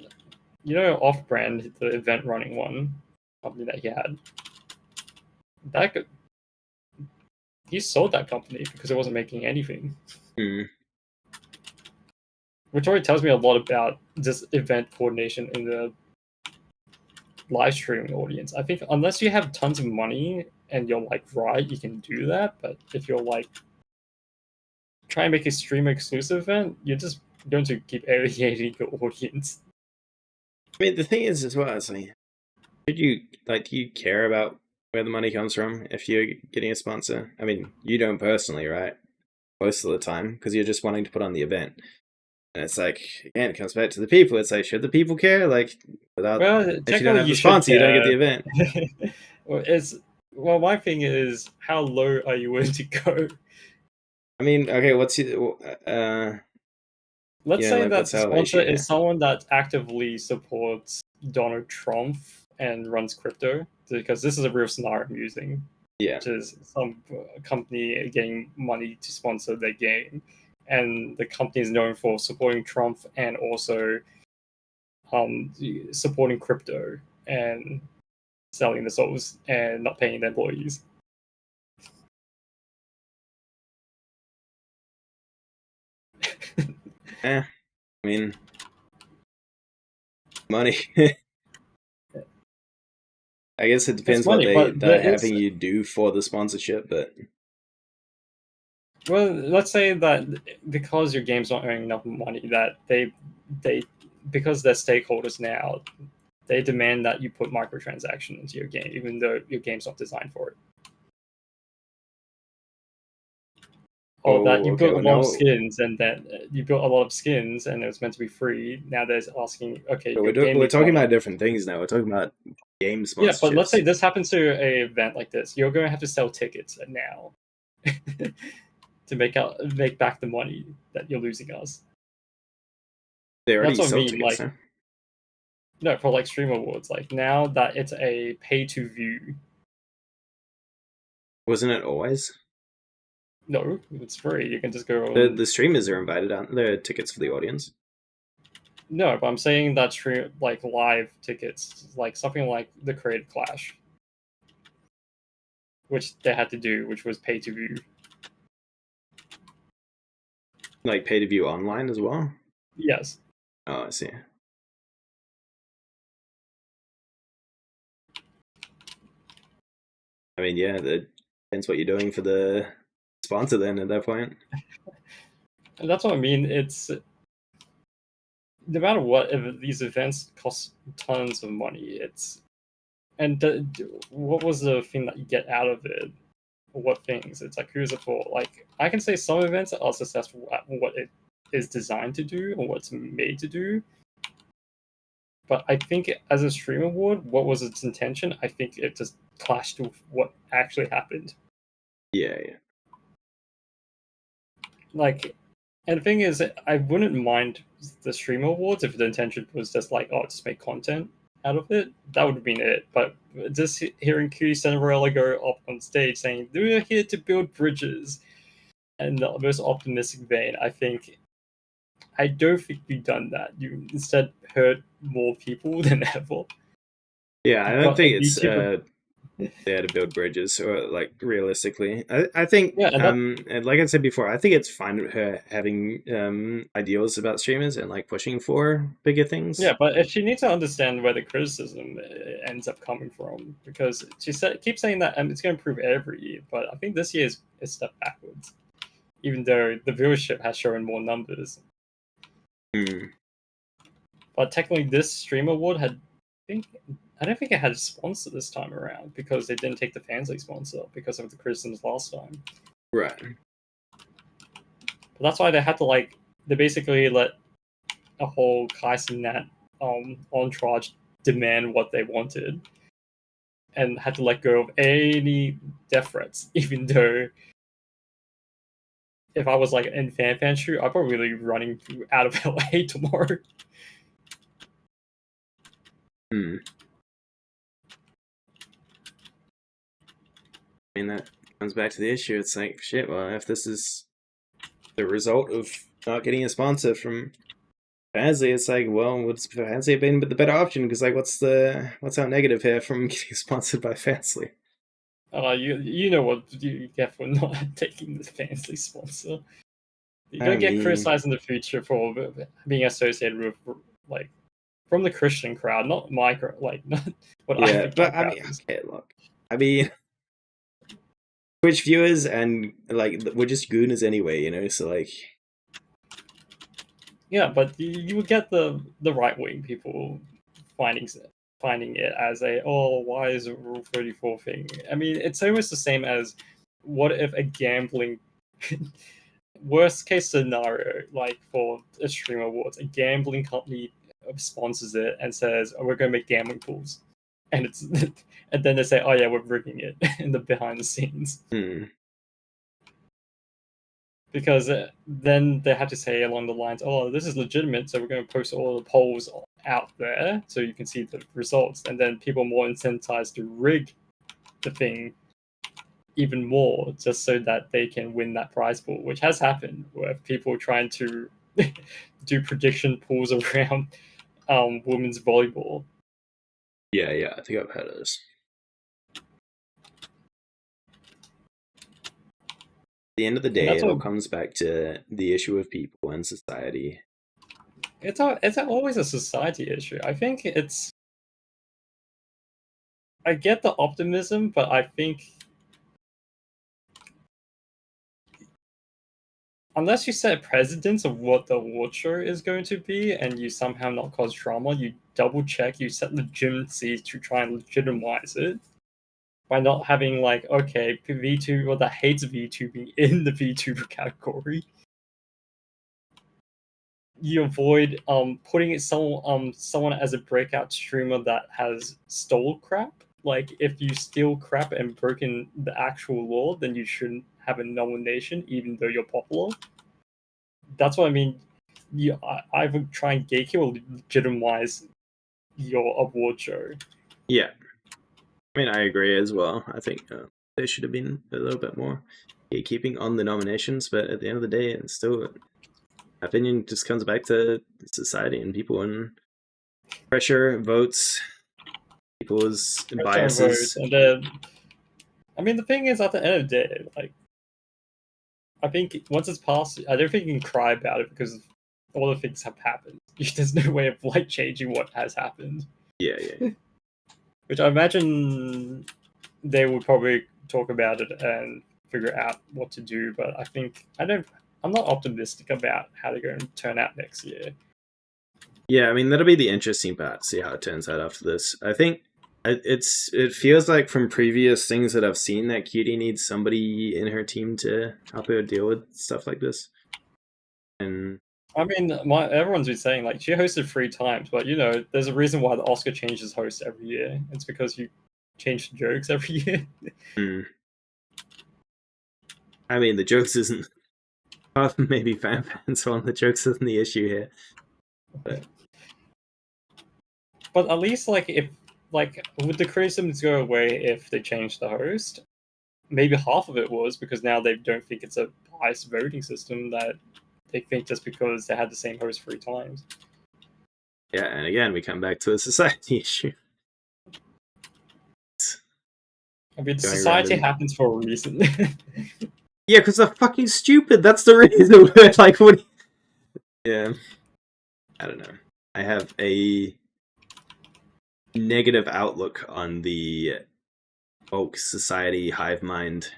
B: Off-Brand, the event running one company that he had, he sold that company because it wasn't making anything. Which already tells me a lot about this event coordination in the live streaming audience. I think unless you have tons of money and you're like, right, you can do that. But if you're like, try and make a streamer exclusive event, you're just going to keep alienating your audience.
C: I mean, the thing is as well, it's like, do you care about where the money comes from if you're getting a sponsor? I mean, you don't personally, right? Most of the time, because you're just wanting to put on the event. And it's like, again, it comes back to the people. It's like, should the people care? Like, if you don't have the sponsor, you don't get the event.
B: My thing is, how low are you willing to go?
C: I mean, okay, what's your...
B: Let's say that the sponsor is someone that actively supports Donald Trump and runs crypto, because this is a real scenario I'm using.
C: Yeah.
B: Which is some company getting money to sponsor their game. And the company is known for supporting Trump and also supporting crypto and selling the souls and not paying their employees.
C: I mean, money. I guess it depends what they're having you do for the sponsorship, but...
B: Well, let's say that because your game's not earning enough money, that they because they're stakeholders now, they demand that you put microtransactions into your game, even though your game's not designed for it. Or that you built a lot of skins, and that you built a lot of skins, and it was meant to be free. Now they're asking, okay,
C: but we're talking about different things now. We're talking about game sponsorships.
B: Yeah, but let's say this happens to an event like this. You're going to have to sell tickets now. To make back the money that you're losing us.
C: They already sold tickets, huh?
B: No, for like Stream Awards. Like now that it's a pay to view.
C: Wasn't it always?
B: No, it's free. You can just go.
C: The streamers are invited, aren't there? Tickets for the audience.
B: No, but I'm saying that live tickets, like something like the Creative Clash. which they had to do, which was pay to view.
C: Like pay to view online as well?
B: Yes.
C: Oh, I see. I mean, yeah, that depends what you're doing for the sponsor then at that point.
B: And that's what I mean. It's no matter what, if these events cost tons of money. What was the thing that you get out of it? What things? It's like, who's it for? Like, I can say some events are successful at what it is designed to do or what's made to do. But I think as a Stream Award, what was its intention? I think it just clashed with what actually happened.
C: Yeah.
B: Like, and the thing is, I wouldn't mind the Stream Awards if the intention was just like, oh, just make content out of it. That would have been it. But just hearing Q Cinderella go up on stage saying, we're here to build bridges, and the most optimistic vein, I don't think you've done that. You instead hurt more people than ever.
C: Yeah, I don't think it's
B: YouTuber...
C: there to build bridges, or like realistically. I think,
B: yeah,
C: and like I said before, I think it's fine with her having ideals about streamers and like pushing for bigger things.
B: Yeah, but she needs to understand where the criticism ends up coming from, because she keeps saying that it's going to improve every year, but I think this year is a step backwards, even though the viewership has shown more numbers. But technically, this Stream Award I don't think it had a sponsor this time around, because they didn't take the Fansly sponsor because of the criticisms last time.
C: Right.
B: But that's why they had to they basically let a whole Kaisen Nat entourage demand what they wanted, and had to let go of any death threats, even though if I was like in fan shoot, I'd probably be running out of LA tomorrow.
C: I mean, that comes back to the issue. It's like, shit, well, if this is the result of not getting a sponsor from Fansly, it's like, well, would Fansly have been the better option? Because like, what's our negative here from getting sponsored by Fansly?
B: You know what you get for not taking the Fansly sponsor. You're gonna get criticized in the future for being associated with from the Christian crowd, not my crowd, not what I think.
C: But I mean, okay, look, I mean, Twitch viewers and we're just gooners anyway, you know. So like,
B: yeah, but you would get the right wing people finding it as why is it Rule 34 thing? I mean, it's almost the same as what if a gambling worst case scenario, for a Stream Awards, a gambling company sponsors it and says, we're going to make gambling pools, and and then they say, oh yeah, we're rigging it in the behind the scenes. Because then they have to say along the lines, oh, this is legitimate, so we're going to post all the polls out there so you can see the results, and then people are more incentivized to rig the thing even more just so that they can win that prize pool, which has happened, where people are trying to do prediction pools around women's volleyball.
C: Yeah, I think I've heard of this. At the end of the day, it all comes back to the issue of people and society.
B: It's always a society issue. I think I get the optimism, but I think unless you set precedents of what the award show is going to be, and you somehow not cause drama, you double check, you set legitimacy to try and legitimize it by not having okay, VTuber that hates VTubing in the VTuber category. You avoid putting it someone as a breakout streamer that has stole crap. If you steal crap and broken the actual law, then you shouldn't have a nomination, even though you're popular. That's what I mean. I would try and gatekeep or legitimize your award show. Yeah.
C: I mean, I agree as well. I think there should have been a little bit more gatekeeping on the nominations, but at the end of the day, it's still, my opinion just comes back to society and people and pressure, votes, people's biases.
B: And I mean, the thing is, at the end of the day, like, I think once it's passed, I don't think you can cry about it because all the things have happened. There's no way of like changing what has happened.
C: Yeah.
B: Which I imagine they would probably talk about it and figure out what to do. But I think I'm not optimistic about how they're going to turn out next year.
C: Yeah, I mean, that'll be the interesting part, see how it turns out after this. I think it feels like from previous things that I've seen that Cutie needs somebody in her team to help her deal with stuff like this. And
B: I mean, everyone's been saying, like, she hosted 3 times, but, you know, there's a reason why the Oscar changes host every year. It's because you change the jokes every year.
C: I mean, the jokes isn't... Apart from maybe fans on, the jokes isn't the issue here.
B: But at least, like, if, like, would the criticisms go away if they change the host? Maybe half of it was because now they don't think it's a biased voting system, that they think just because they had the same host 3 times.
C: Yeah, and again, we come back to a society issue.
B: I mean, society happens for a reason.
C: Yeah, because they're fucking stupid. That's the reason. Like, what? Yeah, I don't know. I have a negative outlook on the woke society hive mind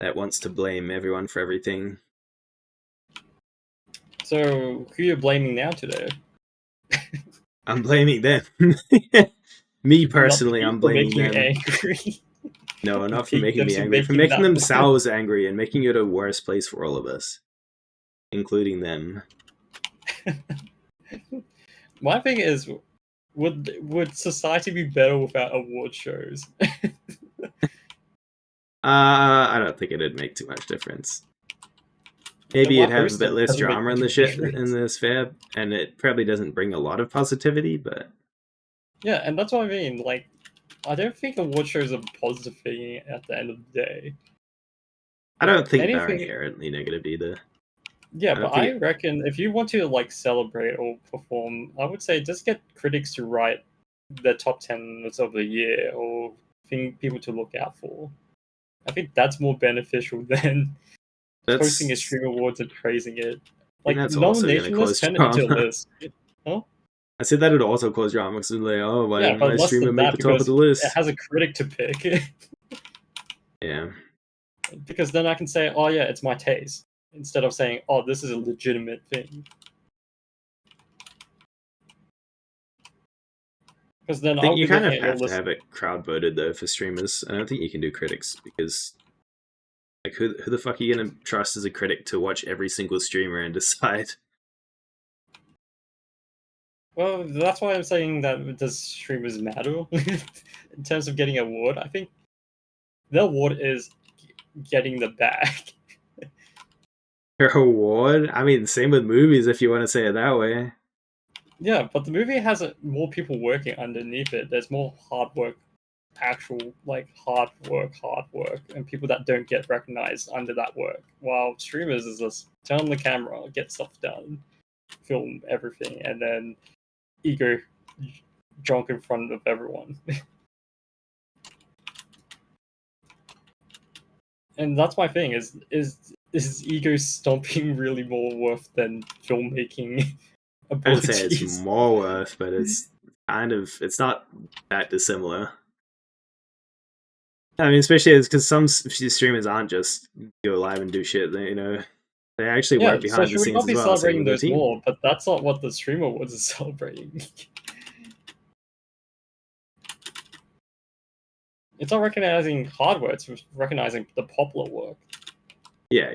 C: that wants to blame everyone for everything.
B: So, who are you blaming now today?
C: I'm blaming them. Me personally, I'm blaming them.
B: Angry.
C: No, not for making me angry. For making themselves angry and making it a worse place for all of us, including them.
B: My thing is, would society be better without award shows?
C: I don't think it'd make too much difference. Maybe it'd have a bit less drama in the sphere, and it probably doesn't bring a lot of positivity, but...
B: Yeah, and that's what I mean, like, I don't think award shows are a positive thing at the end of the day.
C: I don't think they're inherently negative either.
B: Yeah, but I reckon if you want to, like, celebrate or perform, I would say just get critics to write the top 10 lists of the year or people to look out for. I think that's more beneficial than posting a Stream Awards and praising it. Like, the nomination list turn it into a list. Huh?
C: I said that would also cause drama because like, oh, why didn't my streamer make the top of the list?
B: It has a critic to pick.
C: Yeah.
B: Because then I can say, oh yeah, it's my taste. Instead of saying, oh, this is a legitimate thing. Because then
C: I think you kind of have to have it crowd voted though for streamers. I don't think you can do critics because, like, who the fuck are you gonna trust as a critic to watch every single streamer and decide?
B: Well, that's why I'm saying that does streamers matter in terms of getting an award. I think the award is getting the bag.
C: Your award? I mean, same with movies if you want to say it that way.
B: Yeah, but the movie has more people working underneath it. There's more hard work, actual, like, hard work, and people that don't get recognized under that work. While streamers is just turn on the camera, get stuff done, film everything, and then ego drunk in front of everyone. And that's my thing, is ego stomping really more worth than filmmaking abilities?
C: I'd say it's more worth, but it's kind of, it's not that dissimilar. I mean, especially because some streamers aren't just go live and do shit. They, you know, they actually work behind the scenes as well.
B: So should we not be celebrating those more? But that's not what the Streamer Awards is celebrating. It's not recognizing hard work, it's recognizing the popular work.
C: Yeah.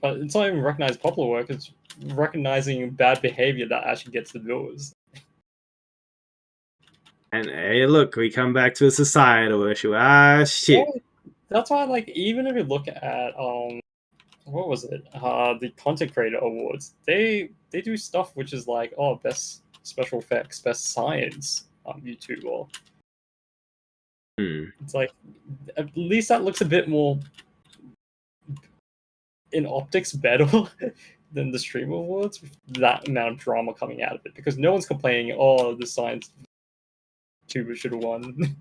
B: But it's not even recognizing popular work, it's recognizing bad behavior that actually gets the viewers.
C: And hey, look, we come back to a societal issue. Ah, shit.
B: Well, that's why, like, even if you look at what was it? The Content Creator Awards. They do stuff which is like, oh, best special effects, best science on YouTube, or it's like, at least that looks a bit more in optics better than the Streamer Awards with that amount of drama coming out of it, because no one's complaining, oh, the science tuber should have won.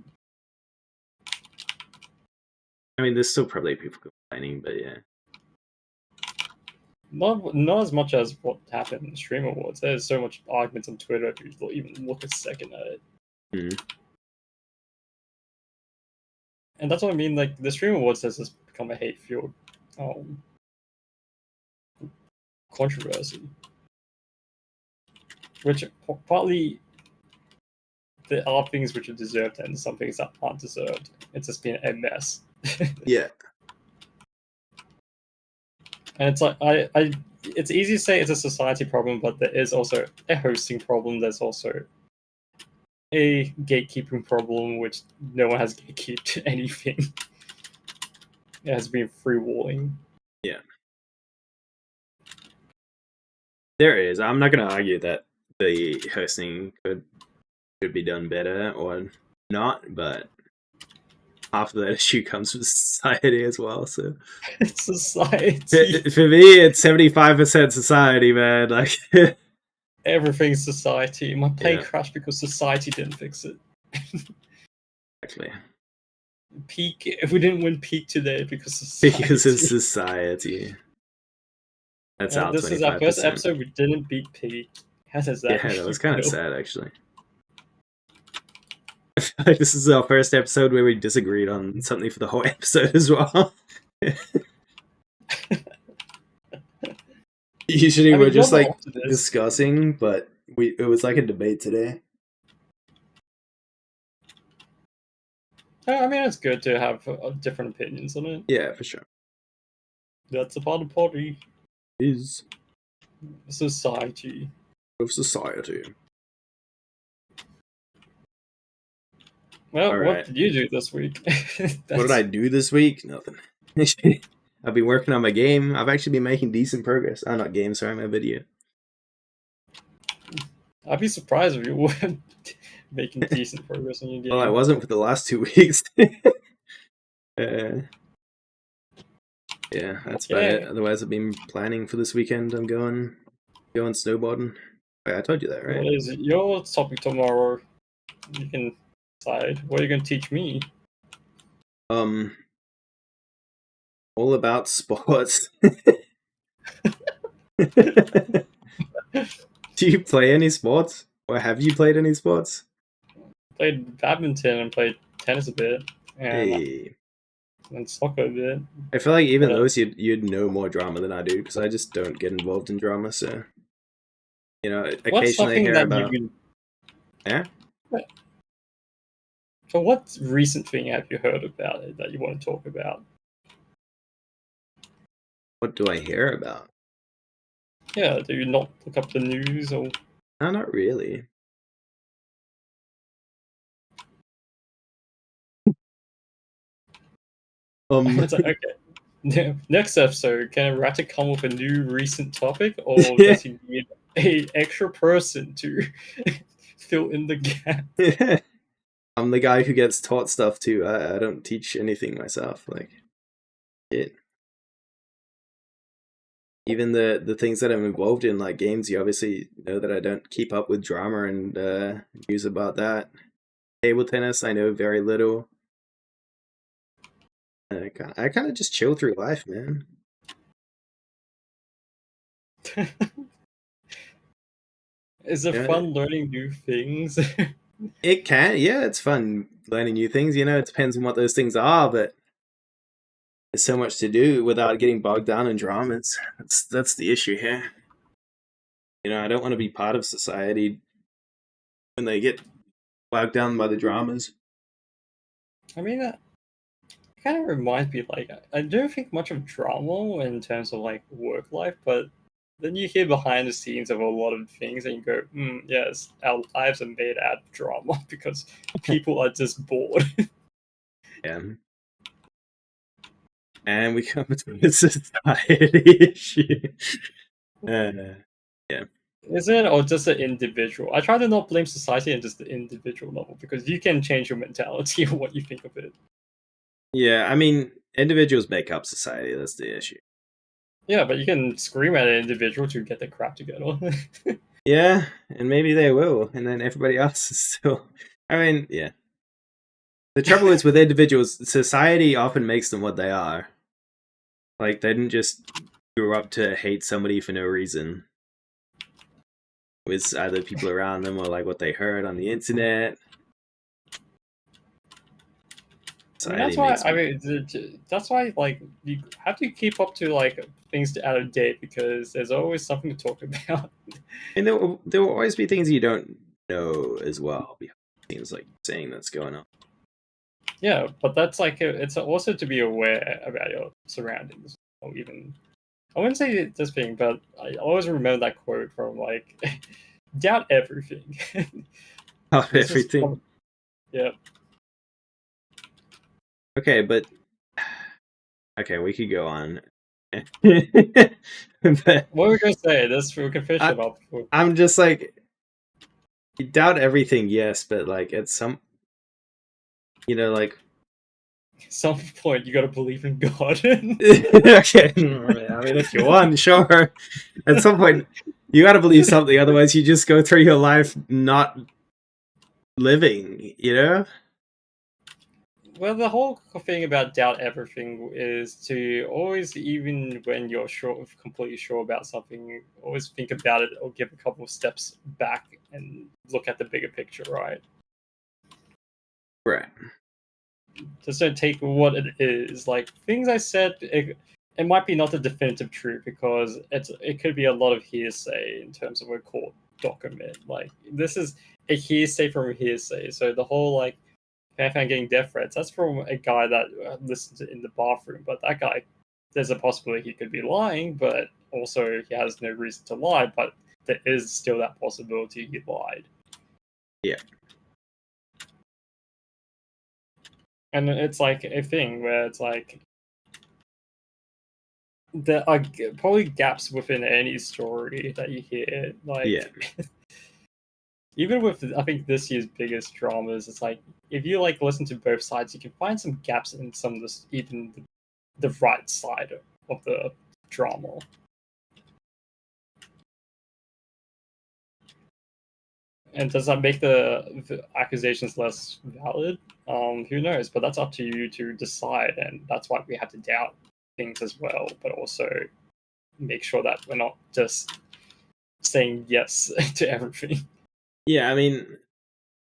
C: I mean, there's still probably people complaining, but yeah.
B: Not as much as what happened in the Streamer Awards. There's so much arguments on Twitter if you even look a second at it.
C: Mm.
B: And that's what I mean, like, the Streamer Awards has just become a hate-fueled controversy. Which partly there are things which are deserved and some things that aren't deserved. It's just been a mess.
C: Yeah.
B: And it's like it's easy to say it's a society problem, but there is also a hosting problem. There's also a gatekeeping problem, which no one has gatekeeped anything. It has been freewalling.
C: Yeah. There is. I'm not going to argue that the hosting could be done better or not, but half of that issue comes with society as well. So
B: It's society.
C: for me, it's 75% society, man. Like
B: Everything's society. My plane
C: Yeah.
B: crashed because society didn't fix it.
C: actually,
B: Peak. If we didn't win peak today because society.
C: because of society. That's out.
B: This
C: 25%.
B: is our first episode. We didn't beat peak. How does that?
C: Yeah, that was kind of
B: feel?
C: sad, actually. I feel like this is our first episode where we disagreed on something for the whole episode as well. Usually
B: I
C: we're
B: mean,
C: just
B: you're
C: like
B: not up to this.
C: discussing, but it was like a debate today.
B: I mean, it's good to have different opinions on it.
C: Yeah, for sure.
B: That's a part of party.
C: Is
B: Society.
C: of society.
B: Well,
C: All
B: what
C: right.
B: did you do this week?
C: What did I do this week? Nothing. I've been working on my game. I've actually been making decent progress. Oh, not game, sorry, my video.
B: I'd be surprised if you weren't making decent progress on your game.
C: Well, I wasn't for the last 2 weeks. Yeah, that's about it. Otherwise, I've been planning for this weekend. I'm going snowboarding. Wait, I told you that, right?
B: What is your topic tomorrow? You can decide. What are you going to teach me?
C: All about sports. Do you play any sports? Or have you played any sports?
B: Played badminton and played tennis a bit.
C: Hey.
B: And soccer a bit.
C: I feel like even those you'd know more drama than I do because I just don't get involved in drama. So, you know, occasionally I hear about. Yeah.
B: So, what recent thing have you heard about it that you want to talk about?
C: What do I hear about?
B: Yeah, do you not look up the news or?
C: No, not really.
B: It's like, okay. Next episode, can Erratic come with a new recent topic, or does he need an extra person to fill in the gap?
C: I'm the guy who gets taught stuff too. I don't teach anything myself. Like, it. Even the things that I'm involved in, like games, you obviously know that I don't keep up with drama and news about that. Table tennis, I know very little. I kind of just chill through life, man.
B: Is it fun learning new things?
C: It can, yeah, it's fun learning new things. You know, it depends on what those things are, but there's so much to do without getting bogged down in dramas. That's the issue here. You know, I don't want to be part of society when they get bogged down by the dramas.
B: I mean, it kind of reminds me, like, I don't think much of drama in terms of, like, work life, but then you hear behind the scenes of a lot of things and you go, yes, our lives are made out of drama because people are just bored.
C: Yeah. And we come to a society issue. Yeah.
B: Is it, or just an individual? I try to not blame society and just the individual level because you can change your mentality or what you think of it.
C: Yeah, I mean, individuals make up society. That's the issue.
B: Yeah, but you can scream at an individual to get their crap together.
C: Yeah, and maybe they will, and then everybody else is still. I mean, yeah. The trouble is with individuals, society often makes them what they are. Like, they didn't just grow up to hate somebody for no reason. It was either people around them or like what they heard on the internet.
B: That's why that's why like you have to keep up to like things out of date because there's always something to talk about.
C: And there will always be things you don't know as well behind the scenes, like saying that's going on.
B: Yeah, but that's like it's also to be aware about your surroundings, or even I wouldn't say this thing, but I always remember that quote from like doubt everything.
C: Doubt everything.
B: Yeah.
C: Okay, but okay, we could go on. But
B: what were we gonna say? This we can finish it up.
C: I'm just like, you doubt everything, yes, but like at some, like
B: some point you gotta believe in God.
C: Okay, I mean, if you want, sure. At some point, you gotta believe something, otherwise you just go through your life not living,
B: Well, the whole thing about doubt everything is to always, even when you're completely sure about something, always think about it or give a couple of steps back and look at the bigger picture, right?
C: Right.
B: Just don't take what it is. Like things I said, it might be not the definitive truth because it could be a lot of hearsay in terms of a court document. Like this is a hearsay from a hearsay. So the whole like fan getting death threats, that's from a guy that listened to in the bathroom. But that guy, there's a possibility he could be lying, but also he has no reason to lie. But there is still that possibility he lied.
C: Yeah.
B: And it's like a thing where it's like there are probably gaps within any story that you hear. Like,
C: yeah.
B: Even with, I think, this year's biggest dramas, it's like, if you, like, listen to both sides, you can find some gaps in some of this, even the right side of the drama. And does that make the accusations less valid? Who knows? But that's up to you to decide, and that's why we have to doubt things as well, but also make sure that we're not just saying yes to everything.
C: Yeah, I mean,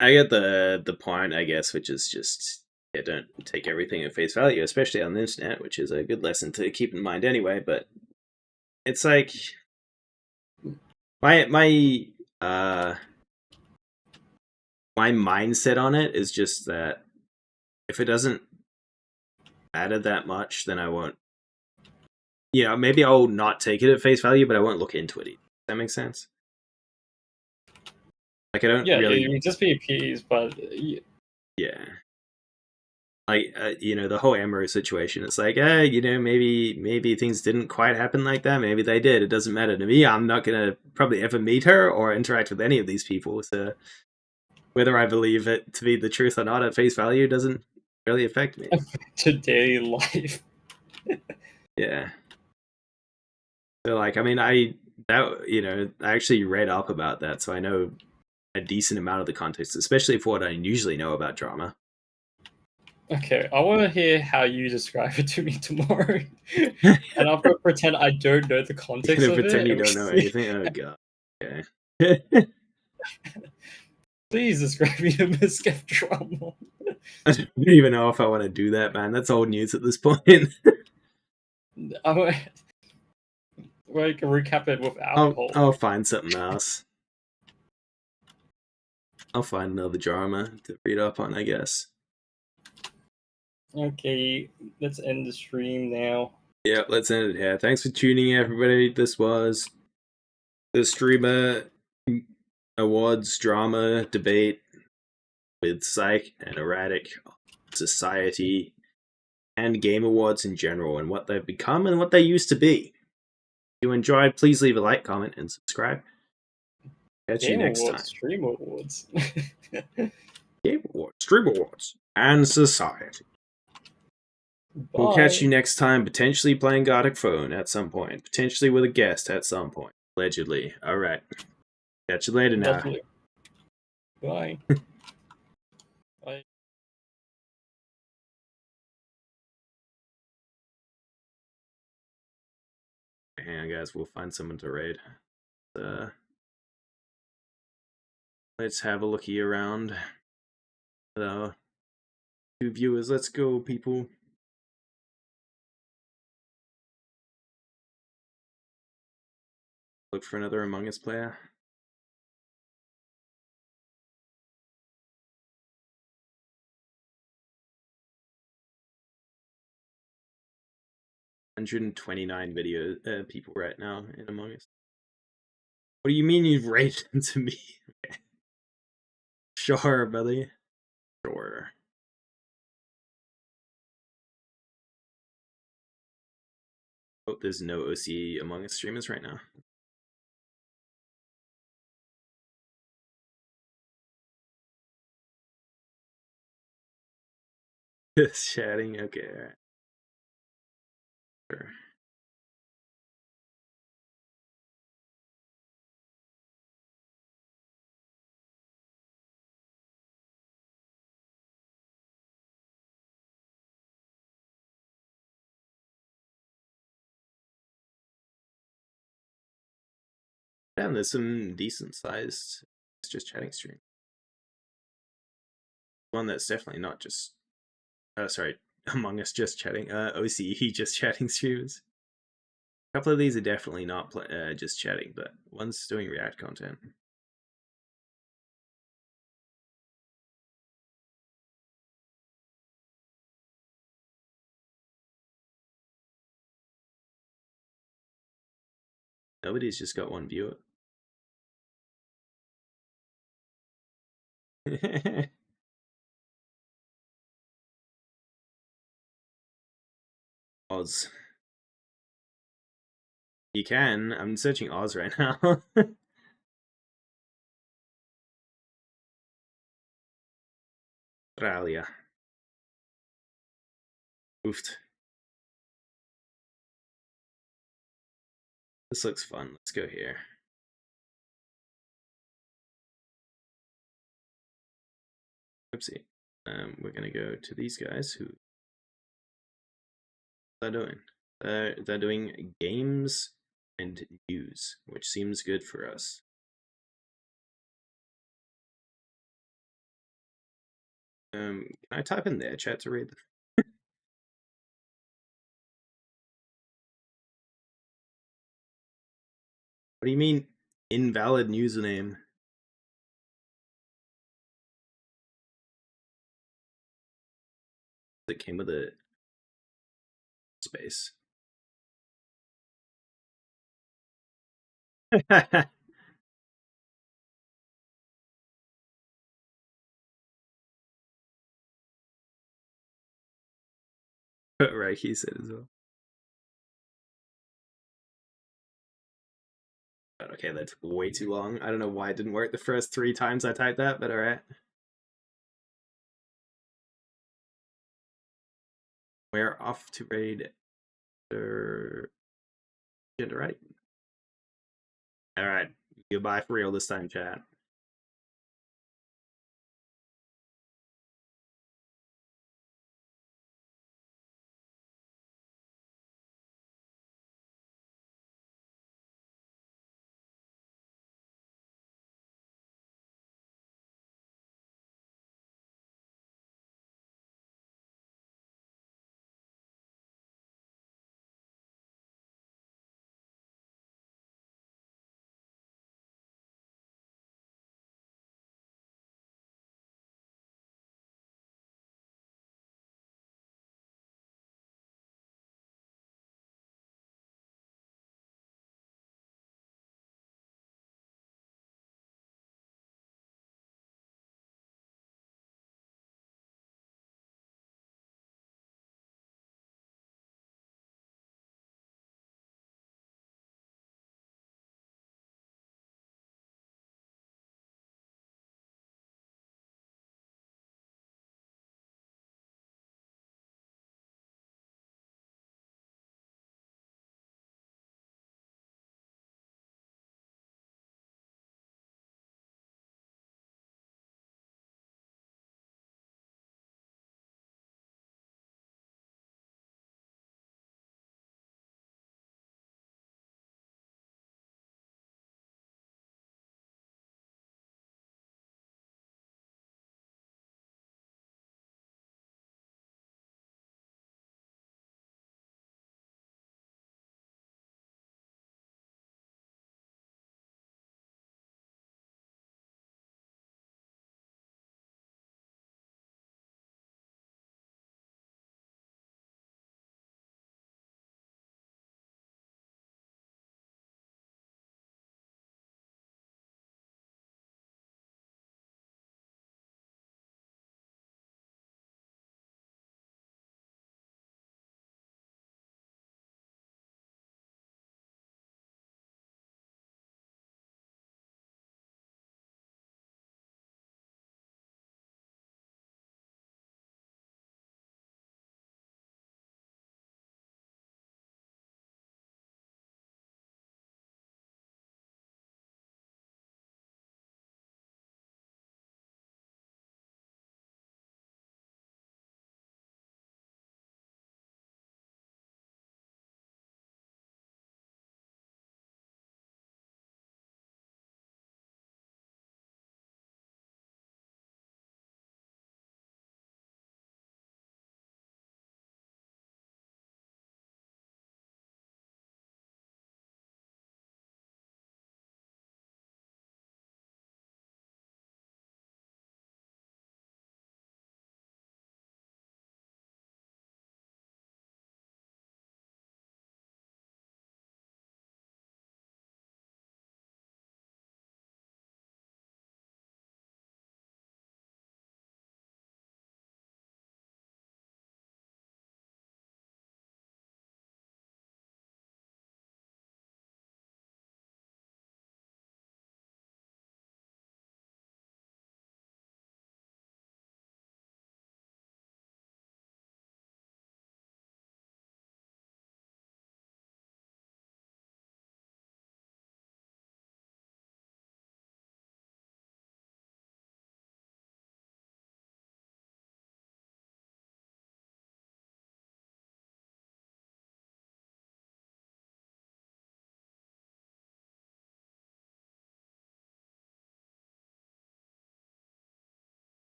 C: I get the point, I guess, which is just don't take everything at face value, especially on the internet, which is a good lesson to keep in mind anyway. But it's like my mindset on it is just that if it doesn't matter that much, then I won't. Maybe I'll not take it at face value, but I won't look into it. Does that make sense? Like I don't really.
B: Yeah, you just be appeased, but
C: yeah. Like the whole Emery situation. It's like, maybe things didn't quite happen like that. Maybe they did. It doesn't matter to me. I'm not gonna probably ever meet her or interact with any of these people. So whether I believe it to be the truth or not at face value doesn't really affect me.
B: To daily life.
C: Yeah. So like, I mean, I actually read up about that, so I know a decent amount of the context, especially for what I usually know about drama.
B: Okay, I want to hear how you describe it to me tomorrow, and I'm gonna pretend I don't know the context of
C: pretend
B: it.
C: You don't know anything. Oh god. Okay.
B: Please describe me the Miskept drama.
C: I don't even know if I want to do that, man. That's old news at this point.
B: We can recap it with alcohol.
C: I'll find something else. I'll find another drama to read up on, I guess.
B: Okay, let's end the stream now.
C: Yeah, let's end it here. Thanks for tuning in, everybody. This was the Streamer Awards drama debate with Cyke and Erratic, society, and game awards in general, and what they've become and what they used to be. If you enjoyed, please leave a like, comment, and subscribe. Catch you next time.
B: Stream Awards.
C: Game Awards, Stream Awards, and society.
B: Bye.
C: We'll catch you next time, potentially playing Gartic Phone at some point. Potentially with a guest at some point. Allegedly. Alright. Catch you later now.
B: Bye. Bye.
C: hang on, guys. We'll find someone to raid. Let's have a looky around. Two viewers. Let's go, people. Look for another Among Us player. $129 people right now in Among Us. What do you mean you've raided into me? Okay. Sure, buddy. Sure. Oh, there's no OC Among Us streamers right now. Just chatting. Okay, alright. Sure. Damn, there's some decent sized just chatting stream. One that's definitely not just sorry, Among Us just chatting. OCE just chatting streamers. A couple of these are definitely not just chatting, but one's doing React content. Nobody's just got one viewer. Oz. You can. I'm searching Oz right now. Australia. Oofed. This looks fun. Let's go here. Oopsie. We're gonna go to these guys who they're doing. They're doing games and news, which seems good for us. Can I type in their chat to read? What do you mean invalid username? It came with a space. Right, he said as well. But okay, that's way too long. I don't know why it didn't work the first 3 times I typed that, but alright. We're off to raid gender right. Alright, goodbye for real this time, chat.